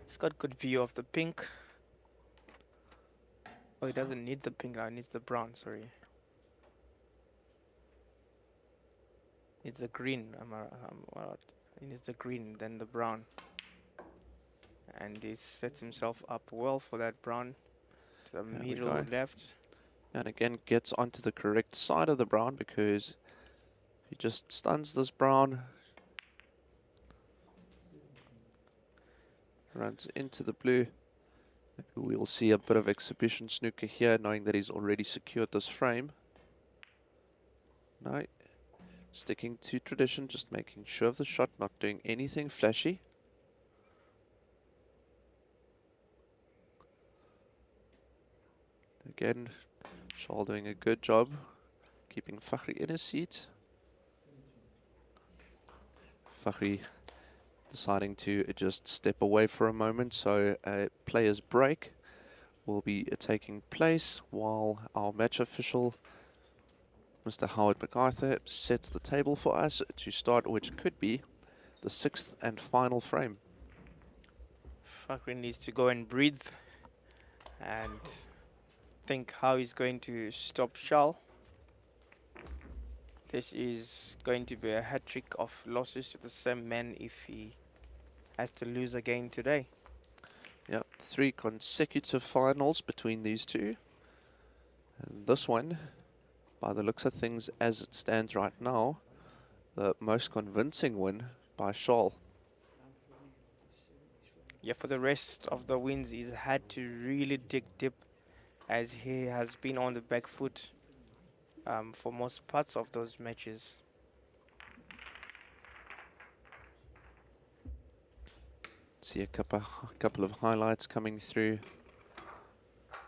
Speaker 9: He's got good view of the pink. Oh, he doesn't need the pink now, he needs the brown, sorry. It's the green. He needs the green, then the brown. And he sets himself up well for that brown to the
Speaker 8: There we
Speaker 9: middle
Speaker 8: go.
Speaker 9: left.
Speaker 8: And again, gets onto the correct side of the brown, because if he just stuns this brown, runs into the blue, maybe we'll see a bit of exhibition snooker here, knowing that he's already secured this frame. No, sticking to tradition, just making sure of the shot, not doing anything flashy. Again, Charles doing a good job keeping Fakhri in his seat. Fakhri deciding to just step away for a moment, so a player's break will be taking place while our match official, Mr. Howard MacArthur, sets the table for us to start, which could be the 6th and final frame.
Speaker 9: Fakhri needs to go and breathe and think how he's going to stop Charles. This is going to be a hat-trick of losses to the same man if he has to lose again today.
Speaker 8: Yep, 3 consecutive finals between these two. And this one, by the looks of things as it stands right now, the most convincing win by Charles.
Speaker 9: Yeah, for the rest of the wins, he's had to really dig deep, as he has been on the back foot for most parts of those matches.
Speaker 8: See a couple of highlights coming through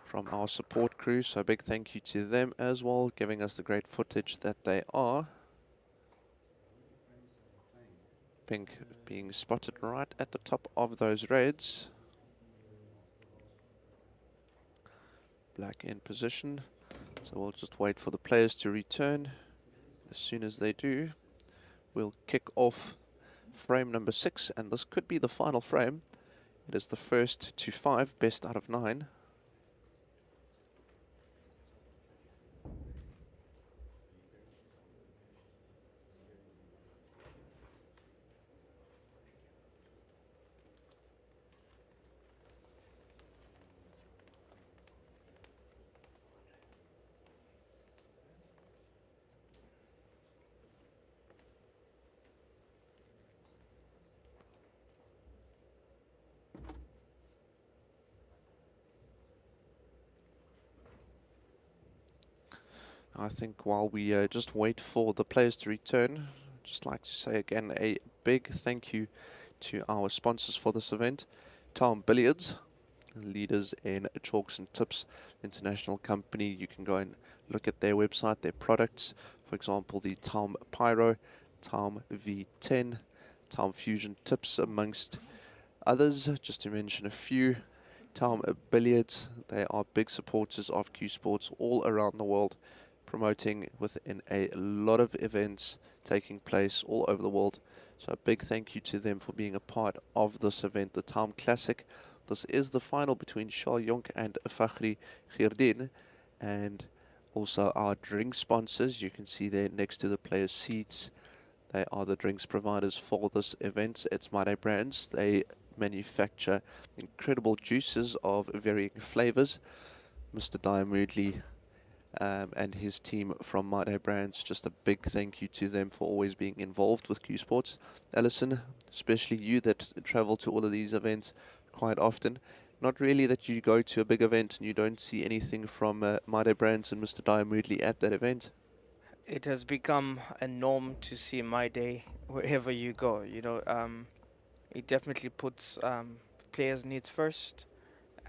Speaker 8: from our support crew, so a big thank you to them as well, giving us the great footage that they are. Pink being spotted right at the top of those reds. Black in position, so we'll just wait for the players to return. As soon as they do, we'll kick off frame number 6, and this could be the final frame. It is the first to 5, best out of 9. I think while we just wait for the players to return, I'd just like to say again a big thank you to our sponsors for this event. TAOM Billiards, leaders in chalks and tips, international company. You can go and look at their website, their products. For example, the TAOM Pyro, TAOM V10, TAOM Fusion tips, amongst others, just to mention a few. TAOM Billiards, they are big supporters of Q Sports all around the world, promoting within a lot of events taking place all over the world. So a big thank you to them for being a part of this event, the TAOM Classic. This is the final between Charles Jonk and Fakhri Girdin, and also our drink sponsors. You can see there next to the players' seats. They are the drinks providers for this event. It's My Day Brands. They manufacture incredible juices of varying flavors. Mr. Diamudley and his team from My Day Brands, just a big thank you to them for always being involved with Q Sports. Alison, especially you that travel to all of these events quite often, not really that you go to a big event and you don't see anything from My Day Brands and Mr. Diamudley at that event.
Speaker 9: It has become a norm to see My Day wherever you go. You know, it definitely puts players' needs first,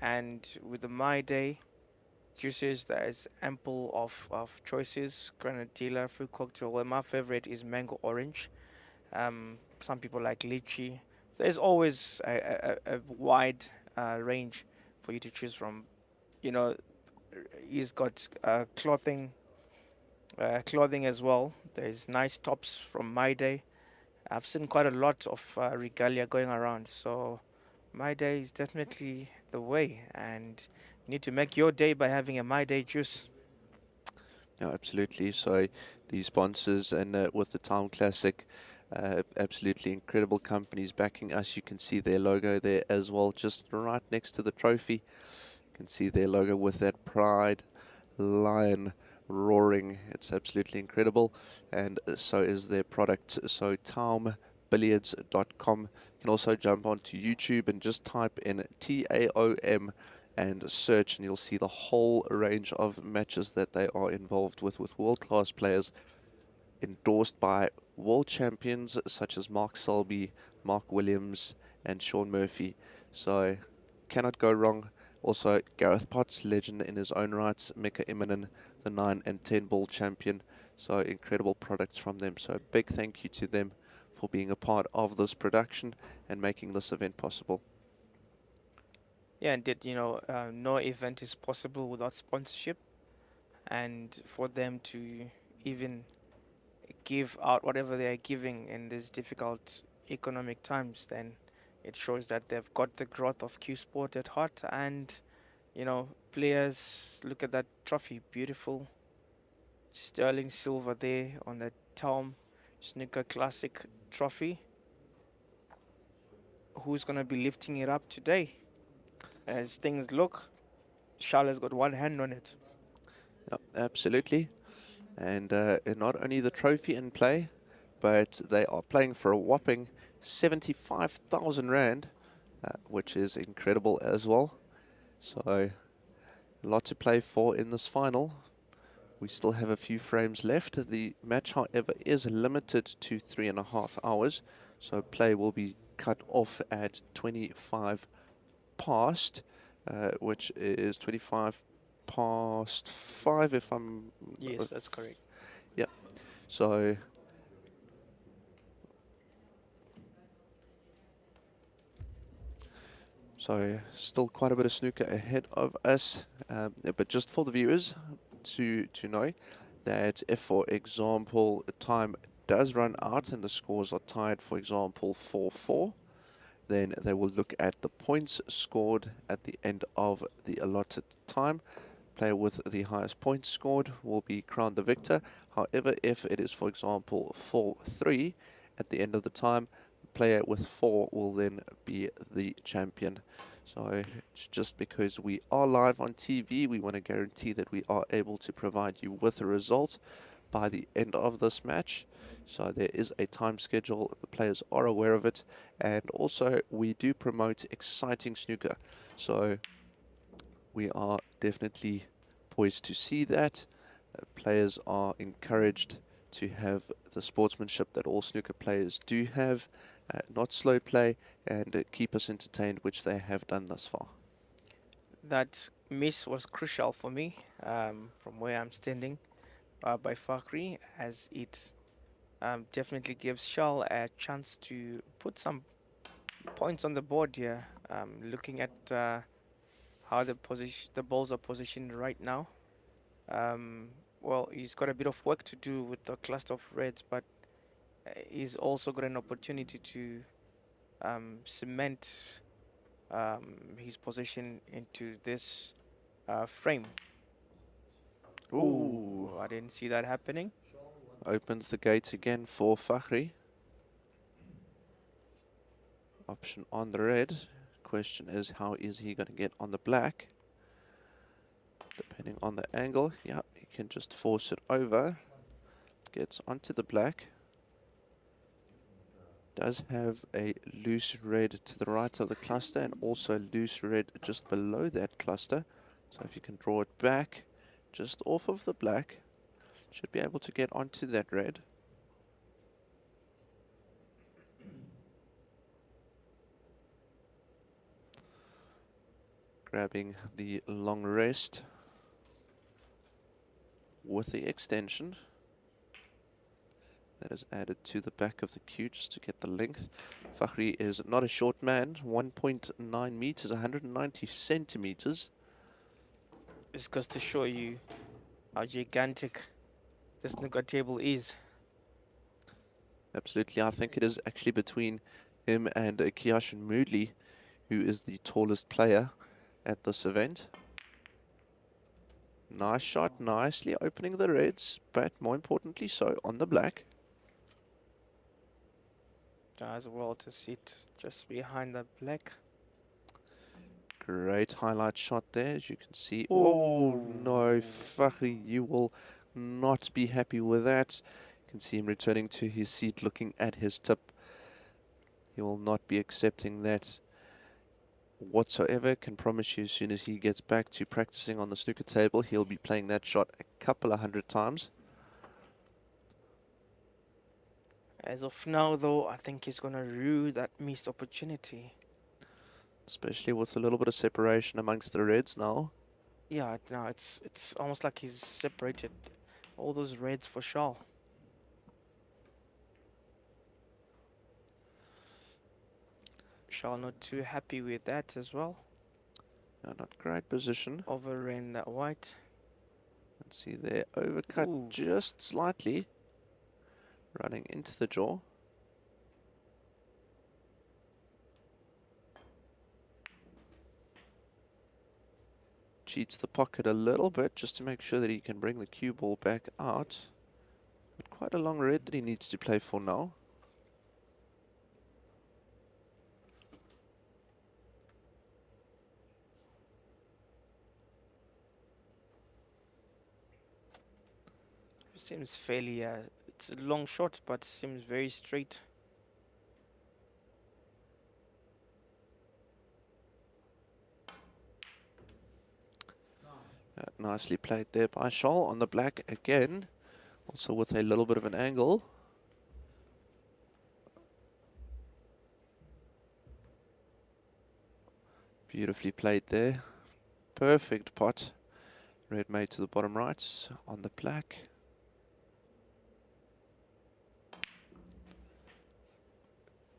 Speaker 9: and with the My Day juices, there is ample of choices. Granadilla, fruit cocktail. Well, my favorite is mango orange. Some people like lychee. There's always a wide range for you to choose from. You know, he's got clothing as well. There's nice tops from My Day. I've seen quite a lot of regalia going around, so My Day is definitely the way, and you need to make your day by having a My Day juice.
Speaker 8: Yeah, absolutely. So the sponsors and with the TAOM Classic, Absolutely incredible companies backing us. You can see their logo there as well, just right next to the trophy. You can see their logo with that pride lion roaring. It's absolutely incredible, and so is their product. So TAOMbilliards.com. You can also jump onto YouTube and just type in TAOM and search, and you'll see the whole range of matches that they are involved with world-class players endorsed by world champions such as Mark Selby, Mark Williams, and Sean Murphy. So cannot go wrong. Also, Gareth Potts, legend in his own rights, Mika Immonen, the 9 and 10 ball champion. So incredible products from them. So a big thank you to them for being a part of this production and making this event possible.
Speaker 9: Yeah, indeed, you know, no event is possible without sponsorship, and for them to even give out whatever they are giving in these difficult economic times, then it shows that they've got the growth of Q Sport at heart. And you know, players, look at that trophy, beautiful sterling silver there on the TAOM Snooker Classic trophy. Who's going to be lifting it up today? As things look, Charlotte's got one hand on it.
Speaker 8: Yep, absolutely. And not only the trophy in play, but they are playing for a whopping 75,000 Rand, which is incredible as well. So a lot to play for in this final. We still have a few frames left. The match, however, is limited to 3.5 hours. So play will be cut off at 25 past, which is 25 past 5 if I'm...
Speaker 9: Yes, that's correct.
Speaker 8: Yeah. So still quite a bit of snooker ahead of us, but just for the viewers to know that if, for example, time does run out and the scores are tied, for example, 4-4, then they will look at the points scored at the end of the allotted time. Player with the highest points scored will be crowned the victor. However, if it is, for example, 4-3 at the end of the time, the player with 4 will then be the champion. So it's just because we are live on TV, we want to guarantee that we are able to provide you with a result by the end of this match. So there is a time schedule, the players are aware of it, and also we do promote exciting snooker. So we are definitely poised to see that. Players are encouraged to have the sportsmanship that all snooker players do have, not slow play, and keep us entertained, which they have done thus far.
Speaker 9: That miss was crucial for me from where I'm standing by Fakhri, as it definitely gives Shal a chance to put some points on the board here. Looking at how the balls are positioned right now. Well, he's got a bit of work to do with the cluster of reds, but he's also got an opportunity to cement his position into this frame. Ooh, I didn't see that happening.
Speaker 8: Opens the gates again for Fakhri. Option on the red. Question is, how is he going to get on the black? Depending on the angle, yeah, he can just force it over. Gets onto the black. Does have a loose red to the right of the cluster and also loose red just below that cluster. So if you can draw it back just off of the black, should be able to get onto that red. Grabbing the long rest with the extension that is added to the back of the cue just to get the length. Fakhri is not a short man, 1.9 meters, 190 centimeters.
Speaker 9: This goes to show you how gigantic the snooker table is.
Speaker 8: Absolutely, I think it is actually between him and Kiyashin Moodley, who is the tallest player at this event. Nice shot, nicely opening the reds, but more importantly so on the black.
Speaker 9: Does well to sit just behind the black.
Speaker 8: Great highlight shot there, as you can see. Oh no, Fakhri, you will not be happy with that. You can see him returning to his seat, looking at his tip. He will not be accepting that whatsoever. Can promise you, as soon as he gets back to practicing on the snooker table, he'll be playing that shot a couple of 100 times.
Speaker 9: As of now, though, I think he's going to rue that missed opportunity.
Speaker 8: Especially with a little bit of separation amongst the reds now.
Speaker 9: Yeah, no, it's almost like he's separated all those reds for Shaw. Shaw not too happy with that as well.
Speaker 8: No, not great position.
Speaker 9: Overran that white.
Speaker 8: Let's see there, overcut
Speaker 9: Ooh.
Speaker 8: just slightly. Running into the jaw. Cheats the pocket a little bit just to make sure that he can bring the cue ball back out. But quite a long red that he needs to play for now.
Speaker 9: Seems fairly, it's a long shot, but seems very straight.
Speaker 8: Nicely played there by Shaw on the black again. Also with a little bit of an angle. Beautifully played there. Perfect pot. Red made to the bottom right on the black.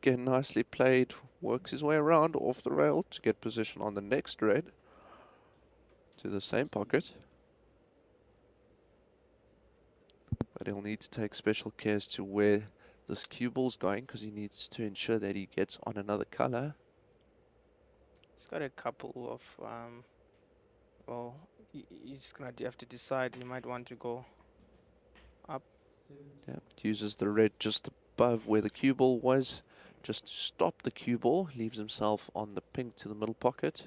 Speaker 8: Again, nicely played. Works his way around off the rail to get position on the next red. To the same pocket. But he'll need to take special care as to where this cue ball's going, because he needs to ensure that he gets on another color.
Speaker 9: He's got a couple of, well, he's going to have to decide. He might want to go up.
Speaker 8: Yep, uses the red just above where the cue ball was, just to stop the cue ball. Leaves himself on the pink to the middle pocket.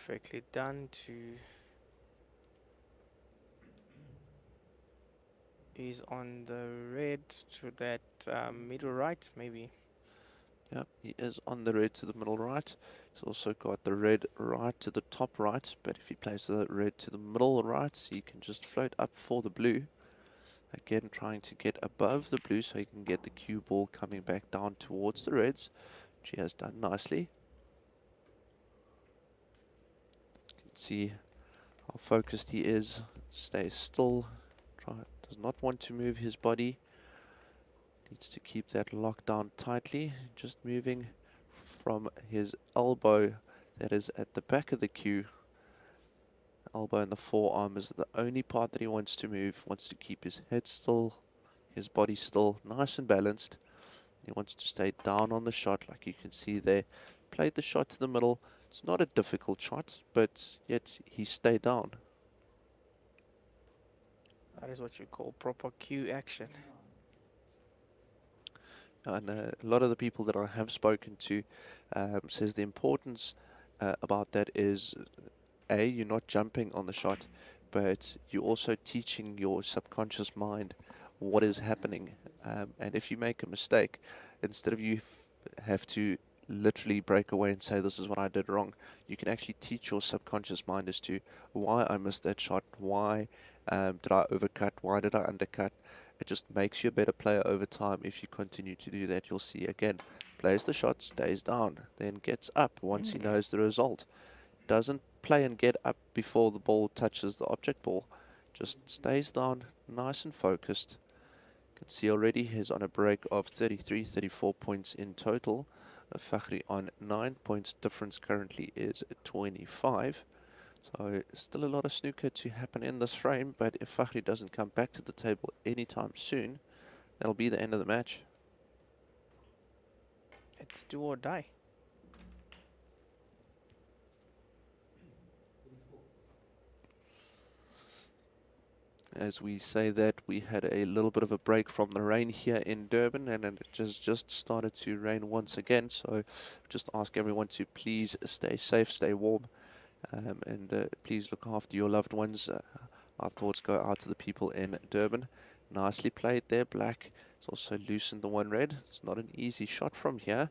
Speaker 9: Perfectly done to... He's on the red to that middle right, maybe.
Speaker 8: Yep, he is on the red to the middle right. He's also got the red right to the top right, but if he plays the red to the middle right, he can just float up for the blue. Again, trying to get above the blue so he can get the cue ball coming back down towards the reds, which he has done nicely. You can see how focused he is. Stays still. Does not want to move his body. Needs to keep that locked down tightly. Just moving from his elbow that is at the back of the cue. Elbow and the forearm is the only part that he wants to move. Wants to keep his head still, his body still, nice and balanced. He wants to stay down on the shot, like you can see there. Played the shot to the middle. It's not a difficult shot, but yet he stayed down.
Speaker 9: That is what you call proper cue action.
Speaker 8: And a lot of the people that I have spoken to says the importance about that is, A, you're not jumping on the shot, but you're also teaching your subconscious mind what is happening. And if you make a mistake, instead of you have to literally break away and say, this is what I did wrong, you can actually teach your subconscious mind as to why I missed that shot, why did I overcut, why did I undercut. It just makes you a better player over time. If you continue to do that, you'll see again, plays the shot, stays down, then gets up once he knows the result. Doesn't play and get up before the ball touches the object ball. Just stays down, nice and focused. can see already he's on a break of 33, 34 points in total. Fakhri on 9 points. Difference currently is 25. So still a lot of snooker to happen in this frame, but if Fakhri doesn't come back to the table anytime soon, that'll be the end of the match.
Speaker 9: It's do or die.
Speaker 8: As we say that, we had a little bit of a break from the rain here in Durban, and it just started to rain once again. So just ask everyone to please stay safe, stay warm, and please look after your loved ones. Our thoughts go out to the people in Durban. Nicely played there, Black. It's also loosened the one red. It's not an easy shot from here,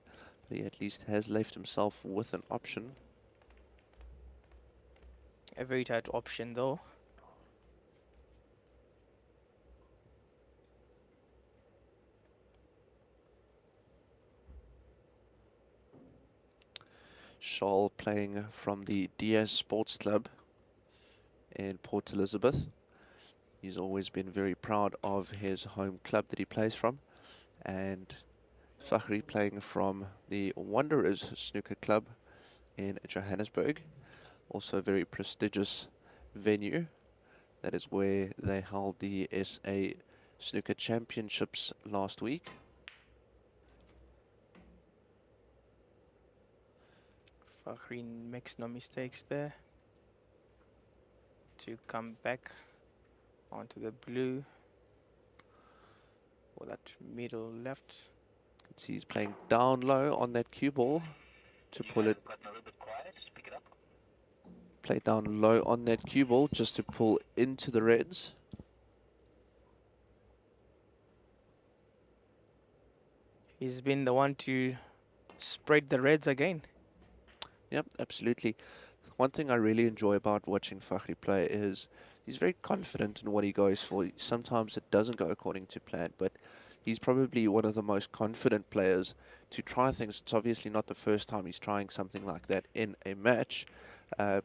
Speaker 8: but he at least has left himself with an option.
Speaker 9: A very tight option though.
Speaker 8: Shawl playing from the DS Sports Club in Port Elizabeth. He's always been very proud of his home club that he plays from. And Fakhri playing from the Wanderers Snooker Club in Johannesburg. Also a very prestigious venue. That is where they held the SA Snooker Championships last week.
Speaker 9: Fakhri makes no mistakes there. To come back onto the blue for that middle left.
Speaker 8: You can see he's playing down low on that cue ball to pull it. Play down low on that cue ball just to pull into the reds.
Speaker 9: He's been the one to spread the reds again.
Speaker 8: Yep, absolutely. One thing I really enjoy about watching Fakhri play is he's very confident in what he goes for. Sometimes it doesn't go according to plan, but he's probably one of the most confident players to try things. It's obviously not the first time he's trying something like that in a match.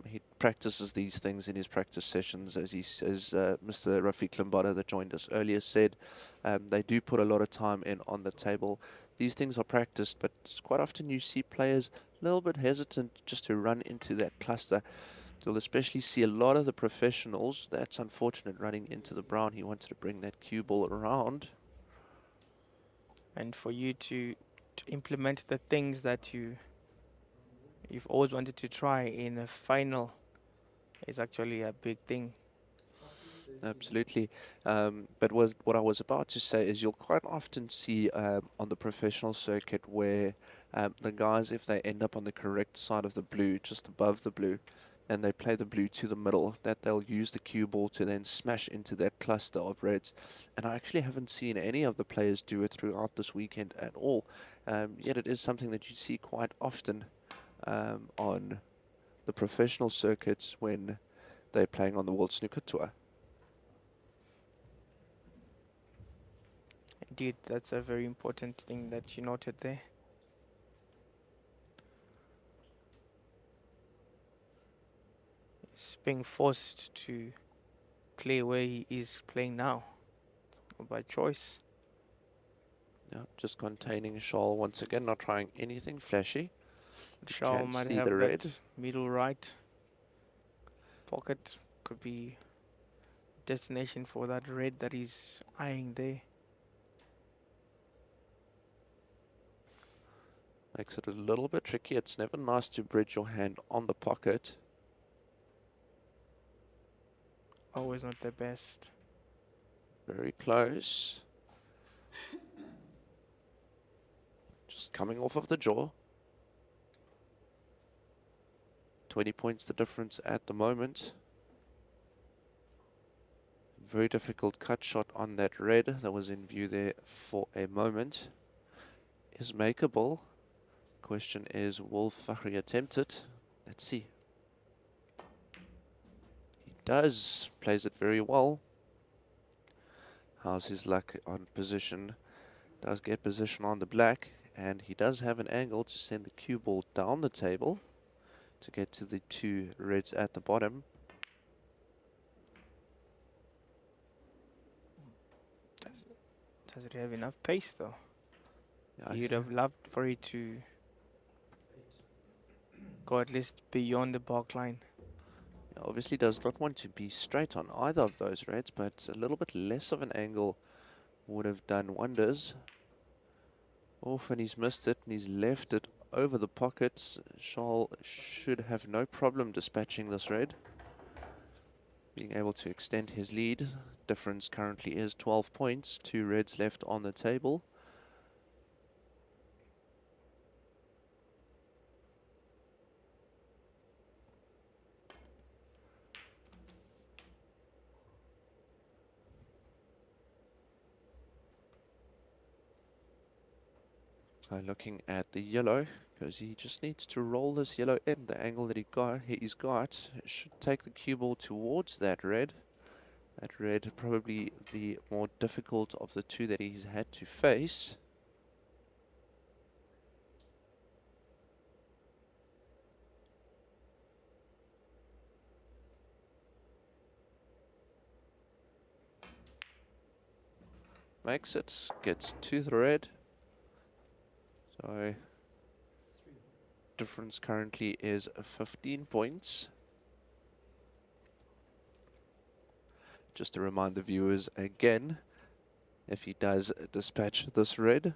Speaker 8: He practices these things in his practice sessions, as Mr. Rafiq Lambada that joined us earlier said. They do put a lot of time in on the table. These things are practiced, but quite often you see players a little bit hesitant just to run into that cluster. You'll especially see a lot of the professionals. That's unfortunate, running into the brown. He wanted to bring that cue ball around.
Speaker 9: And for you to implement the things that you've always wanted to try in a final is actually a big thing.
Speaker 8: Absolutely. But what I was about to say is you'll quite often see on the professional circuit where the guys, if they end up on the correct side of the blue, just above the blue, and they play the blue to the middle, that they'll use the cue ball to then smash into that cluster of reds. And I actually haven't seen any of the players do it throughout this weekend at all. Yet it is something that you see quite often on the professional circuits when they're playing on the World Snooker Tour.
Speaker 9: Indeed, that's a very important thing that you noted there. He's being forced to play where he is playing now, by choice.
Speaker 8: Yeah, just containing Shawl once again, not trying anything flashy.
Speaker 9: Shawl
Speaker 8: Can't
Speaker 9: might
Speaker 8: see
Speaker 9: have
Speaker 8: the red.
Speaker 9: that middle right pocket, could be destination for that red that he's eyeing there.
Speaker 8: Makes it a little bit tricky. It's never nice to bridge your hand on the pocket.
Speaker 9: Always not the best.
Speaker 8: Very close. Just coming off of the jaw. 20 points the difference at the moment. Very difficult cut shot on that red that was in view there for a moment. Is makeable. Question is, will Fakhri attempt it? Let's see. He does. Plays it very well. How's his luck on position? Does get position on the black, and he does have an angle to send the cue ball down the table to get to the two reds at the bottom.
Speaker 9: Does it have enough pace though?
Speaker 8: Yeah,
Speaker 9: You'd have loved for it to go at least beyond the bark line.
Speaker 8: obviously does not want to be straight on either of those reds, but a little bit less of an angle would have done wonders. Off, and he's missed it, and he's left it over the pocket. Charles should have no problem dispatching this red, being able to extend his lead. Difference currently is 12 points, 2 reds left on the table. So looking at the yellow, because he just needs to roll this yellow in. The angle that he's got should take the cue ball towards that red. That red probably the more difficult of the two that he's had to face. Makes it, gets to the red. So difference currently is 15 points. Just to remind the viewers again, if he does dispatch this red,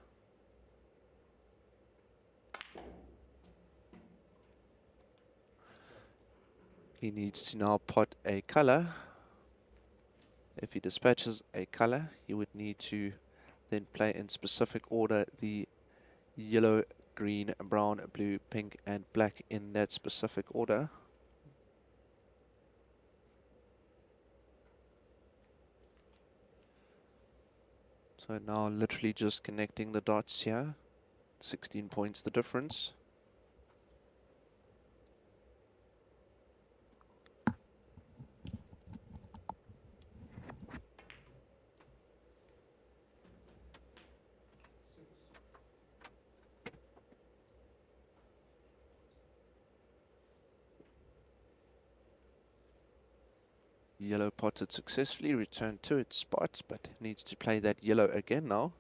Speaker 8: he needs to now pot a color. If he dispatches a color, he would need to then play in specific order the yellow, green, brown, blue, pink and black in that specific order. So now literally just connecting the dots here. 16 points the difference. Yellow potted successfully, returned to its spot, but needs to play that yellow again now.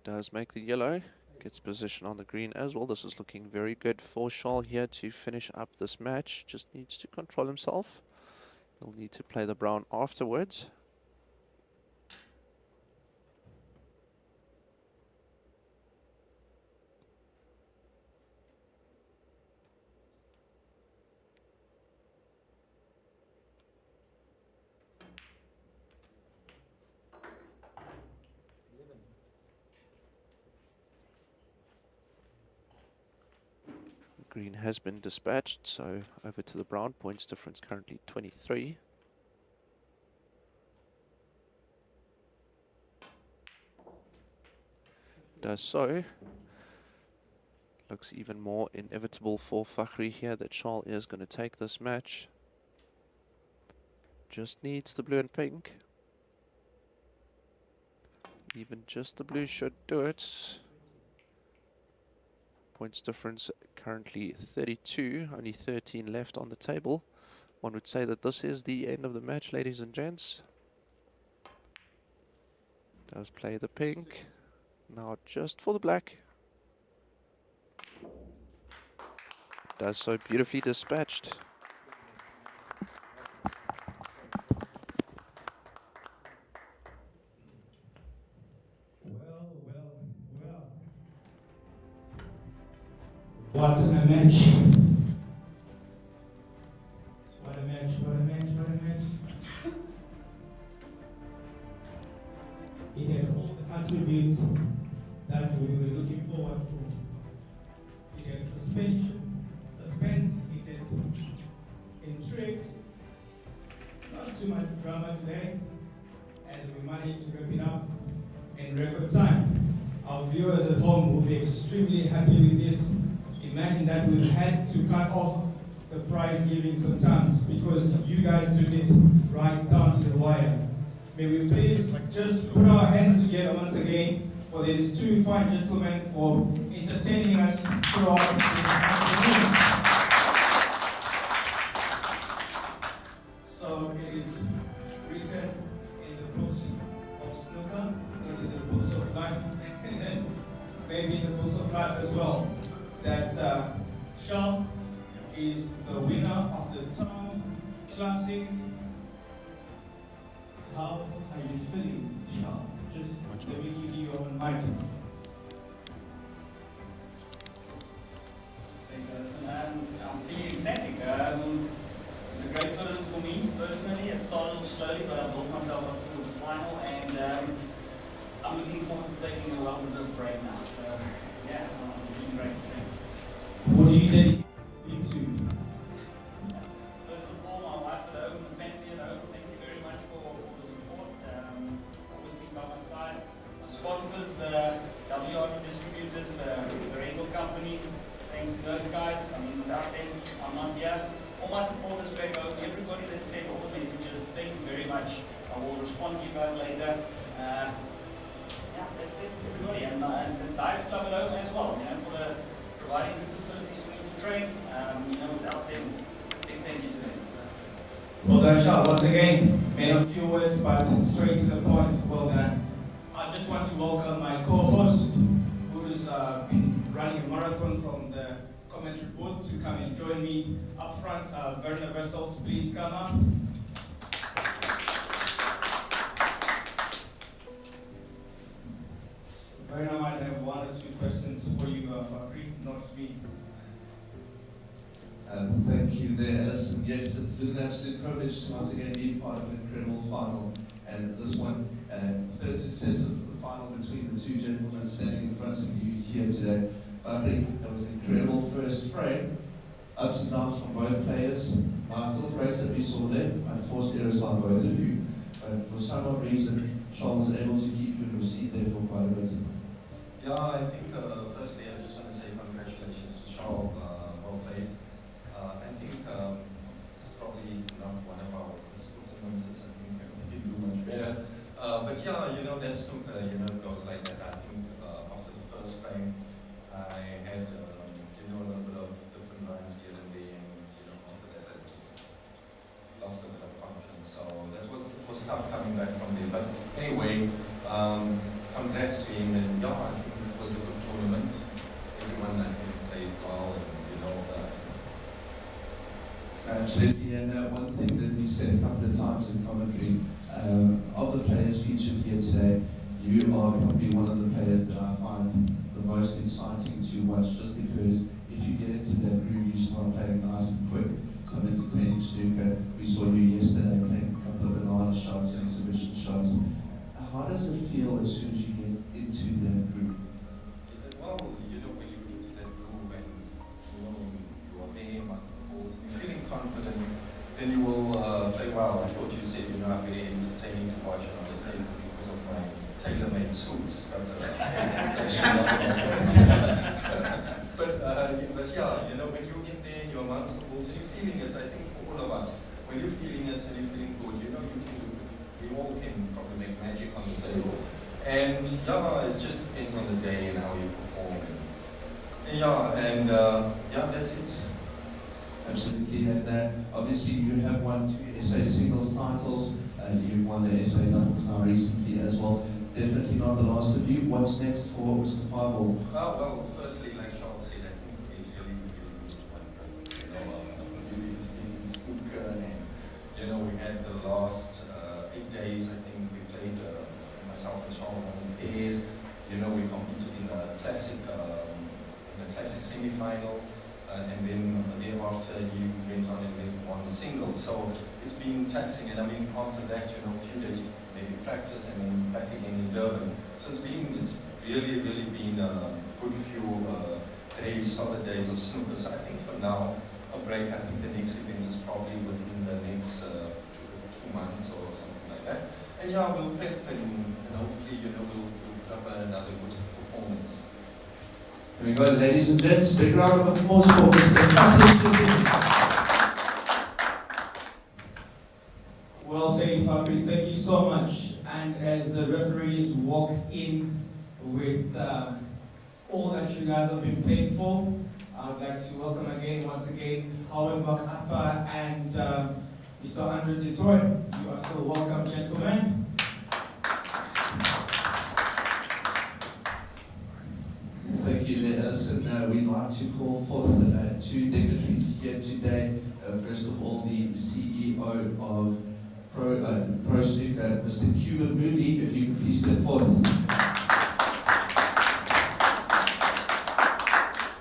Speaker 8: Does make the yellow. Gets position on the green as well. This is looking very good for Charles here to finish up this match. Just needs to control himself. He'll need to play the brown afterwards. Green has been dispatched, so over to the brown. Points difference currently 23. Does so. Looks even more inevitable for Fakhri here that Charles is going to take this match. Just needs the blue and pink. Even just the blue should do it. Points difference currently 32, only 13 left on the table. One would say that this is the end of the match, ladies and gents. Does play the pink. Now just for the black. Does so beautifully dispatched.
Speaker 4: What a match. What a match, what a match, what a match. It had all the attributes that we were looking forward to. It had suspense, it had intrigue. Not too much drama today, as we managed to wrap it up in record time. Our viewers at home will be extremely happy with this. Imagine that we've had to cut off the prize giving sometimes because you guys took it right down to the wire. May we please just put our hands together once again for these two fine gentlemen for entertaining us throughout this afternoon. So it is written in the books of snooker, in the books of life, and maybe in the books of life as well, that Charles is the winner of the TAOM Classic. How are you feeling, Charles? Just let me give you your mic.
Speaker 6: Thanks, Alison. I'm feeling ecstatic. It's a great tournament for me personally. It started off slowly, but I built myself up towards the final, and I'm looking forward to taking a well-deserved break now. So, yeah, I'm feeling great. Thanks.
Speaker 4: What do you dedicate it to?
Speaker 6: First of all, my wife at home, the family at home, thank you very much for the support. Always been by my side. My sponsors, WR distributors, the rental company, thanks to those guys. I mean, without them, I'm not here. All my supporters back home, everybody that sent all the messages, thank you very much. I will respond to you guys later. Yeah, that's it, everybody. And the Dice Club at home as well, you know, for providing good facilities for me to train. You know, without them, big thank you to them.
Speaker 4: Well done, Charles. Once again, made a few words, but straight to the point. Well done. I just want to welcome my co-host, who's been running a marathon from the commentary booth to come and join me up front. Werner Vessels, please come up. Werner might have one or two questions for you, Fakri, not me.
Speaker 5: Thank you there, Alison. Yes, it's been an absolute privilege to once again be part of an incredible final. And this one, third success of the final between the two gentlemen standing in front of you here today. I think that was an incredible first frame. Ups and downs from both players. Nice little breaks that we saw there. Unforced errors by both of you. But for some odd reason, Charles was able to keep you in your seat there for quite a bit.
Speaker 7: Yeah, I think firstly I just want to say congratulations to Charles. Well played. I think it's probably not one of our best performances. I think we can do much better. But yeah, you know, that's snooker, you know, it goes like that. I think after the first frame, I had, you know, a little bit of different lines here and there, and, you know, after that I just lost a bit of confidence. So that was, it was tough coming back from there. But anyway, congrats to him, and yeah, I think it was a good tournament. Everyone, I think, played well, and, you know,
Speaker 5: Absolutely, and one thing that we said a couple of times in commentary, of the players featured here today, you are probably one of the players that I find the most exciting to watch, just because if you get into that groove, you start playing nice and quick, some entertaining snooker. We saw you yesterday playing a couple of banana shots and exhibition shots. How does it feel as soon as you get into that groove?
Speaker 7: well, you know, when you get into that groove and, you know, you are there amongst the balls, you're feeling confident, then you will play well. I thought you said, you know, I'm very entertaining to watch on the table because of my tailor-made suits, but it's actually not but yeah, you know, when you're in there and you're amongst the balls and you're feeling it, I think for all of us, when you're feeling it and you're feeling good, you know, you can do it. We all can probably make magic on the table. And yeah, it just depends on the day and how you perform. And yeah, that's it.
Speaker 5: Absolutely, and obviously you have won 2 SA singles titles, you've won the SA doubles now recently as well. Definitely not the last of you. What's next for Mr. Fireball?
Speaker 7: Well, firstly, like Charles said, I think we really good one. You know, in snooker, and you know, we had the last 8 days. I think we played myself and Charles on pairs. You know, we competed in a classic semi-final, and then thereafter you went on and won the singles. So it's been taxing, and I mean after that, you know, a few days maybe practice and then back again in Durban. So it's really been a good few days, solid days of snooker. So I think for now, a break. I think the next event is probably within the next 2 months or something like that. And yeah, we'll prep and hopefully, you know, we'll put up another good performance.
Speaker 5: Here we go, ladies and gents. Big round of applause for Mr.
Speaker 4: so much. And as the referees walk in with all that you guys have been playing for, I would like to welcome once again, Howard Makapa and Mr. Andre Detroit. You are still welcome, gentlemen.
Speaker 5: Thank you there, Edison. We'd like to call forth two dignitaries here today. First of all, the CEO of Pro Snooker, Mr. Cuba Moody, if you could please step forth.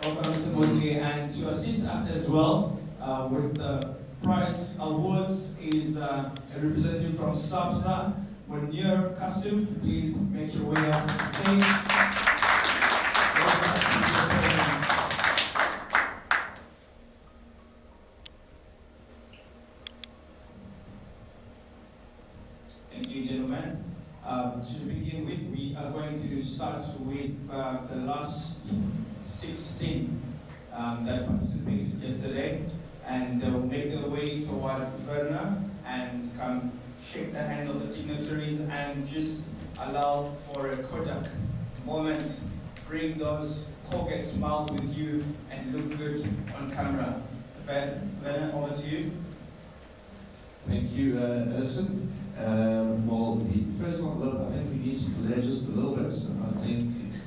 Speaker 4: Welcome, Mr. Moody, and to assist us as well with the prize awards is a representative from SAPSA, Munir Kasim. Please make your way up to the stage. Thank you, gentlemen. To begin with, we are going to start with the last 16 that participated yesterday, and they will make their way towards Verna and come shake the hands of the dignitaries and just allow for a Kodak moment. Bring those Colgate smiles with you and look good on camera. Verna, over to you.
Speaker 5: Thank you, Edison. Well, the first one, look, I think we need to delay just a little bit. I think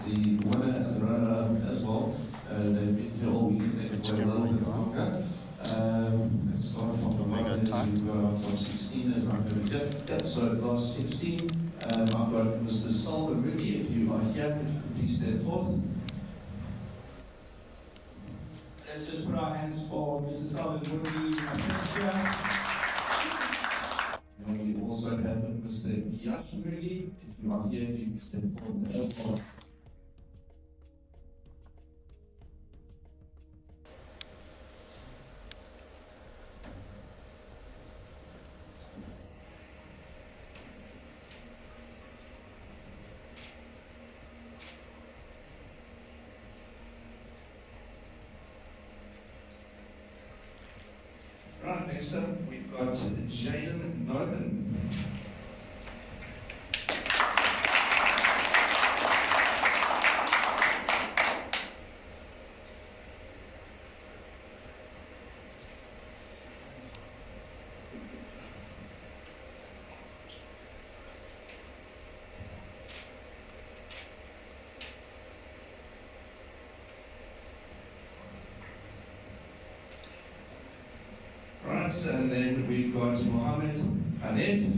Speaker 5: the winner and the runner-up as well, they've been here all week, they can wait a little bit longer. Let's start from the one as we go on top 16 as I'm going to get. Yeah, so last 16, I've got Mr. Salva Ricky, if you are here, if you could please step forth.
Speaker 4: Let's just put our hands for Mr. Salva Ricky.
Speaker 5: And we also have Mr. Yashimuri, if you are here, if you can step forward there. Right, next up we've got Jaden Nolan. And then we've got Mohammed Hanif.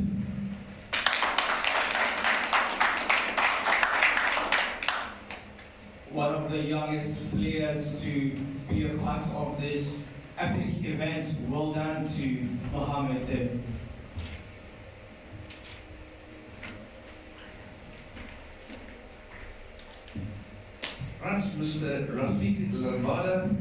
Speaker 4: One of the youngest players to be a part of this epic event. Well done to Mohammed.
Speaker 5: Right, Mr. Rafiq Lambada.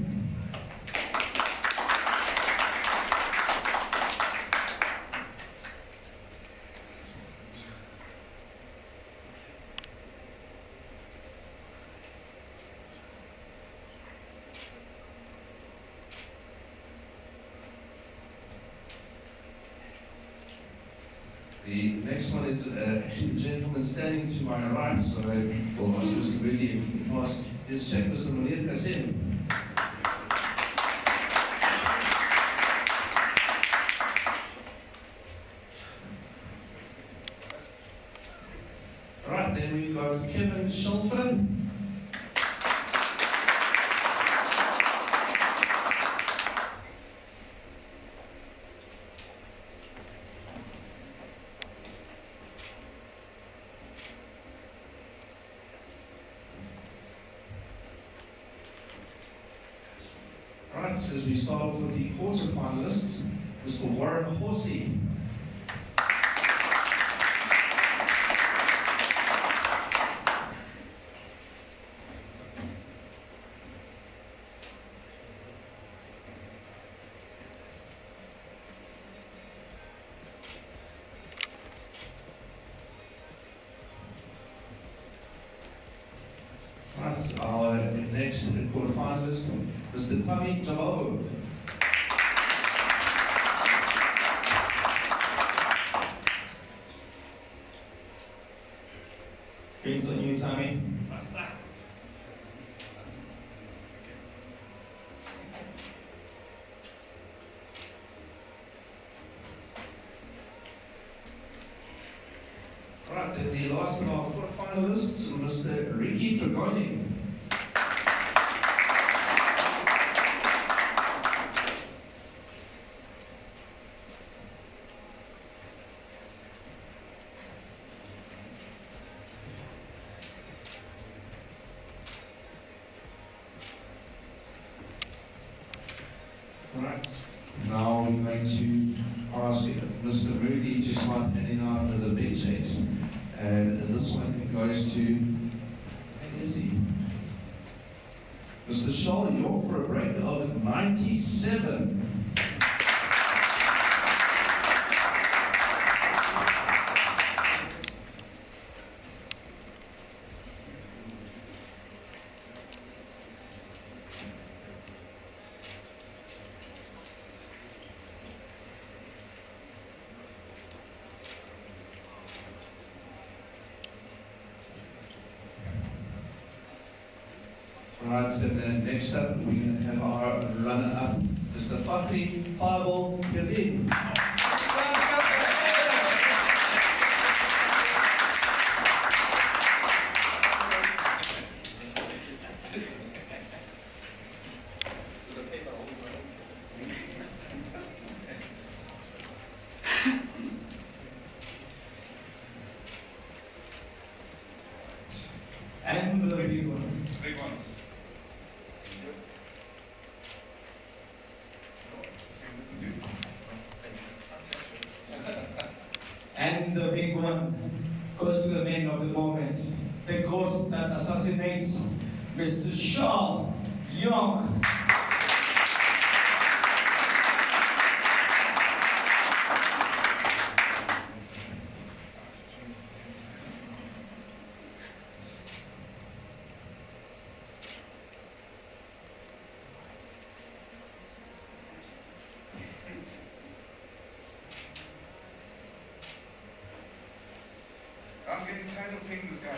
Speaker 5: The next one is actually the gentleman standing to my right, so we'll ask Mr. Moody if he can pass his check, Mr. Munir Kasim. Alright, then we've got Kevin Schulfer. Right, as we start off with the quarterfinalists, Mr. Warren Horsley. Right, our next quarterfinalist, Mr. Tommy Jabo.
Speaker 4: Drinks on you, Tommy.
Speaker 5: Right, then the last of our quarterfinalists, Mr. Ricky Dragoni. Right, now we're going to ask Mr. Rudy to start handing out the big checks. And this one goes to, where is he? Mr. Shaw, you're for a break of 97. Right, and then next up we're going to have our runner-up, Mr. Fafi Pavel Khalid.
Speaker 4: And the big one.
Speaker 12: Big ones.
Speaker 4: And the big one goes to the man of the moment, the ghost that assassinates Mr. Shaw Young.
Speaker 12: I'm getting tired of playing this guy.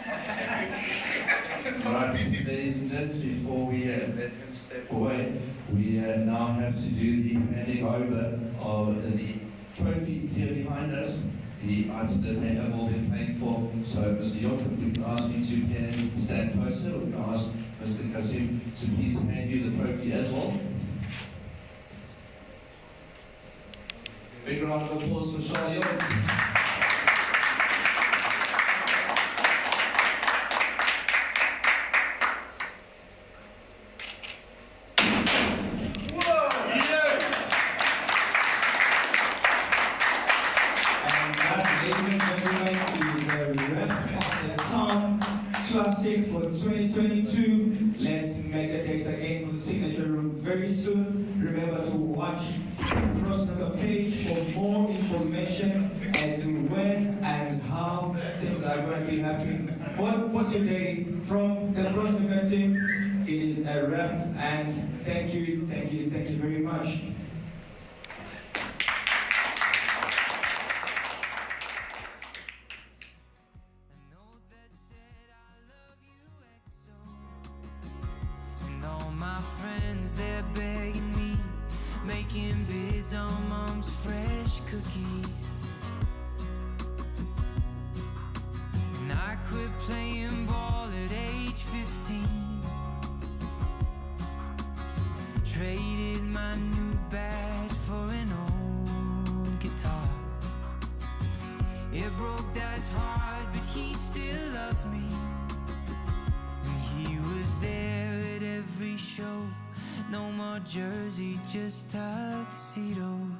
Speaker 12: I'm serious.
Speaker 5: Right, ladies and gents, before we let him step away, we now have to do the handing over of the trophy here behind us, the item that they have all been playing for. So, Mr. York, we can ask you to again stand closer. We can ask Mr. Kasim to please hand you the trophy as well. Big round of applause for Charlie York.
Speaker 4: Classic for 2022. Let's make a date again for the signature room very soon. Remember to watch the Prosnooker page for more information as to when and how things are going to be happening. For today, from the Prosnooker team, it is a wrap, and thank you very much.
Speaker 13: My friends, they're begging me, making bids on mom's fresh cookies. And I quit playing ball at age 15, traded my new bat for an old guitar. It broke Dad's heart, but he still loved me, and he was there at every show. No more jersey, just tuxedos.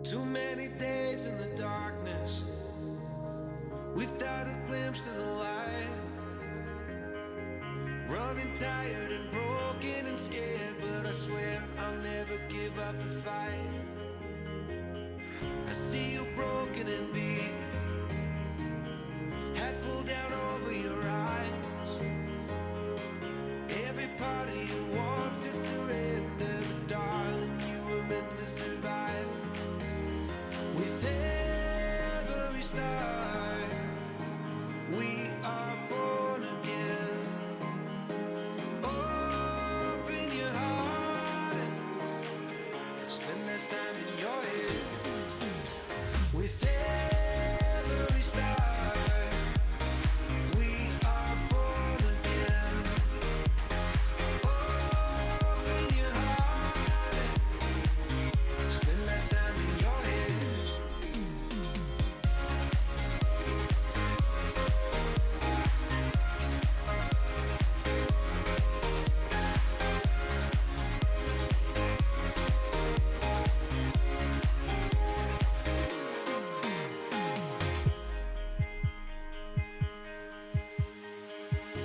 Speaker 13: Too many days in the darkness, without a glimpse of the light. Running tired and broken and scared, but I swear I'll never give up the fight. I see you broken and beat, head pulled down over your eyes. Every part of you wants to surrender, but darling, you were meant to survive. With every start, we are born again. Open your heart, spend less time in your head. With every start, we are born again. Open your heart, spend less time in your head.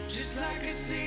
Speaker 13: Just like a sea